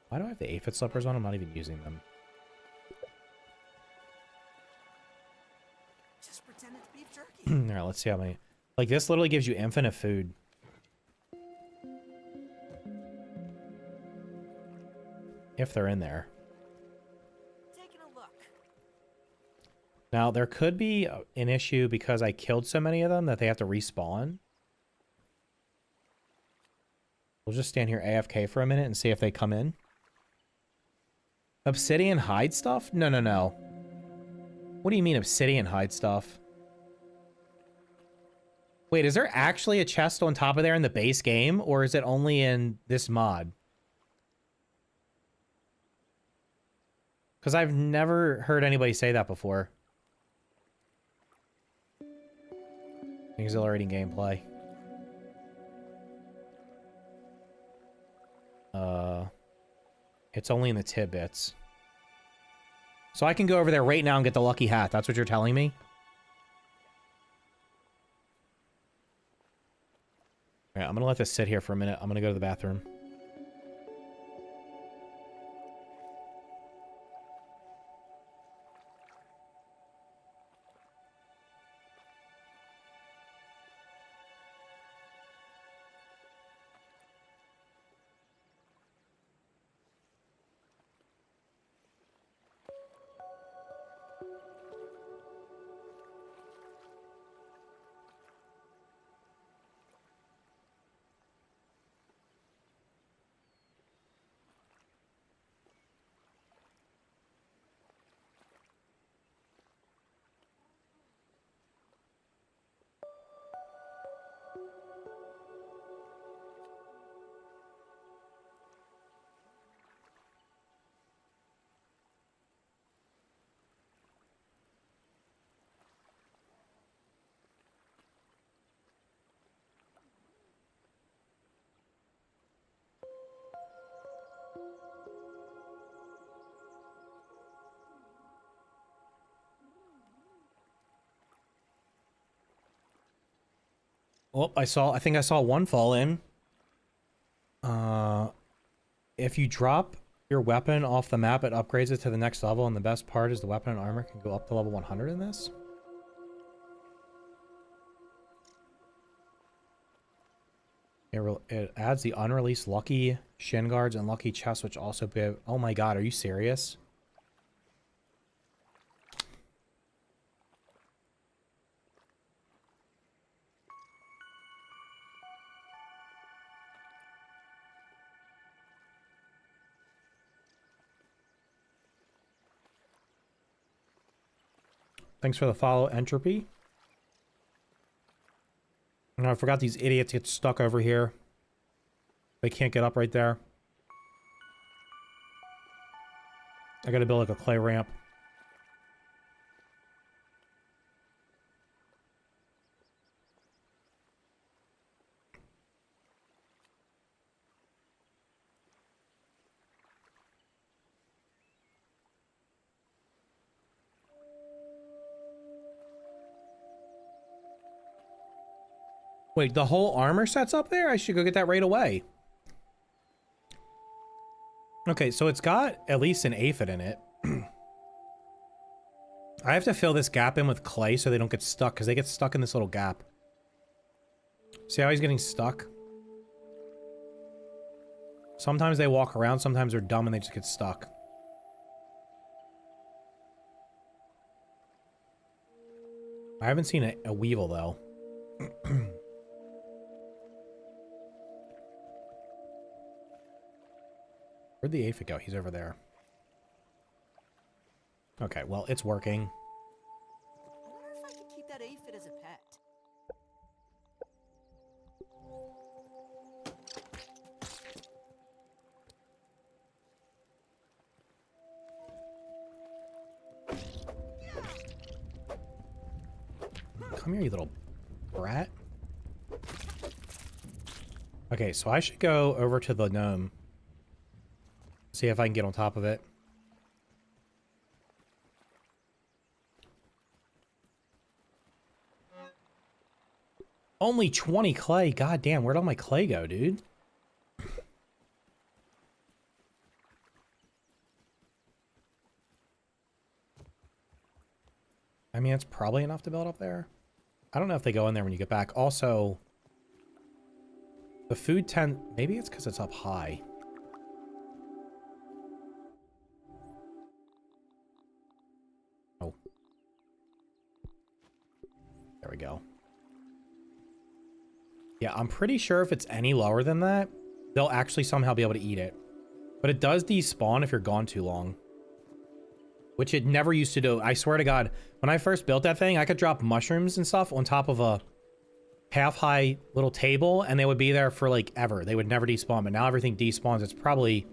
Why do I have the aphid slippers on? I'm not even using them. Just pretend it's beef jerky. Alright, let's see how many. Like, this literally gives you infinite food. If they're in there. Taking a look. Now, there could be an issue because I killed so many of them that they have to respawn. We'll just stand here AFK for a minute and see if they come in. Obsidian hide stuff? No, no, no. What do you mean obsidian hide stuff? Wait, is there actually a chest on top of there in the base game? Or is it only in this mod? Because I've never heard anybody say that before. Exhilarating gameplay. It's only in the tidbits. So I can go over there right now and get the lucky hat. That's what you're telling me? Alright, I'm gonna let this sit here for a minute. I'm gonna go to the bathroom. Oh, I think I saw one fall in. If you drop your weapon off the map, it upgrades it to the next level, and the best part is the weapon and armor can go up to level 100 in this. It adds the unreleased lucky shin guards and lucky chests, which also give... Oh my god, are you serious? Thanks for the follow, Entropy. And I forgot these idiots get stuck over here. They can't get up right there. I gotta build like a clay ramp. Wait, the whole armor set's up there? I should go get that right away. Okay, so it's got at least an aphid in it. I have to fill this gap in with clay so they don't get stuck, because they get stuck in this little gap. See how he's getting stuck? Sometimes they walk around, sometimes they're dumb and they just get stuck. I haven't seen a weevil, though. Where'd the aphid go? He's over there. Okay, well, it's working. I wonder if I could keep that aphid as a pet. Come here, you little brat. Okay, so I should go over to the gnome. See if I can get on top of it. Only 20 clay. God damn, where'd all my clay go, dude? I mean, it's probably enough to build up there. I don't know if they go in there when you get back. Also, the food tent, maybe it's because it's up high. Oh. There we go. Yeah, I'm pretty sure if it's any lower than that, they'll actually somehow be able to eat it. But it does despawn if you're gone too long. Which it never used to do. I swear to God, when I first built that thing, I could drop mushrooms and stuff on top of a half-high little table, and they would be there for, like, ever. They would never despawn, but now everything despawns. It's probably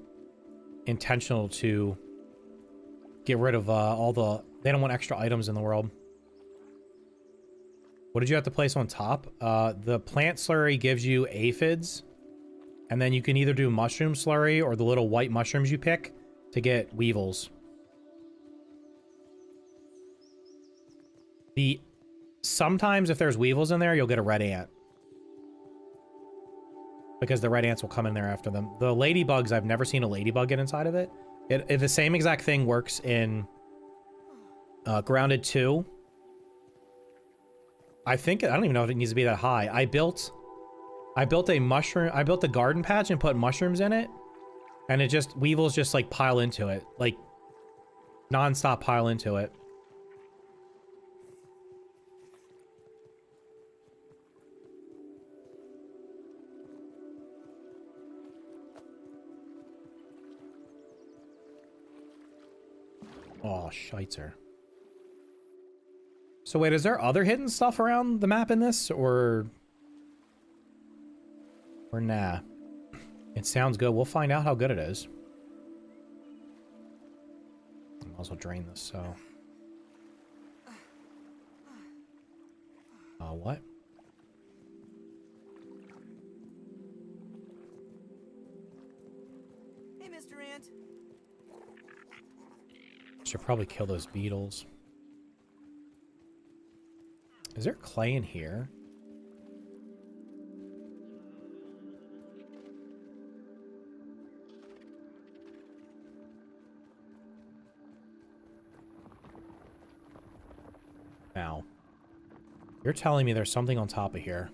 intentional to get rid of all the... They don't want extra items in the world. What did you have to place on top? The plant slurry gives you aphids, and then you can either do mushroom slurry or the little white mushrooms you pick to get weevils. Sometimes if there's weevils in there, you'll get a red ant. Because the red ants will come in there after them. The ladybugs, I've never seen a ladybug get inside of it. The same exact thing works in Grounded 2. I don't even know if it needs to be that high. I built a garden patch and put mushrooms in it. And weevils just like pile into it. Like non-stop pile into it. Oh, scheitzer. So wait, is there other hidden stuff around the map in this, or nah? It sounds good. We'll find out how good it is. I'll also drain this, so... what? Hey, Mr. Ant. Should probably kill those beetles. Is there clay in here? Now, you're telling me there's something on top of here.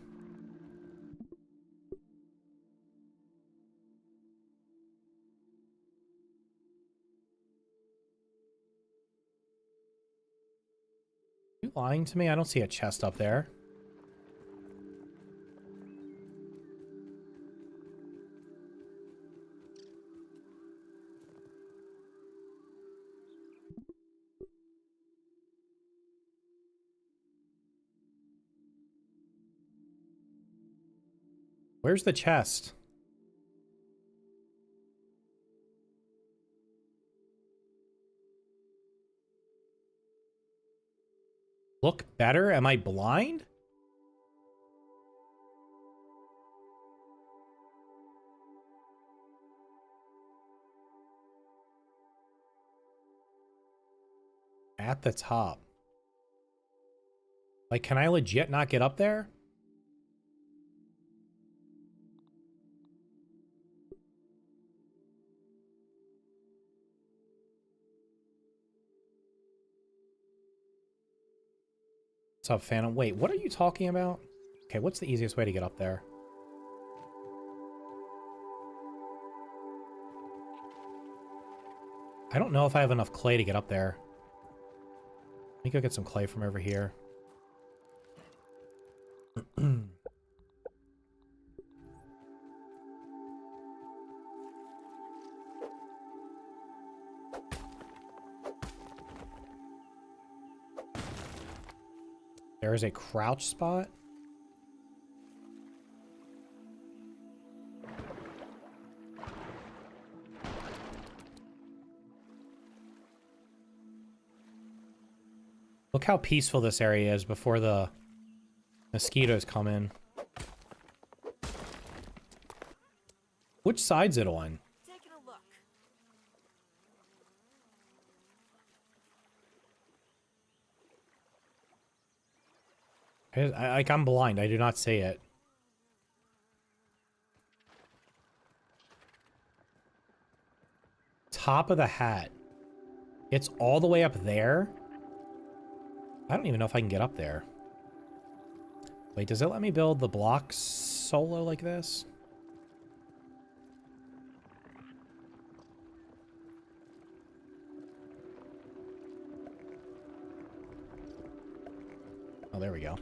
You lying to me? I don't see a chest up there. Where's the chest? Look better? Am I blind? At the top. Like, can I legit not get up there? What's up, Phantom? Wait, what are you talking about? Okay, what's the easiest way to get up there? I don't know if I have enough clay to get up there. Let me go get some clay from over here. There is a crouch spot. Look how peaceful this area is before the mosquitoes come in. Which side's it on? Taking a look. I'm blind. I do not see it. Top of the hat. It's all the way up there? I don't even know if I can get up there. Wait, does it let me build the blocks solo like this? Oh, there we go.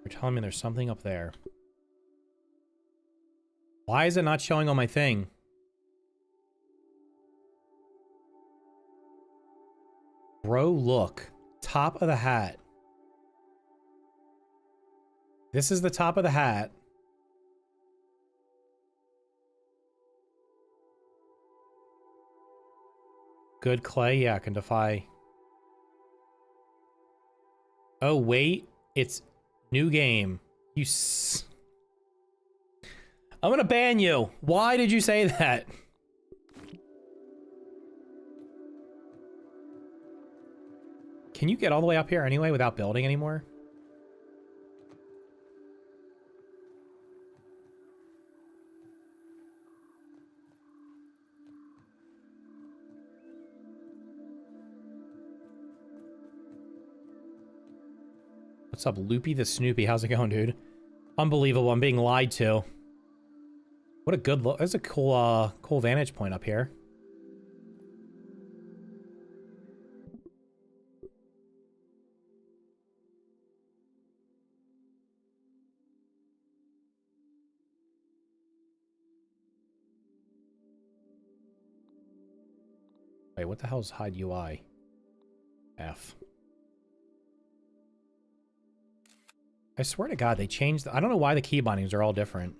You're telling me there's something up there. Why is it not showing on my thing? Bro, look. Top of the hat. This is the top of the hat. Good clay? Yeah, can defy. Oh, wait. It's new game. I'm gonna ban you. Why did you say that? Can you get all the way up here anyway without building anymore? What's up, Loopy the Snoopy? How's it going, dude? Unbelievable. I'm being lied to. What a good look. That's a cool, cool vantage point up here. Wait, what the hell is hide UI? F. I swear to God, they changed. I don't know why the key bindings are all different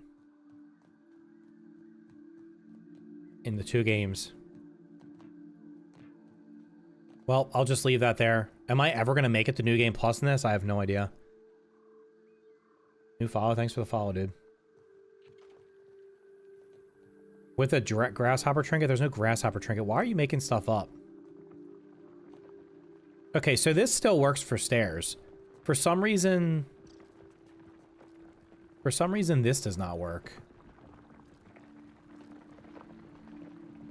in the two games. Well, I'll just leave that there. Am I ever going to make it to New Game Plus in this? I have no idea. New follow. Thanks for the follow, dude. With a grasshopper trinket? There's no grasshopper trinket. Why are you making stuff up? Okay, so this still works for stairs. For some reason, this does not work.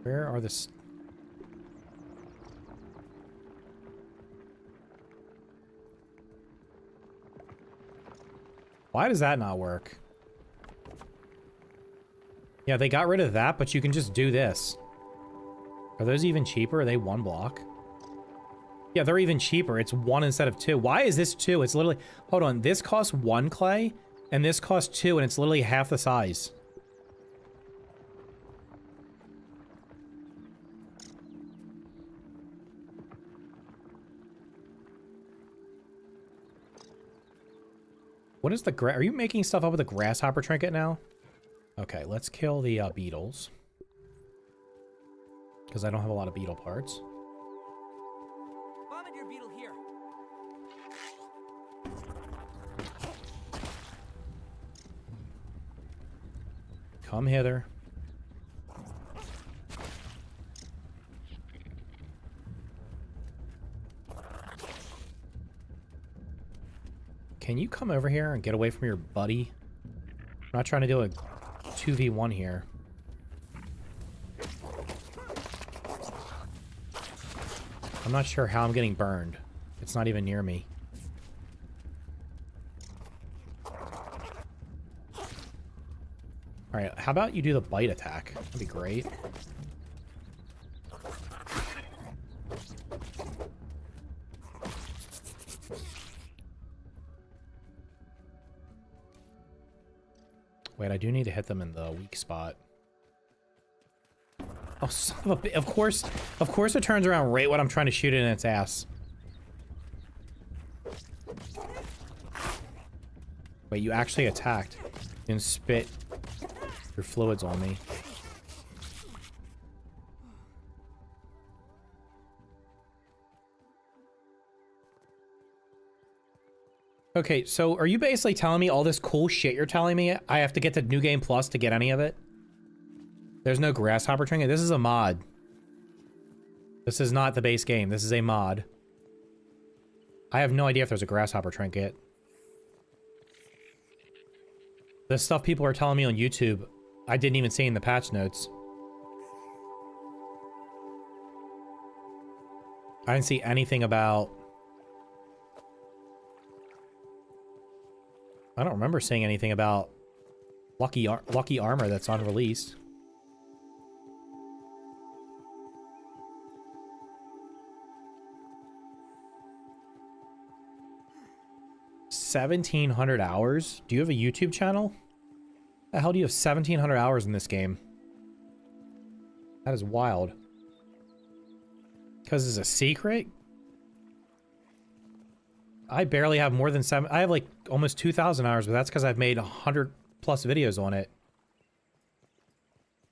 Where are the... Why does that not work? Yeah, they got rid of that, but you can just do this. Are those even cheaper? Are they one block? Yeah, they're even cheaper. It's one instead of two. Why is this two? It's literally... Hold on. This costs one clay, and this costs two, and it's literally half the size. What is the... Are you making stuff up with a grasshopper trinket now? Okay, let's kill the beetles. Because I don't have a lot of beetle parts. Bombardier beetle here. Come hither. Can you come over here and get away from your buddy? I'm not trying to do a 2v1 here. I'm not sure how I'm getting burned. It's not even near me. Alright, how about you do the bite attack? That'd be great. Wait, I do need to hit them in the weak spot. Oh, son of a... Of course it turns around right when I'm trying to shoot it in its ass. Wait, you actually attacked. You didn't spit your fluids on me. Okay, so are you basically telling me all this cool shit you're telling me I have to get to New Game Plus to get any of it? There's no grasshopper trinket. This is a mod. This is not the base game. This is a mod. I have no idea if there's a grasshopper trinket. The stuff people are telling me on YouTube, I didn't even see in the patch notes. I didn't see anything about... I don't remember seeing anything about lucky armor that's unreleased. $1,700 hours? Do you have a YouTube channel? The hell do you have 1,700 hours in this game? That is wild. Because it's a secret? I barely have more than 7. I have like almost 2,000 hours, but that's because I've made 100 plus videos on it.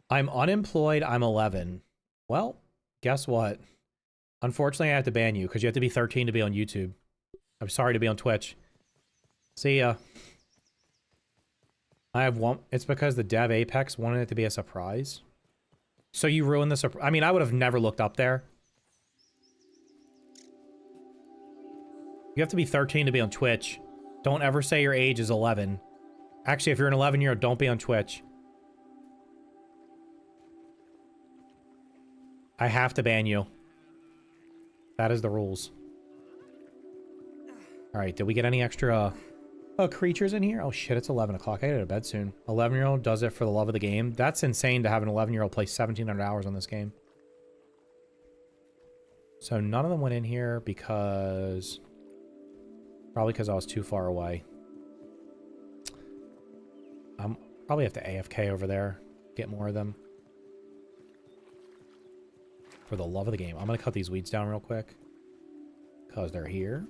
I'm unemployed. I'm 11. Well, guess what? Unfortunately, I have to ban you because you have to be 13 to be on YouTube. I'm sorry to be on Twitch. See ya. I have one. It's because the dev Apex wanted it to be a surprise. So you ruined the surprise. I mean, I would have never looked up there. You have to be 13 to be on Twitch. Don't ever say your age is 11. Actually, if you're an 11-year-old, don't be on Twitch. I have to ban you. That is the rules. Alright, did we get any extra creatures in here? Oh shit, it's 11 o'clock. I gotta go to bed soon. 11-year-old does it for the love of the game. That's insane to have an 11-year-old play 1,700 hours on this game. So none of them went in here because... Probably because I was too far away. Probably have to AFK over there. Get more of them. For the love of the game. I'm going to cut these weeds down real quick. Because they're here.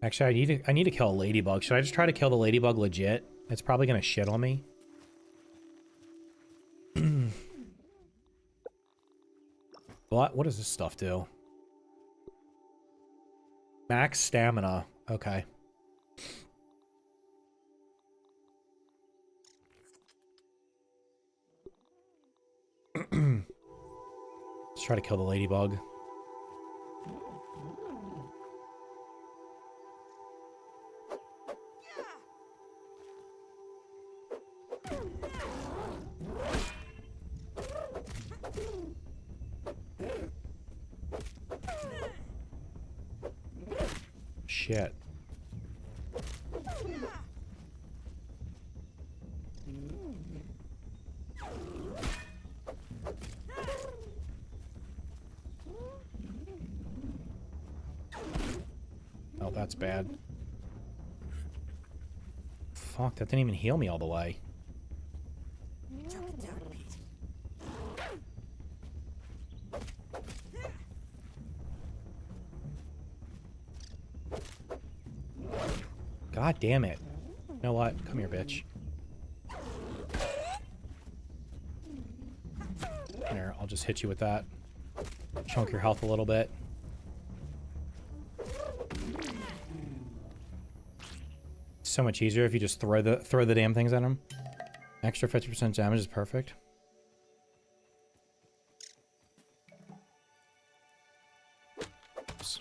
Actually, I need to kill a ladybug. Should I just try to kill the ladybug legit? It's probably going to shit on me. What does this stuff do? Max stamina. Okay. Let's try to kill the ladybug. Shit. Oh, that's bad. Fuck, that didn't even heal me all the way. Jump it down, Pete. God damn it. You know what? Come here, bitch. Here, I'll just hit you with that. Chunk your health a little bit. It's so much easier if you just throw the damn things at him. Extra 50% damage is perfect. Oops.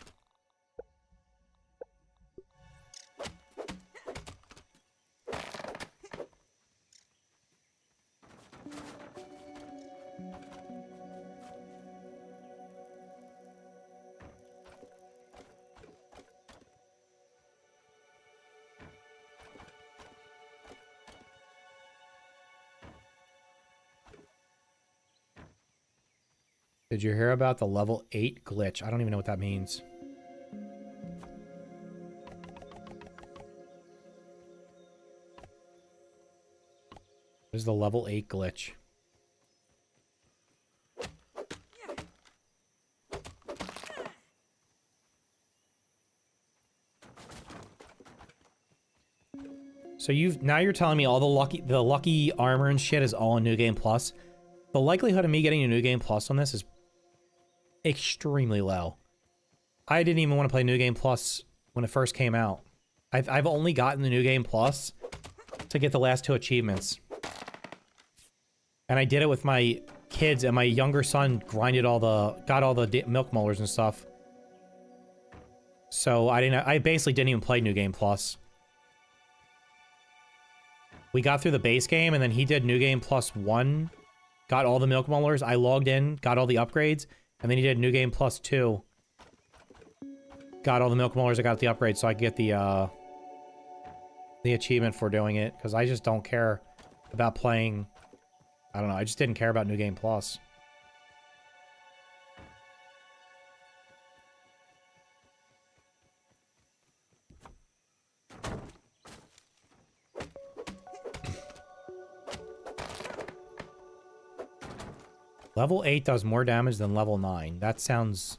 Did you hear about the level 8 glitch? I don't even know what that means. What is the level 8 glitch? So you're telling me all the lucky armor and shit is all in New Game Plus. The likelihood of me getting a New Game Plus on this is extremely low. I didn't even want to play New Game Plus when it first came out. I've only gotten the New Game Plus to get the last 2 achievements. And I did it with my kids, and my younger son got all the milk molars and stuff. So I basically didn't even play New Game Plus. We got through the base game, and then he did New Game Plus 1, got all the milk molars. I logged in, got all the upgrades, and then he did New Game Plus 2. Got all the milk molars, I got the upgrades, so I could get the achievement for doing it, because I just don't care about playing... I don't know, I just didn't care about New Game Plus. Level 8 does more damage than level 9. That sounds...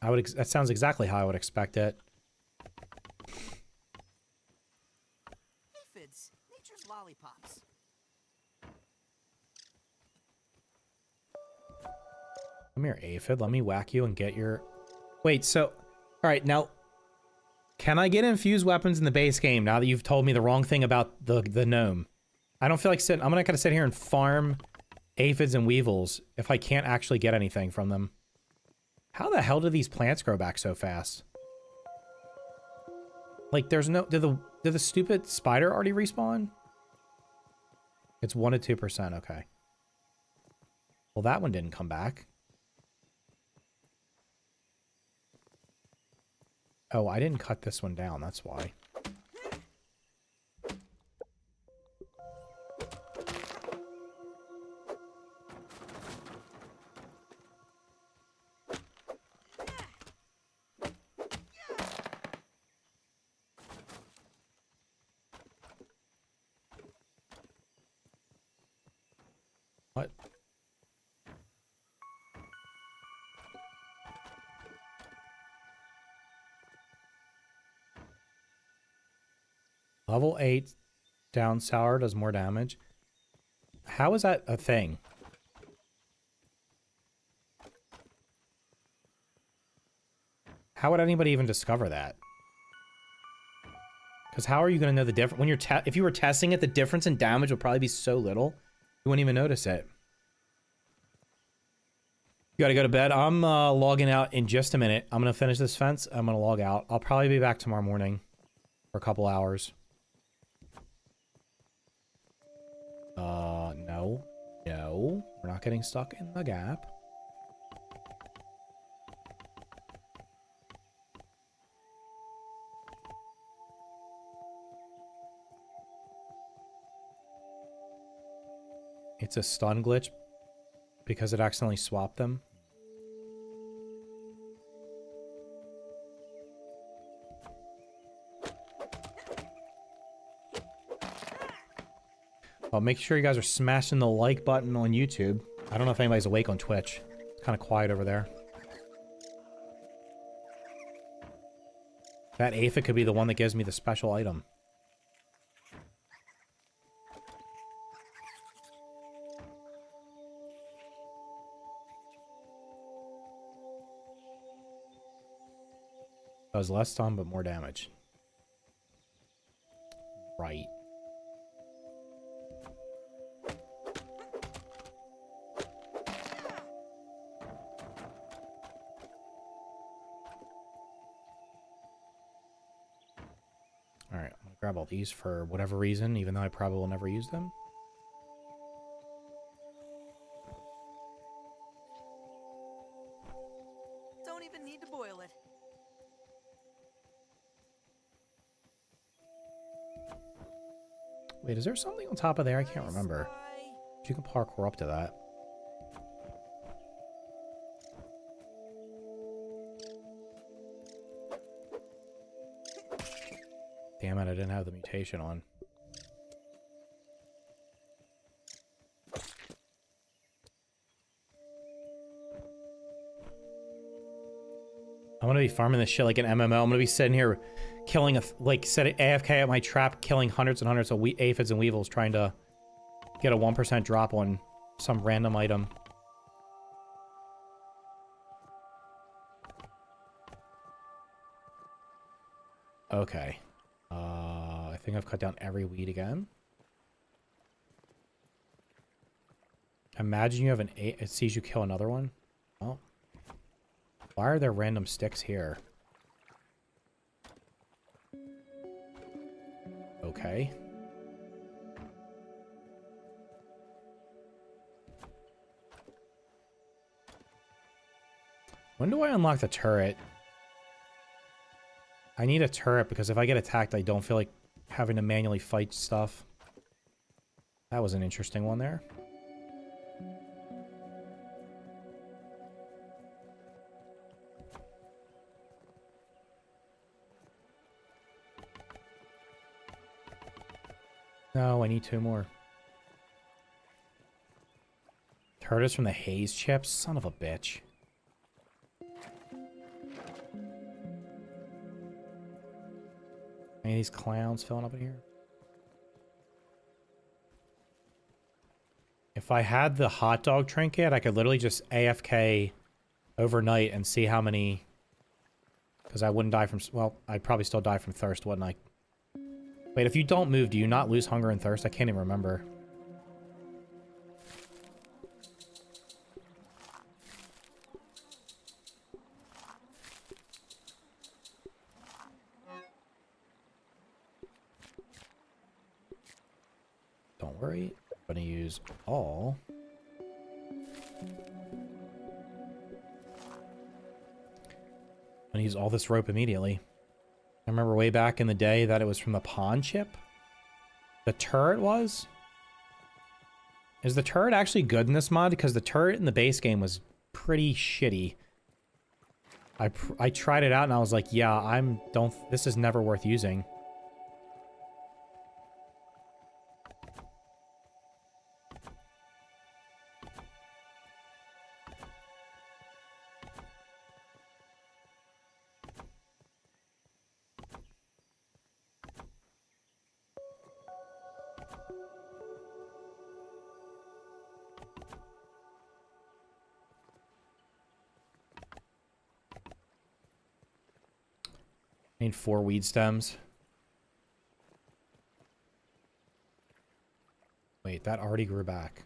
that sounds exactly how I would expect it. Aphids, nature's lollipops. Come here, aphid. Let me whack you and get your... Wait, so... Alright, now... Can I get infused weapons in the base game now that you've told me the wrong thing about the gnome? I don't feel like I'm not gonna sit here and farm aphids and weevils if I can't actually get anything from them. How the hell do these plants grow back so fast? Like, there's no... Did the stupid spider already respawn? It's 1 to 2%, okay. Well, that one didn't come back. Oh, I didn't cut this one down, that's why. What? Level 8 down sour does more damage. How is that a thing? How would anybody even discover that? Because how are you going to know the difference when if you were testing it? The difference in damage would probably be so little you wouldn't even notice it. You gotta go to bed. I'm logging out in just a minute. I'm gonna finish this fence. I'm gonna log out. I'll probably be back tomorrow morning for a couple hours. No. No. We're not getting stuck in the gap. It's a stun glitch because it accidentally swapped them. Well, make sure you guys are smashing the like button on YouTube. I don't know if anybody's awake on Twitch. It's kind of quiet over there. That aphid could be the one that gives me the special item. Does less stun, but more damage. Right. Alright, I'm gonna grab all these for whatever reason, even though I probably will never use them. Don't even need to boil it. Wait, is there something on top of there? I can't remember. You can parkour up to that. Damn it, I didn't have the mutation on. I'm gonna be farming this shit like an MMO. I'm gonna be sitting here killing like setting AFK at my trap, killing hundreds and hundreds of aphids and weevils, trying to get a 1% drop on some random item. Okay. I think I've cut down every weed again. Imagine you have it sees you kill another one. Oh. Why are there random sticks here? Okay. When do I unlock the turret? I need a turret because if I get attacked, I don't feel like having to manually fight stuff. That was an interesting one there. No, I need 2 more. Turret is from the haze chips? Son of a bitch. Any of these clowns filling up in here? If I had the hot dog trinket, I could literally just AFK overnight and see how many... Because I wouldn't die from... Well, I'd probably still die from thirst, wouldn't I? Wait, if you don't move, do you not lose hunger and thirst? I can't even remember. Don't worry. I'm going to use all. I'm going to use all this rope immediately. I remember way back in the day that it was from the pawn chip. The turret was? Is the turret actually good in this mod? Because the turret in the base game was pretty shitty. I tried it out and I was like, yeah, this is never worth using. I need 4 weed stems. Wait, that already grew back.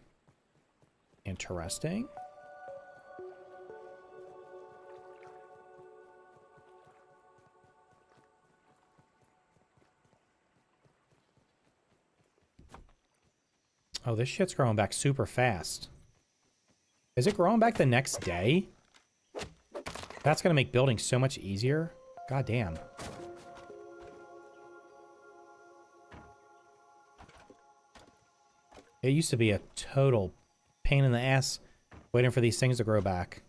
Interesting. Oh, this shit's growing back super fast. Is it growing back the next day? That's gonna make building so much easier. God damn. It used to be a total pain in the ass waiting for these things to grow back.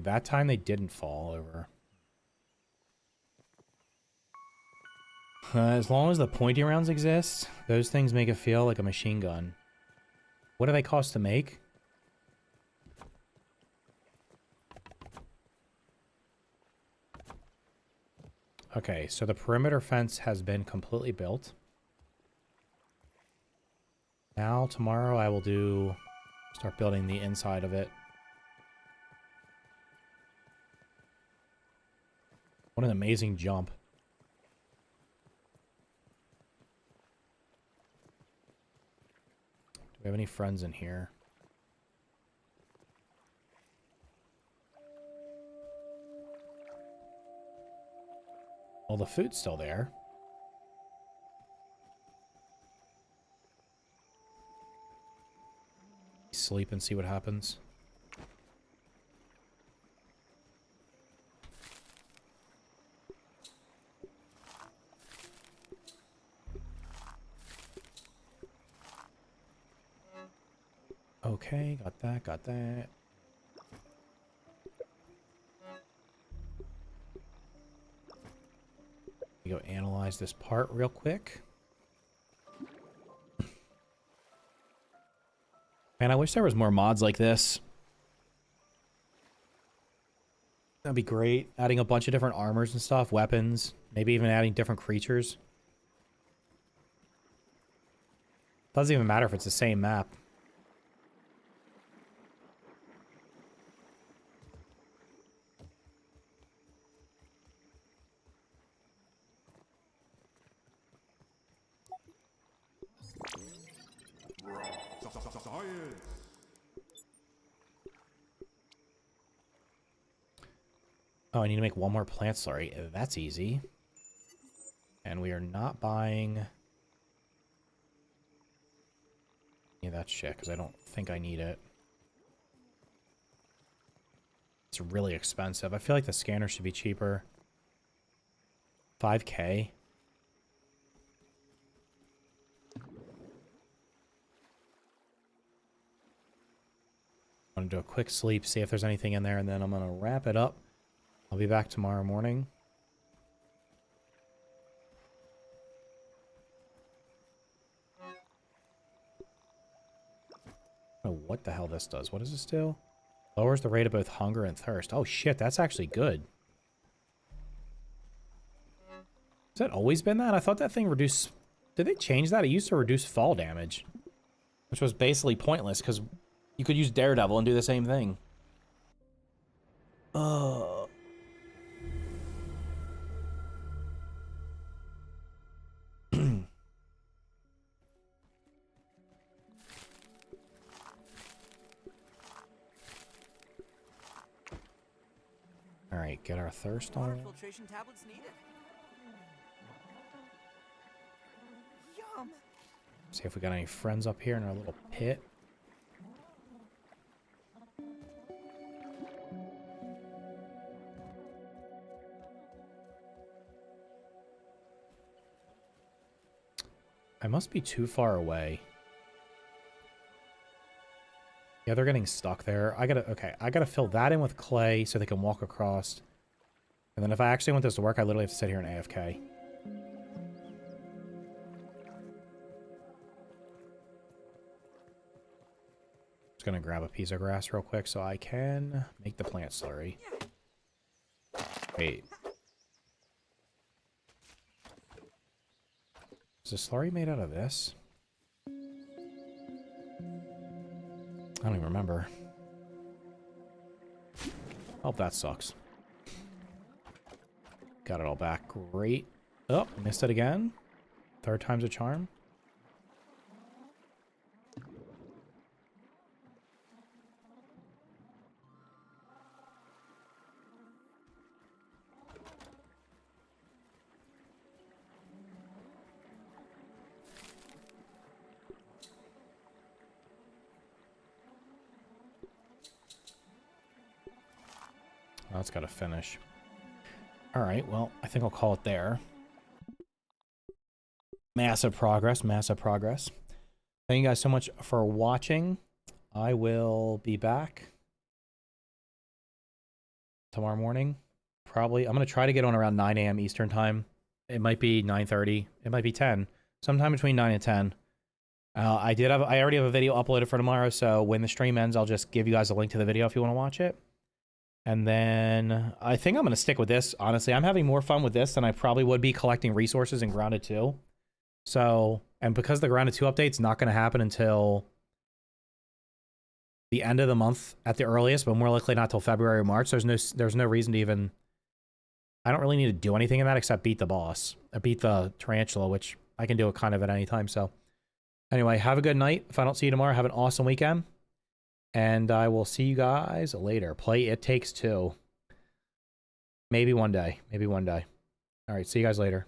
That time they didn't fall over. As long as the pointy rounds exist, those things make it feel like a machine gun. What do they cost to make? Okay, so the perimeter fence has been completely built. Now, tomorrow I will start building the inside of it. What an amazing jump. Do we have any friends in here? Well, the food's still there. sleep and see what happens. Okay, got that, got that. Go analyze this part real quick. Man, I wish there was more mods like this. That'd be great. Adding a bunch of different armors and stuff, weapons, maybe even adding different creatures. Doesn't even matter if it's the same map. Oh, I need to make one more plant slurry. That's easy. And we are not buying any of that shit, because I don't think I need it. It's really expensive. I feel like the scanner should be cheaper. 5K. I'm going to do a quick sleep, see if there's anything in there, and then I'm going to wrap it up. I'll be back tomorrow morning. I don't know what the hell this does. What does this do? Lowers the rate of both hunger and thirst. Oh shit, that's actually good. Has that always been that? I thought that thing reduced... Did they change that? It used to reduce fall damage. Which was basically pointless, because you could use Daredevil and do the same thing. Alright, get our thirst Water on. filtration tablets needed. Yum. See if we got any friends up here in our little pit. I must be too far away. Yeah, they're getting stuck there. I gotta fill that in with clay so they can walk across. And then if I actually want this to work, I literally have to sit here and AFK. Just gonna grab a piece of grass real quick so I can make the plant slurry. Wait. Is the slurry made out of this? I don't even remember. Oh, that sucks. Got it all back. Great. Oh, missed it again. Third time's a charm. That's got to finish. All right, well, I think I'll call it there. Massive progress, massive progress. Thank you guys so much for watching. I will be back tomorrow morning. Probably, I'm going to try to get on around 9 a.m. Eastern time. It might be 9:30. It might be 10. Sometime between 9 and 10. I already have a video uploaded for tomorrow, so when the stream ends, I'll just give you guys a link to the video if you want to watch it. And then I think I'm going to stick with this. Honestly, I'm having more fun with this than I probably would be collecting resources in Grounded 2. So, and because the Grounded 2 update's not going to happen until the end of the month at the earliest, but more likely not till February or March, there's no reason to even... I don't really need to do anything in that except beat the boss. Beat the tarantula, which I can do it kind of at any time. So, anyway, have a good night. If I don't see you tomorrow, have an awesome weekend. And I will see you guys later. Play It Takes Two. Maybe one day. Maybe one day. All right, see you guys later.